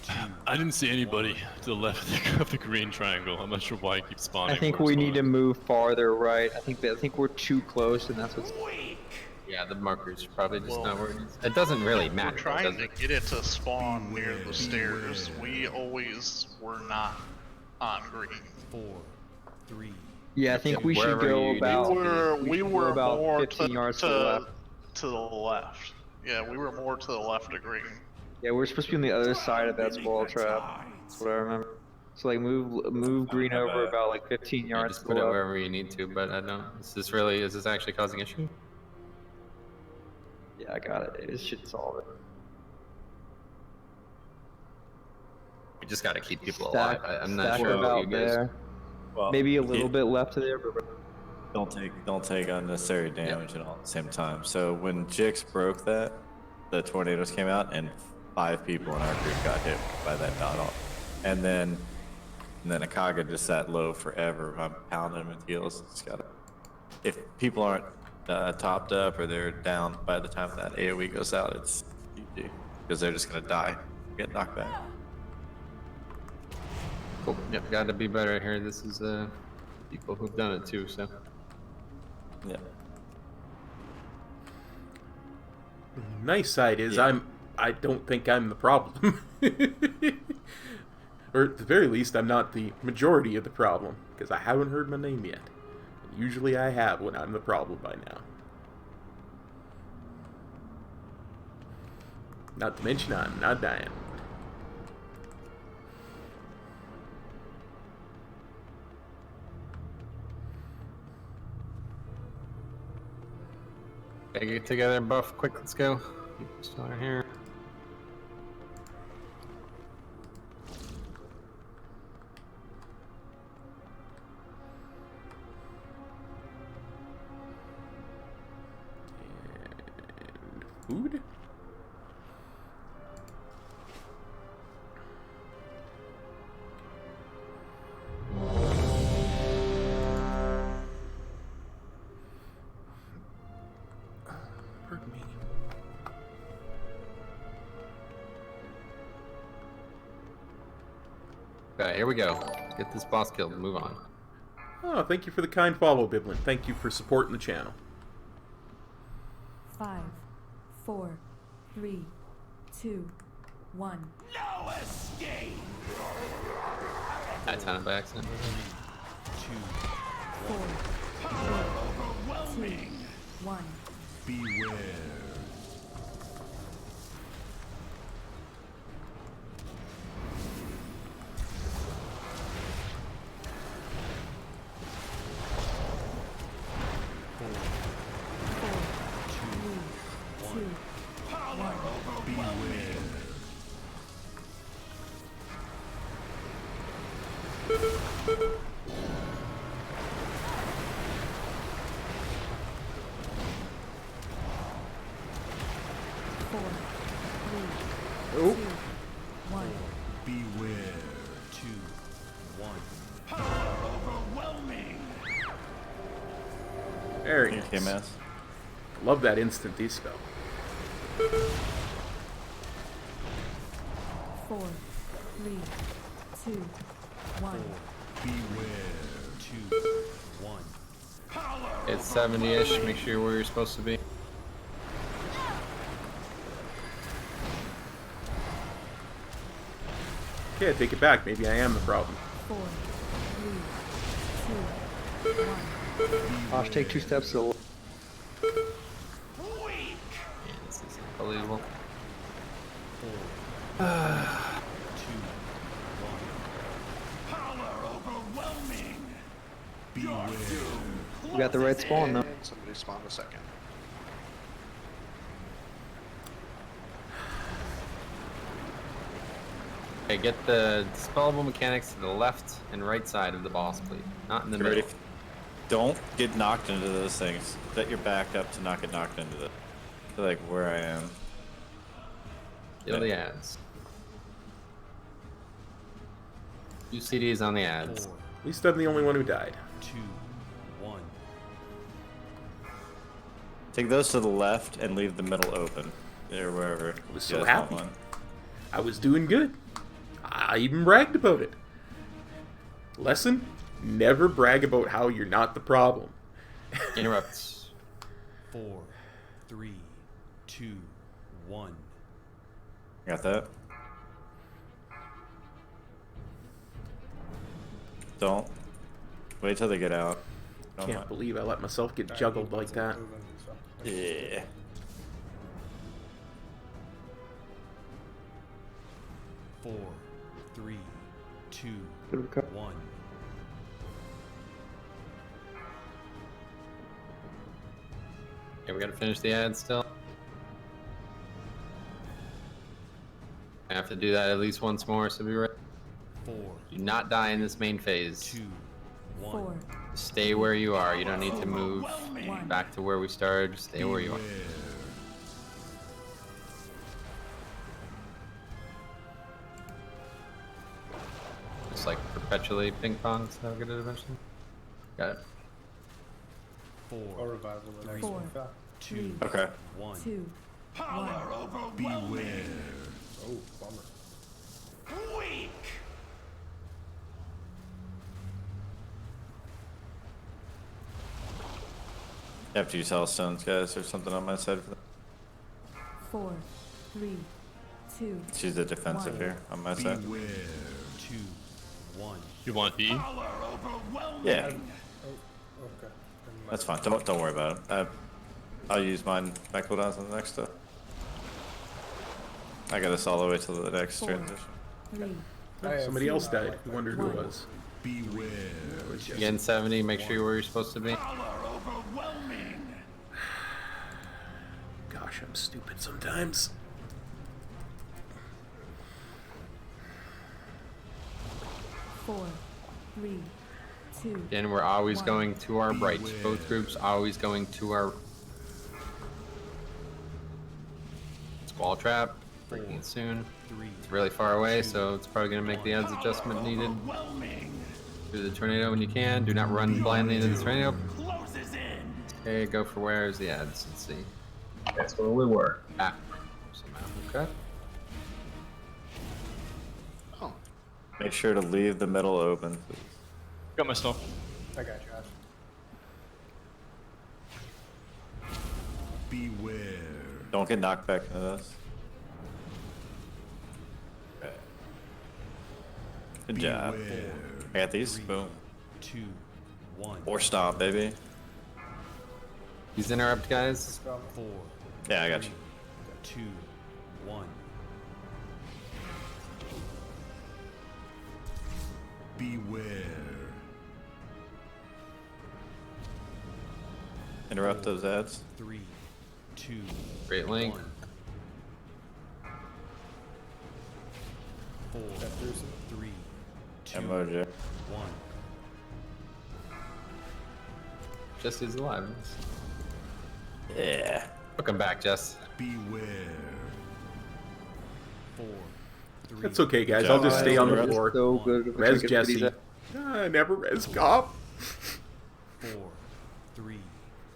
2. I didn't see anybody to the left of the green triangle. I'm not sure why it keeps spawning. I think we need to move farther right. I think we're too close, and that's what's. Yeah, the marker's probably just not where it is. It doesn't really matter. We're trying to get it to spawn near the stairs. We always were not on green. 4, 3. Yeah, I think we should go about. We were about more 15 yards to the left. To the left. Yeah, we were more to the left of green. Yeah, we're supposed to be on the other side of that small trap. That's what I remember. So like move green over about like 15 yards. Just put it wherever you need to, but I don't. Is this actually causing issue? Yeah, I got it. It should solve it. We just gotta keep people alive. I'm not sure about what you guys. there. Well, maybe a little bit left of there, but don't take unnecessary damage and all at the same time. So when Jix broke that, the tornadoes came out and 5 people in our group got hit by that dot off. And then Akaga just sat low forever. I'm pounding him with heals. It's gotta, if people aren't topped up or they're down by the time that AoE goes out, it's GG because they're just gonna die, get knocked back. Cool. Yep, gotta be better here. This is people who've done it too, so. Yeah. Nice side is I don't think I'm the problem. Or at the very least, I'm not the majority of the problem, because I haven't heard my name yet. And usually I have when I'm the problem by now. Not to mention I'm not dying. Okay, get together, buff, quick, let's go. Still in here. Food? Pardon me. Okay, here we go. Get this boss killed and move on. Oh, thank you for the kind follow, Biblin. Thank you for supporting the channel. 5, 4, 3, 2, 1. No escape! I timed it by accident. 4, 3, 2, 1. Beware. Oh. Beware. 2, 1. Power overwhelming! Very Thank nice. you, Mass. Love that instant dispel. 4, 3, 2, 1. Beware. 2, 1. It's 70-ish, make sure you're where you're supposed to be. Okay, I take it back. Maybe I am the problem. 4, 3, 2, 1. Josh, take 2 steps to the left. Yeah, this is unbelievable. 4, 2, 1. Power We got the right spawn though. And somebody spawned a second. Okay, get the dispellable mechanics to the left and right side of the boss, please. Not in the middle. Don't get knocked into those things. Set your back up to not get knocked into them. Like where I am. Kill the ads. 2 CDs on the ads. At least I'm the only one who died. 2, 1. Take those to the left and leave the middle open. Or wherever. I was so happy. I was doing good. I even bragged about it. Lesson? Never brag about how you're not the problem. Interrupts. 4, 3, 2, 1. Got that? Don't. Wait till they get out. Can't believe I let myself get juggled like that. Yeah. Four, 3, 2, 1. Okay, we gotta finish the ad still. I have to do that at least once more, so be ready. 4. Do not die in this main phase. 2, 1. Stay where you are. You don't need to move back to where we started. Just stay where you are. Just like perpetually ping pong, so I'll get it eventually. Got it. 4. Or revival the next 4, one. 3, Okay. 1. 2, 1. Beware. Oh, bummer. Weak. You have to use Hellstones, guys, or something on my side for that. 4, 3, 2. She's the defensive here on my side. Beware. 2, 1. You want E? Yeah, Oh, okay. that's fine. Don't worry about it. I'll use mine back cooldowns on the next stuff. I got us all the way to the next 4, transition. 3. Somebody else died. I wondered who it was. Beware. Again, 70. Make sure you're where you're supposed to be. Gosh, I'm stupid sometimes. Four, 3, 2. Again, we're always 1. going to our right. Both groups always going to our squall trap. Breaking it soon. It's really far away, so it's probably going to make the odds adjustment needed. Do the tornado when you can. Do not run blindly into the tornado. Okay, go for where's the ads. Let's see. That's where we were. Back. Somehow. Okay. Oh. Make sure to leave the middle open, please. Got my stuff. I got you, Ash. Beware. Don't get knocked back into this. Okay. Good job. Beware. I got these. Boom. 2, 1. Or stomp, baby. These interrupt guys. 4. Yeah, I got you. 2, 1. Beware. Interrupt those ads. 3, 2. Great link. 1. 4, 3, 2, Emoji. 1. Jess is alive. Yeah. Welcome back, Jess. Beware. 4, 3. That's okay, guys. I'll just stay on the floor. So good. Res Jesse. Never res cop. 4, 3.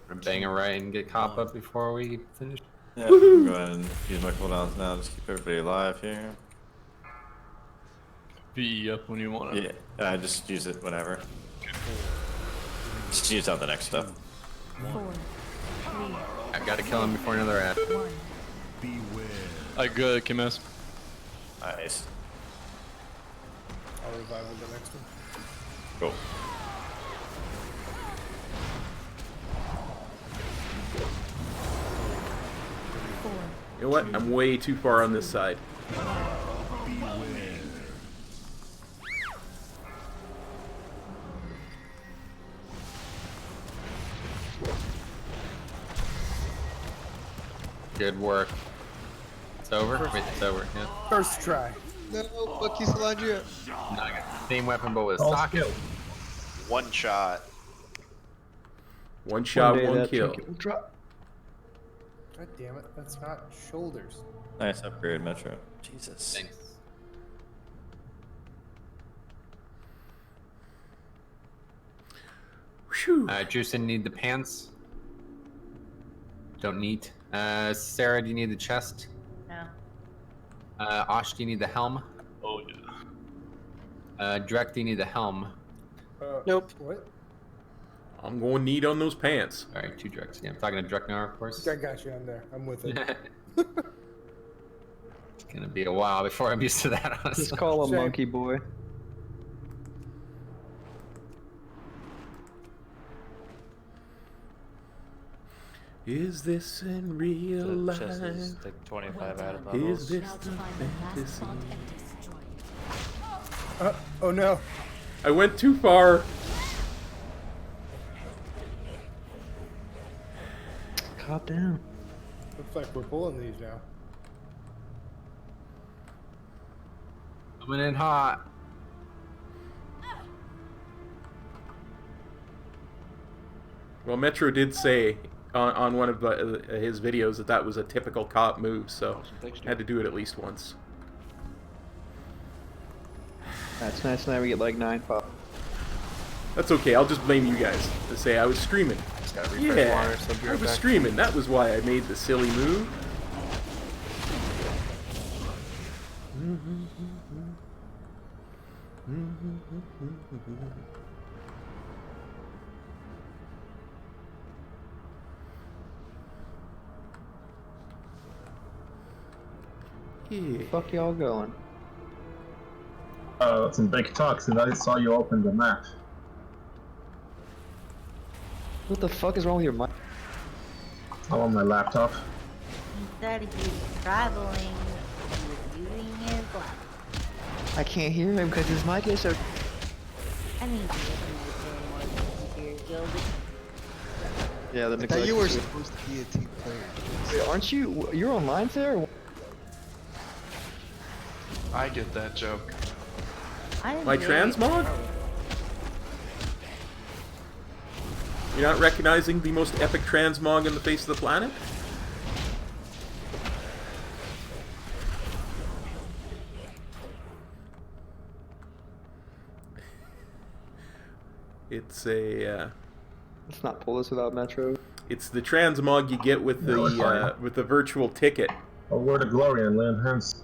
I'm banging right and get cop up before we finish. Yeah, go ahead and use my cooldowns now. Just keep everybody alive here. VE up when you want it. Yeah, just use it whenever. Just use it on the next stuff. 4, 3, I gotta kill him before another ad. 1. Beware. I good, Kimes. Nice. I'll revive with the next one. Cool. You know what? I'm way too far on this side. Beware. Good work. It's over? Wait, it's over, yeah. First try. No, fuck you, Salandria. No, I got the same weapon, but with a All socket. skill. One shot. One shot, day one that kill. trinket will drop. God damn it, that's not shoulders. Nice upgrade, Metro. Jesus. Thanks. Whew. Juicin, need the pants? Don't need. Sarah, do you need the chest? No. Osh, do you need the helm? Oh yeah. Drek, do you need the helm? Nope. What? I'm going neat on those pants. Alright, 2 Dreks. Yeah, I'm talking to Drek now, of course. I got you on there. I'm with it. It's gonna be a while before I'm used to that, honestly. Just call him Shame. Monkey Boy. Is this in real The life? chest is like 25 item Is levels. this Now the to find the last fantasy? font and destroy it. Oh no. I went too far. Calm down. Looks like we're pulling these now. Coming in hot. Well, Metro did say on one of his videos that that was a typical cop move, so had to do it at least once. That's nice. Now we get like 9 pop. That's okay. I'll just blame you guys to say I was streaming. Just gotta refresh Yeah, water, so I'll be I right was back. streaming. That was why I made the silly move. Yeah. Fuck y'all going? Some big talks, and I saw you open the map. What the fuck is wrong with your mic? I'm on my laptop. Instead of you traveling, he was using his laptop. I can't hear him because his mic is so. I mean, he was doing more than your gilded. Yeah, the I thought you were supposed to be a team player. Wait, aren't you? You're online there? I get that joke. My transmog? You're not recognizing the most epic transmog on the face of the planet? It's a. Let's not pull this without Metro. It's the transmog you get with the virtual ticket. A word of glory and land hands.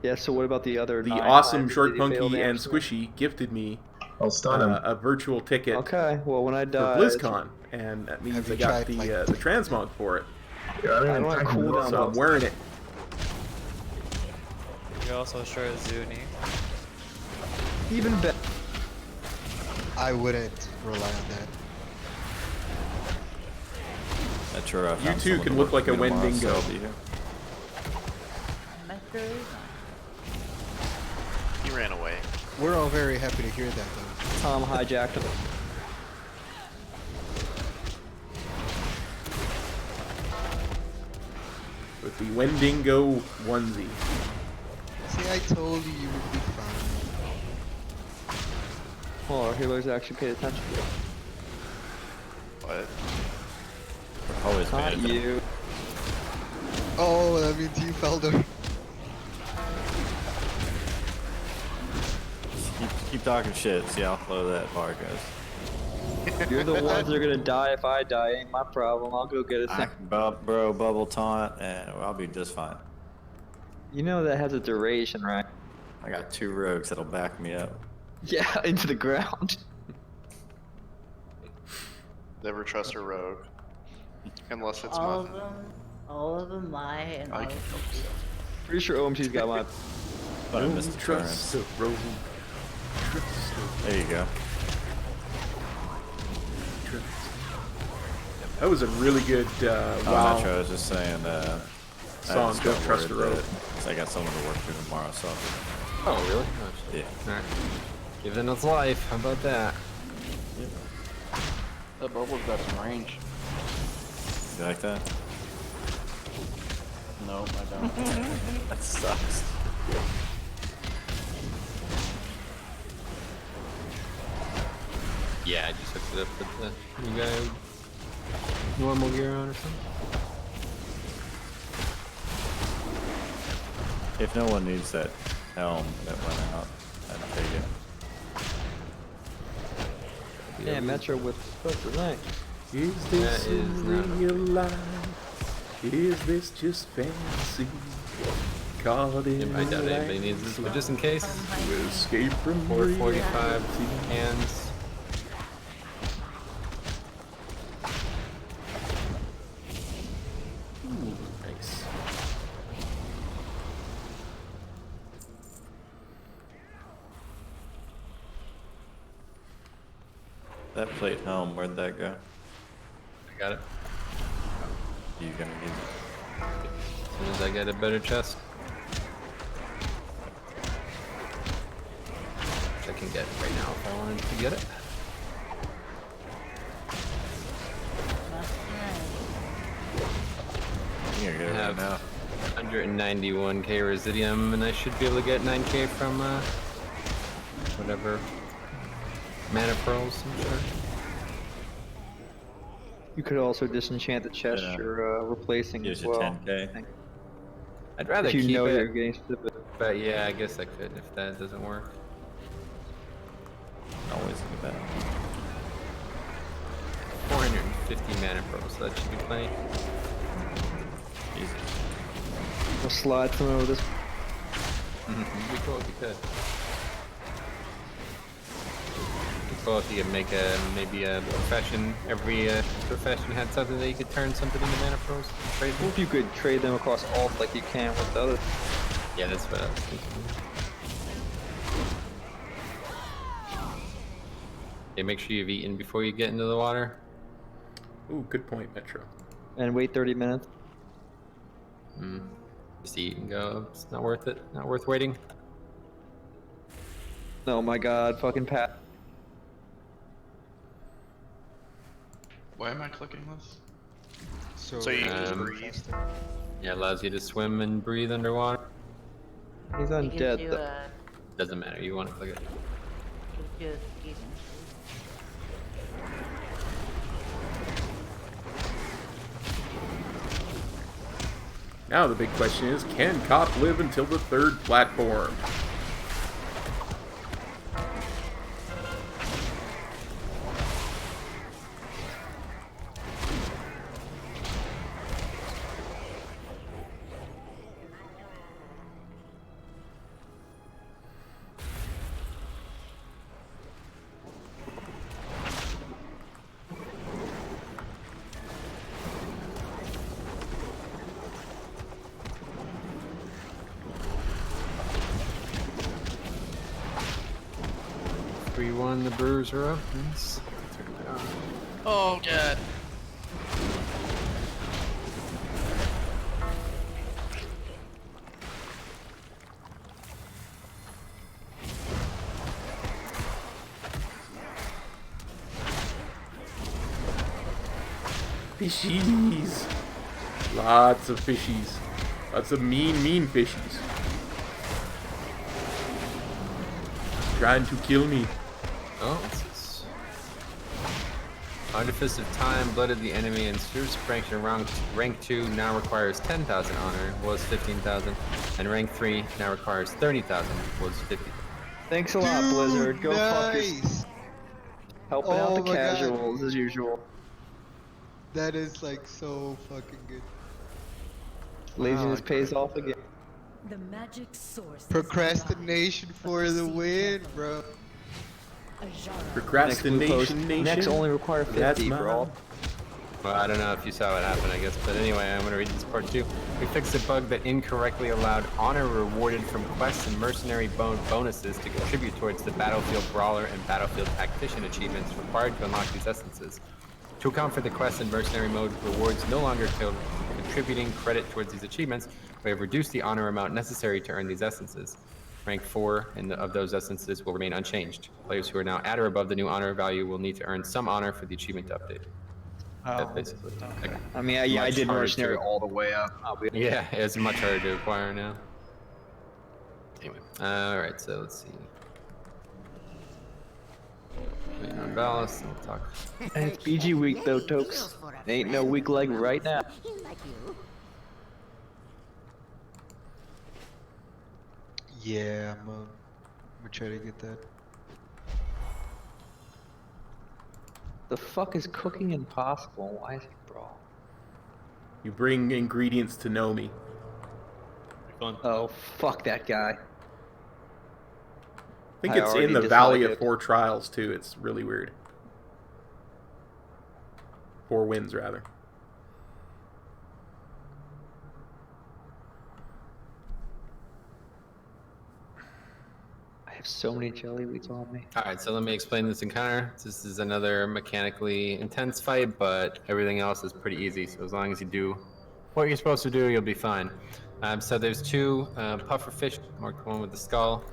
Yeah. So what about the other? The 9 awesome times Short that he failed Punky and Amsterdam? Squishy gifted me I'll stun him. a virtual ticket Okay. Well, when I for die. BlizzCon, and that means Have I you got tried, the transmog for it. Yeah, I I didn't want attack cool him. down So I'm wearing it. You also short Zuni. Even better. I wouldn't rely on that. Metro, I You found too someone can to look work like a with me tomorrow, Wendigo. so I'll be here. Metro. He ran away. We're all very happy to hear that, though. Tom hijacked him. With the Wendigo onesie. See, I told you you would be fine. Well, our healers actually paid attention. What? Always Not paying attention. you. Oh, that means you fell down. Keep talking shit. See how low that bar goes. You're the ones that are gonna die if I die. Ain't my problem. I'll go get a I thing. can bro bubble taunt, and I'll be just fine. You know that has a duration, right? I got 2 rogues that'll back me up. Yeah, into the ground. Never trust a rogue. Unless it's All mine. of them. All of them lie, and all of them. Pretty sure OMG's got my. But I missed the Trust turns. the rogue. Trust There you go. the That was a really good WoW Metro, I was just saying song. Don't trust the rogue. I got someone to work through tomorrow, so. Oh, really? Oh, shit. Yeah. Alright. Giving its life. How about that? That bubble's got some range. You like that? Nope, I don't. That sucks. Yeah, I just hooked it up with the new guy normal gear on or something. If no one needs that helm that went out, I'd take it. Yeah, Metro with the night. Is this real life? Is this just fantasy? Caught in I doubt anybody needs this, but just in case. Escape from 445 hands. Nice. That plate helm, where'd that go? I got it. You gonna use it? As soon as I get a better chest. Which I can get right now if I wanted to get it. You're gonna get it right now. 191k residium, and I should be able to get 9k from whatever mana pearls, I'm sure. You could also disenchant the chest Yeah. you're replacing Gives as you well. 10k. I think. I'd rather If you keep know it, you're getting specific. but yeah, I guess I could if that doesn't work. Always think about it. 450 mana pearls, so that should be plenty. Easy. We'll slide from over this. It'd be cool if you could. It'd be cool if you could make maybe a profession. Every profession had something that you could turn something into mana pearls and trade them. What if you could trade them across alt like you can with the other? Yeah, that's what I was thinking. Okay, make sure you've eaten before you get into the water. Ooh, good point, Metro. And wait 30 minutes. Just eat and go. It's not worth it. Not worth waiting. Oh my god, fucking Pat. Why am I clicking this? So you can just breathe. Yeah, it allows you to swim and breathe underwater. He's It gives undead you though. a- Doesn't matter. You want to click it. gives you a escape. Now the big question is, can Cop live until the third platform? The Brewers are up. Nice. Oh god. Fishies! Lots of fishies. Lots of mean fishies. Trying to kill me. Oh, it's Artifice of Time blooded the enemy and Super Strength in rank 2 now requires 10,000 honor, was 15,000, and rank 3 now requires 30,000, was 50. Thanks a lot, Blizzard. Go fuck your... Nice! Helping out Oh the my God. casuals as usual. That is like so fucking good. Laziness pays off again. The magic source. Procrastination for the win, bro. Procrastination nation. Next only require 50, That's bro. mine. Well, I don't know if you saw what happened, I guess, but anyway, I'm gonna read this part too. We fixed a bug that incorrectly allowed honor rewarded from quests and mercenary bonuses to contribute towards the Battlefield Brawler and Battlefield Tactician achievements required to unlock these essences. To account for the quest and mercenary mode rewards no longer contributing credit towards these achievements, we have reduced the honor amount necessary to earn these essences. Rank 4 of those essences will remain unchanged. Players who are now at or above the new honor value will need to earn some honor for the achievement to update. basically. Okay. Like, I mean, yeah, I much did harder mercenary to- all the way up. Yeah, it's much harder to acquire now. Anyway, alright, so let's see. Waiting on Valis, and we'll talk. And it's BG week though, Tokes. Ain't no week like right now. Like you. Yeah, I'm gonna try to get that. The fuck is cooking impossible? Why is it brawl? You bring ingredients to know me. Fun. Oh, fuck that guy. I think I it's already in the Valley dislike of it. 4 Trials too. It's really weird. 4 wins rather. I have so many jelly wheats on me. Alright, so let me explain this encounter. This is another mechanically intense fight, but everything else is pretty easy. So as long as you do what you're supposed to do, you'll be fine. So there's 2 puffer fish, marked one with the skull,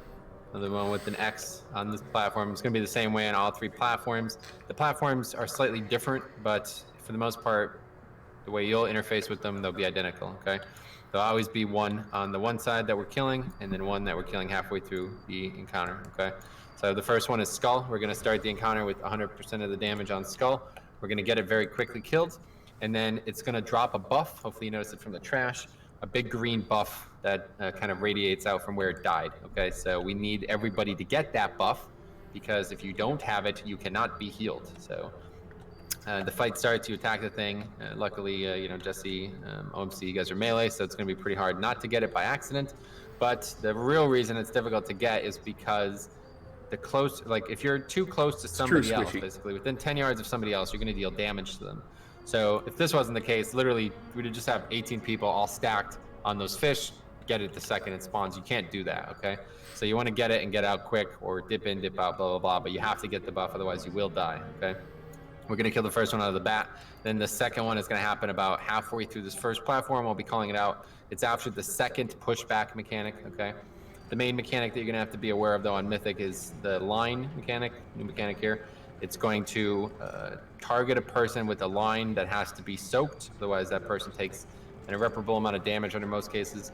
another one with an X on this platform. It's going to be the same way on all 3 platforms. The platforms are slightly different, but for the most part, the way you'll interface with them, they'll be identical, okay? There'll always be one on the one side that we're killing, and then one that we're killing halfway through the encounter, okay? So the first one is Skull. We're going to start the encounter with 100% of the damage on Skull. We're going to get it very quickly killed, and then it's going to drop a buff. Hopefully you notice it from the trash. A big green buff that kind of radiates out from where it died, okay? So we need everybody to get that buff, because if you don't have it, you cannot be healed. So the fight starts, you attack the thing. Luckily, you know, Jesse, OMC, you guys are melee, so it's going to be pretty hard not to get it by accident. But the real reason it's difficult to get is because the close, like if you're too close to somebody else, basically within 10 yards of somebody else, you're going to deal damage to them. So if this wasn't the case, literally, we'd just have 18 people all stacked on those fish, get it the second it spawns. You can't do that, okay? So you want to get it and get out quick, or dip in, dip out, blah, blah, blah, but you have to get the buff, otherwise you will die, okay? We're going to kill the first one out of the bat. Then the second one is going to happen about halfway through this first platform. I'll be calling it out. It's after the second pushback mechanic, okay? The main mechanic that you're going to have to be aware of, though, on Mythic is the line mechanic, new mechanic here. It's going to target a person with a line that has to be soaked. Otherwise, that person takes an irreparable amount of damage under most cases.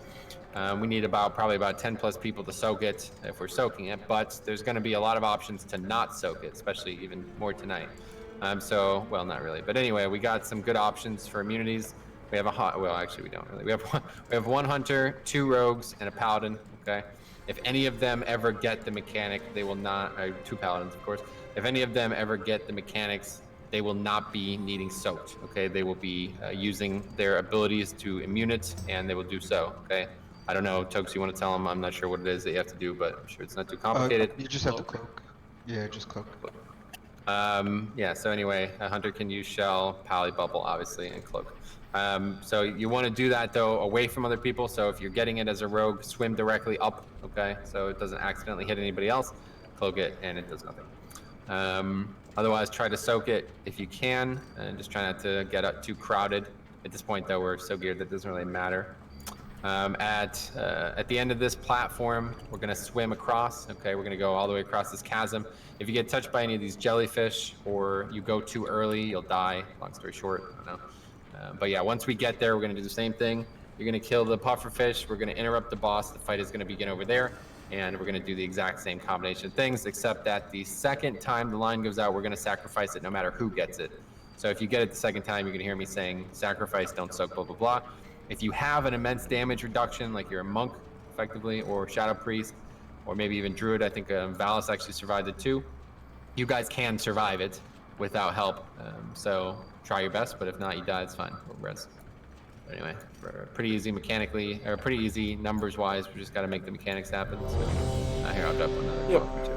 We need probably about 10 plus people to soak it if we're soaking it, but there's going to be a lot of options to not soak it, especially even more tonight. So, well, not really, but anyway, we got some good options for immunities. We have well, actually, we don't really. We have one hunter, 2 rogues, and a paladin. Okay, if any of them ever get the mechanic, they will not. 2 paladins, of course. If any of them ever get the mechanics, they will not be needing soaked. Okay, they will be using their abilities to immune it, and they will do so. Okay. I don't know, Tokes, you want to tell them? I'm not sure what it is that you have to do, but I'm sure it's not too complicated. You just have to cloak. Yeah, just cloak. Yeah, so anyway, a hunter can use shell, pally bubble, obviously, and cloak. So you want to do that, though, away from other people. So if you're getting it as a rogue, swim directly up, okay? So it doesn't accidentally hit anybody else. Cloak it, and it does nothing. Otherwise, try to soak it if you can, and just try not to get too crowded. At this point, though, we're so geared that it doesn't really matter. At the end of this platform, we're going to swim across. Okay, we're going to go all the way across this chasm. If you get touched by any of these jellyfish or you go too early, you'll die. Long story short, I don't know. But yeah, once we get there, we're going to do the same thing. You're going to kill the puffer fish. We're going to interrupt the boss. The fight is going to begin over there. And we're going to do the exact same combination of things, except that the second time the line goes out, we're going to sacrifice it no matter who gets it. So if you get it the second time, you're going to hear me saying, sacrifice, don't soak, blah, blah, blah. If you have an immense damage reduction, like you're a monk, effectively, or shadow priest, or maybe even druid, I think Valis actually survived it too. You guys can survive it without help. So try your best, but if not, you die, it's fine. We'll rest. But anyway, pretty easy mechanically, or pretty easy numbers-wise. We just got to make the mechanics happen. So here, I'll drop another one too.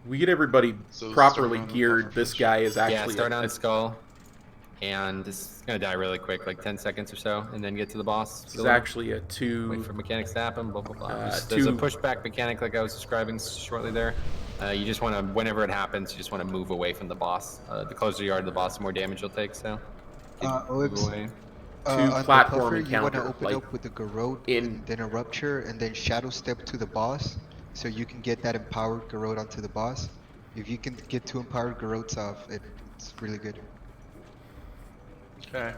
We get everybody properly geared. This guy is actually start on the skull. And this is gonna die really quick, like 10 seconds or so, and then get to the boss. This is actually a 2. Wait for mechanics to happen, blah, blah, blah. There's a pushback mechanic like I was describing shortly there. You just want to, whenever it happens, you just want to move away from the boss. The closer you are to the boss, the more damage you'll take, so. Move away. On platform the puffer, you want to encounter, open like, up with the garrote, and then a rupture, and then shadow step to the boss, so you can get that empowered garrote onto the boss. If you can get 2 empowered garrotes off, it's really good. Okay.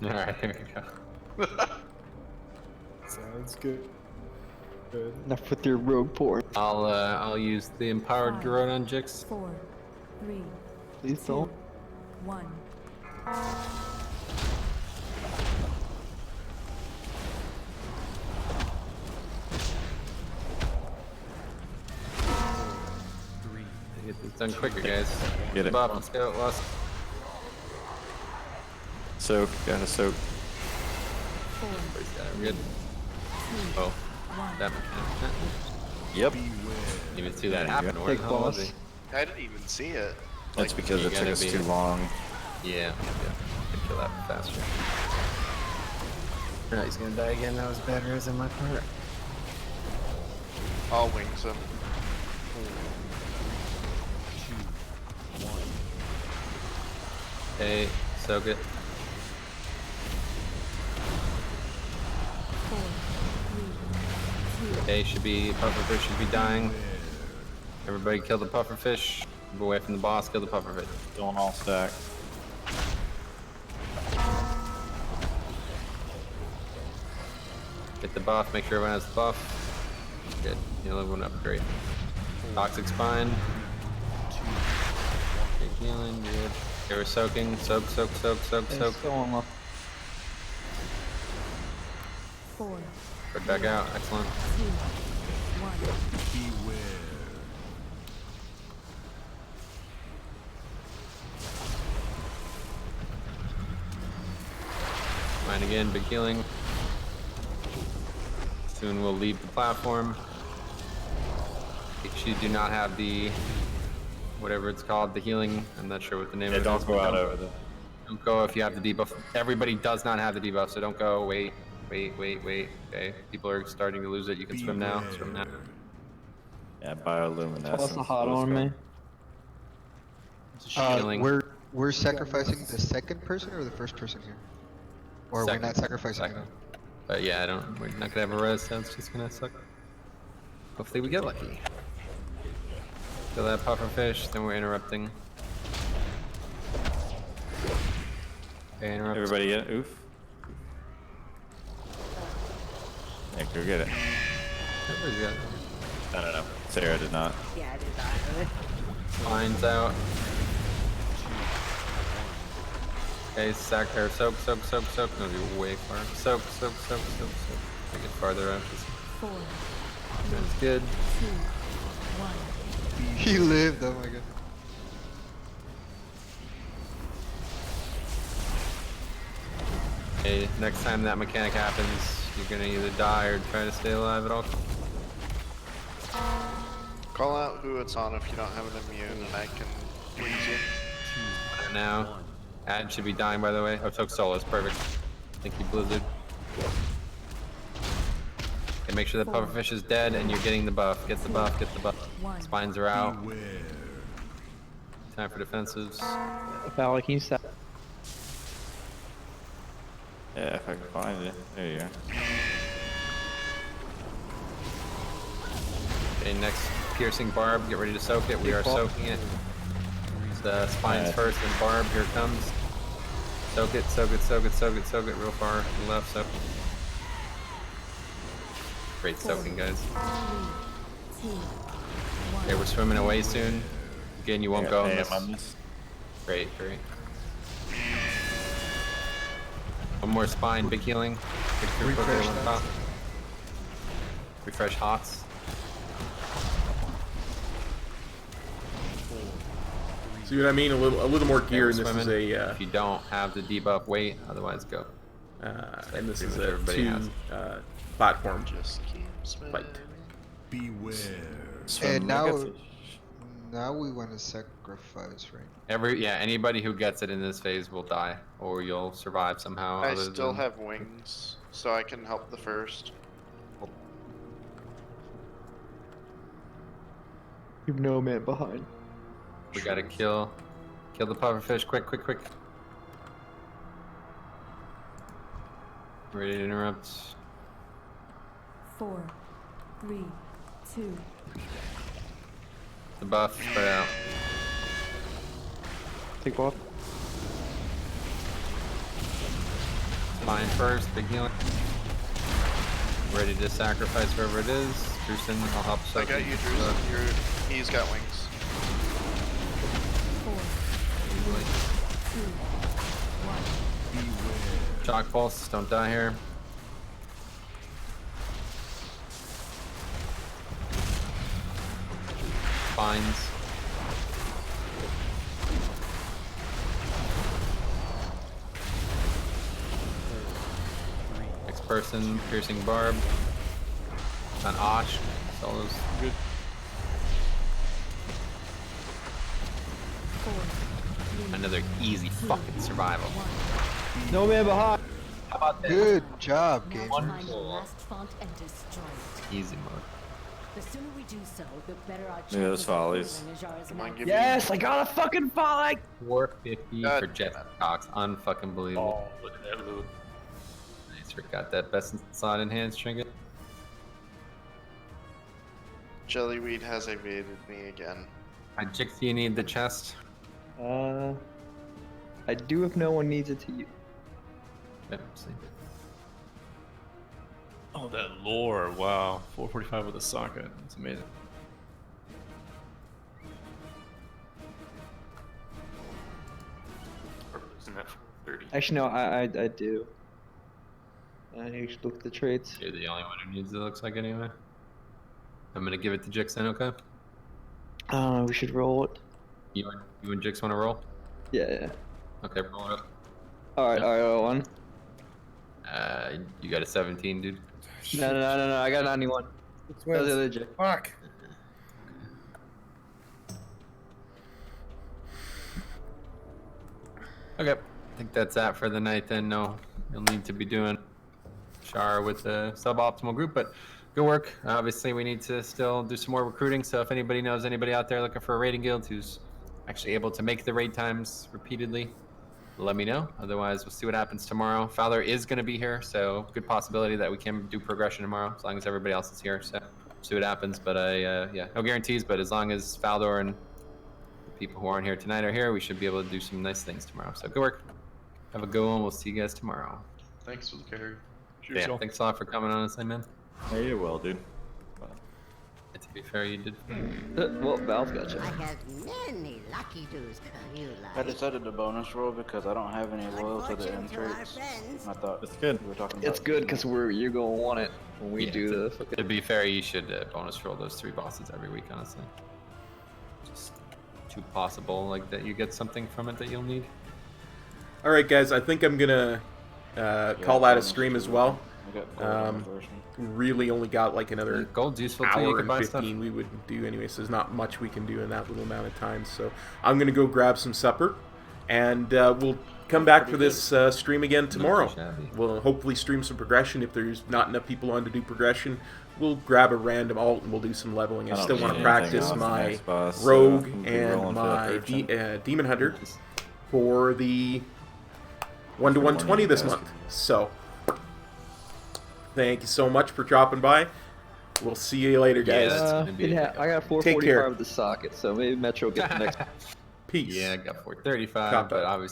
Alright, here we go. Sounds good. Good. Enough with your rogue porn. I'll use the empowered garrote on Jix. 4, 3, Please 2, don't. 1. Get this done quicker, guys. Get it. Bob, let's go. Lost. Soak, gotta soak. We're good. Oh, that Yep. didn't even see that happen. Where Take the hell was boss. he? I didn't even see it. That's because you it took gotta us be- too long. Yeah. Could kill that faster. Alright, he's gonna die again. That was bad res on my part. I'll wings him. 2, 1. Hey, soak it. 4, 3, 2. Hey, pufferfish should be dying. Everybody kill the pufferfish. Move away from the boss, kill the pufferfish. Going all stack. Get the buff, make sure everyone has the buff. Good, heal everyone up, great. Toxic spine. Big healing, good. Okay, we're soaking, soak. It's going off. 4, Put back out, excellent. 2, 1. Beware. Mine again, big healing. Soon we'll leave the platform. If you do not have the, whatever it's called, the healing, I'm not sure what the name of it is. Don't go but out over there. Don't go if you have the debuff. Everybody does not have the debuff, so don't go. Wait. Okay, people are starting to lose it. You can swim now. Swim now. Yeah, bioluminescence. Toss a hot on me. Healing. We're sacrificing the second person or the first person here? Or Second. we're not sacrificing Second. anyone? But yeah, we're not gonna have a res, so it's just gonna suck. Hopefully we get lucky. Kill that pufferfish, then we're interrupting. Okay, interrupt. Everybody get it? Oof. Yeah, go get it. Everybody's got it. I don't know. Sarah did not. Yeah, I did not have it. Lines out. Okay, soak. No, you're way far. Soak. Make it farther out. 4, That's good. 2, 1. He lived, oh my god. Okay, next time that mechanic happens, you're gonna either die or try to stay alive at all. Call out who it's on if you don't have an immune, and I can please you. Now, Ad should be dying, by the way. Oh, took Solos, perfect. Thank you, Blizzard. Okay, make sure the pufferfish is dead and you're getting the buff. Get the buff. Spines are out. Time for defensives. Val, can you stop? Yeah, if I can find it. There you go. Okay, next piercing barb. Get ready to soak it. We are soaking it. The spines first, then barb. Here it comes. Soak it real far to the left. Soak. Great soaking, guys. 3, 2, 1. Okay, we're swimming away soon. Again, you won't go AM unless... on this. Great. One more spine, big healing. Refresh on top. Refresh hots. See what I mean? A little more gear, and this is a. If you don't have the debuff, wait. Otherwise, go. And this is what a everybody has. platform Just keep swimming. fight. Beware. And now we want to sacrifice, right? Anybody who gets it in this phase will die, or you'll survive somehow. I still have wings, so I can help the first. You've no man behind. We gotta kill the pufferfish, quick. Ready to interrupt. 4, 3, 2, The buff spread out. Take off. Spine first, big healing. Ready to sacrifice wherever it is. Drusen, I'll help. I got you, Drusen. He's got wings. 4, 3, 2, 1. Shock pulse, don't die here. Spines. Next person, piercing barb. On Osh, solo's good. 4, 3, Another easy fucking survival. No man behind. How about that? Good job, Now gamer. find the last font and destroy it. Easy mode. The sooner we do so, the better our Yeah, those chances of follies. holding Ajara's Come on, mouth. give Yes, I got a fucking volley. 450 God for Jetstocks. Unfucking believable. Oh, look at that loot. Nice, Rick got that best slot enhanced trinket. Jellyweed has evaded me again. Jix, do you need the chest? I do if no one needs it to you. Yep, see. Oh, that lore. Wow. 445 with a socket. That's amazing. Or losing that 430. Actually, no, I do. I need to look at the traits. You're the only one who needs it, looks like, anyway. I'm gonna give it to Jix then, okay? We should roll it. You and Jix wanna roll? Yeah. Okay, roll it up. Alright, one. You got a 17, dude. No, I got 91. It's That was the wins. other J. Fuck. Okay, I think that's that for the night then. No, you'll need to be doing Char with the suboptimal group, but good work. Obviously, we need to still do some more recruiting, so if anybody knows anybody out there looking for a raiding guild who's actually able to make the raid times repeatedly, let me know. Otherwise, we'll see what happens tomorrow. Fowler is going to be here, so good possibility that we can do progression tomorrow, as long as everybody else is here, so see what happens. But yeah, no guarantees, but as long as Fowler and the people who aren't here tonight are here, we should be able to do some nice things tomorrow. So good work. Have a good one. We'll see you guys tomorrow. Thanks for the carry. Cheers, Yeah, y'all. thanks a lot for coming on, honestly, man. Yeah, you will, dude. And to be fair, you did. Well, Valve got you. I have many lucky dues. You I decided to bonus roll because I don't have any loyal to the end fortune to our traits. friends. I thought That's good. we were talking about It's good because you're gonna want it when we Yeah, do the to fucking. be fair, you should bonus roll those 3 bosses every week, honestly. Just too possible, like, that you get something from it that you'll need. Alright, guys, I think I'm gonna call that a stream as well. I got gold on the first one. Really only got like another Gold's useful too. You hour can and buy 15 stuff. we would do anyway, so there's not much we can do in that little amount of time. So I'm gonna go grab some supper, and we'll come back for this stream again tomorrow. shabby. We'll hopefully stream some progression. If there's not enough people on to do progression, we'll grab a random alt and we'll do some leveling. I don't still need want to anything practice off the my next boss, so rogue we'll be and rolling for that my urchin. demon hunter for the 1 to 120 this month. So thank you so much for dropping by. We'll see you later, guys. that's gonna be I got Take care. 445 with the socket, so maybe Metro gets the next. Peace. Yeah, I got 435, Cop but out. obviously.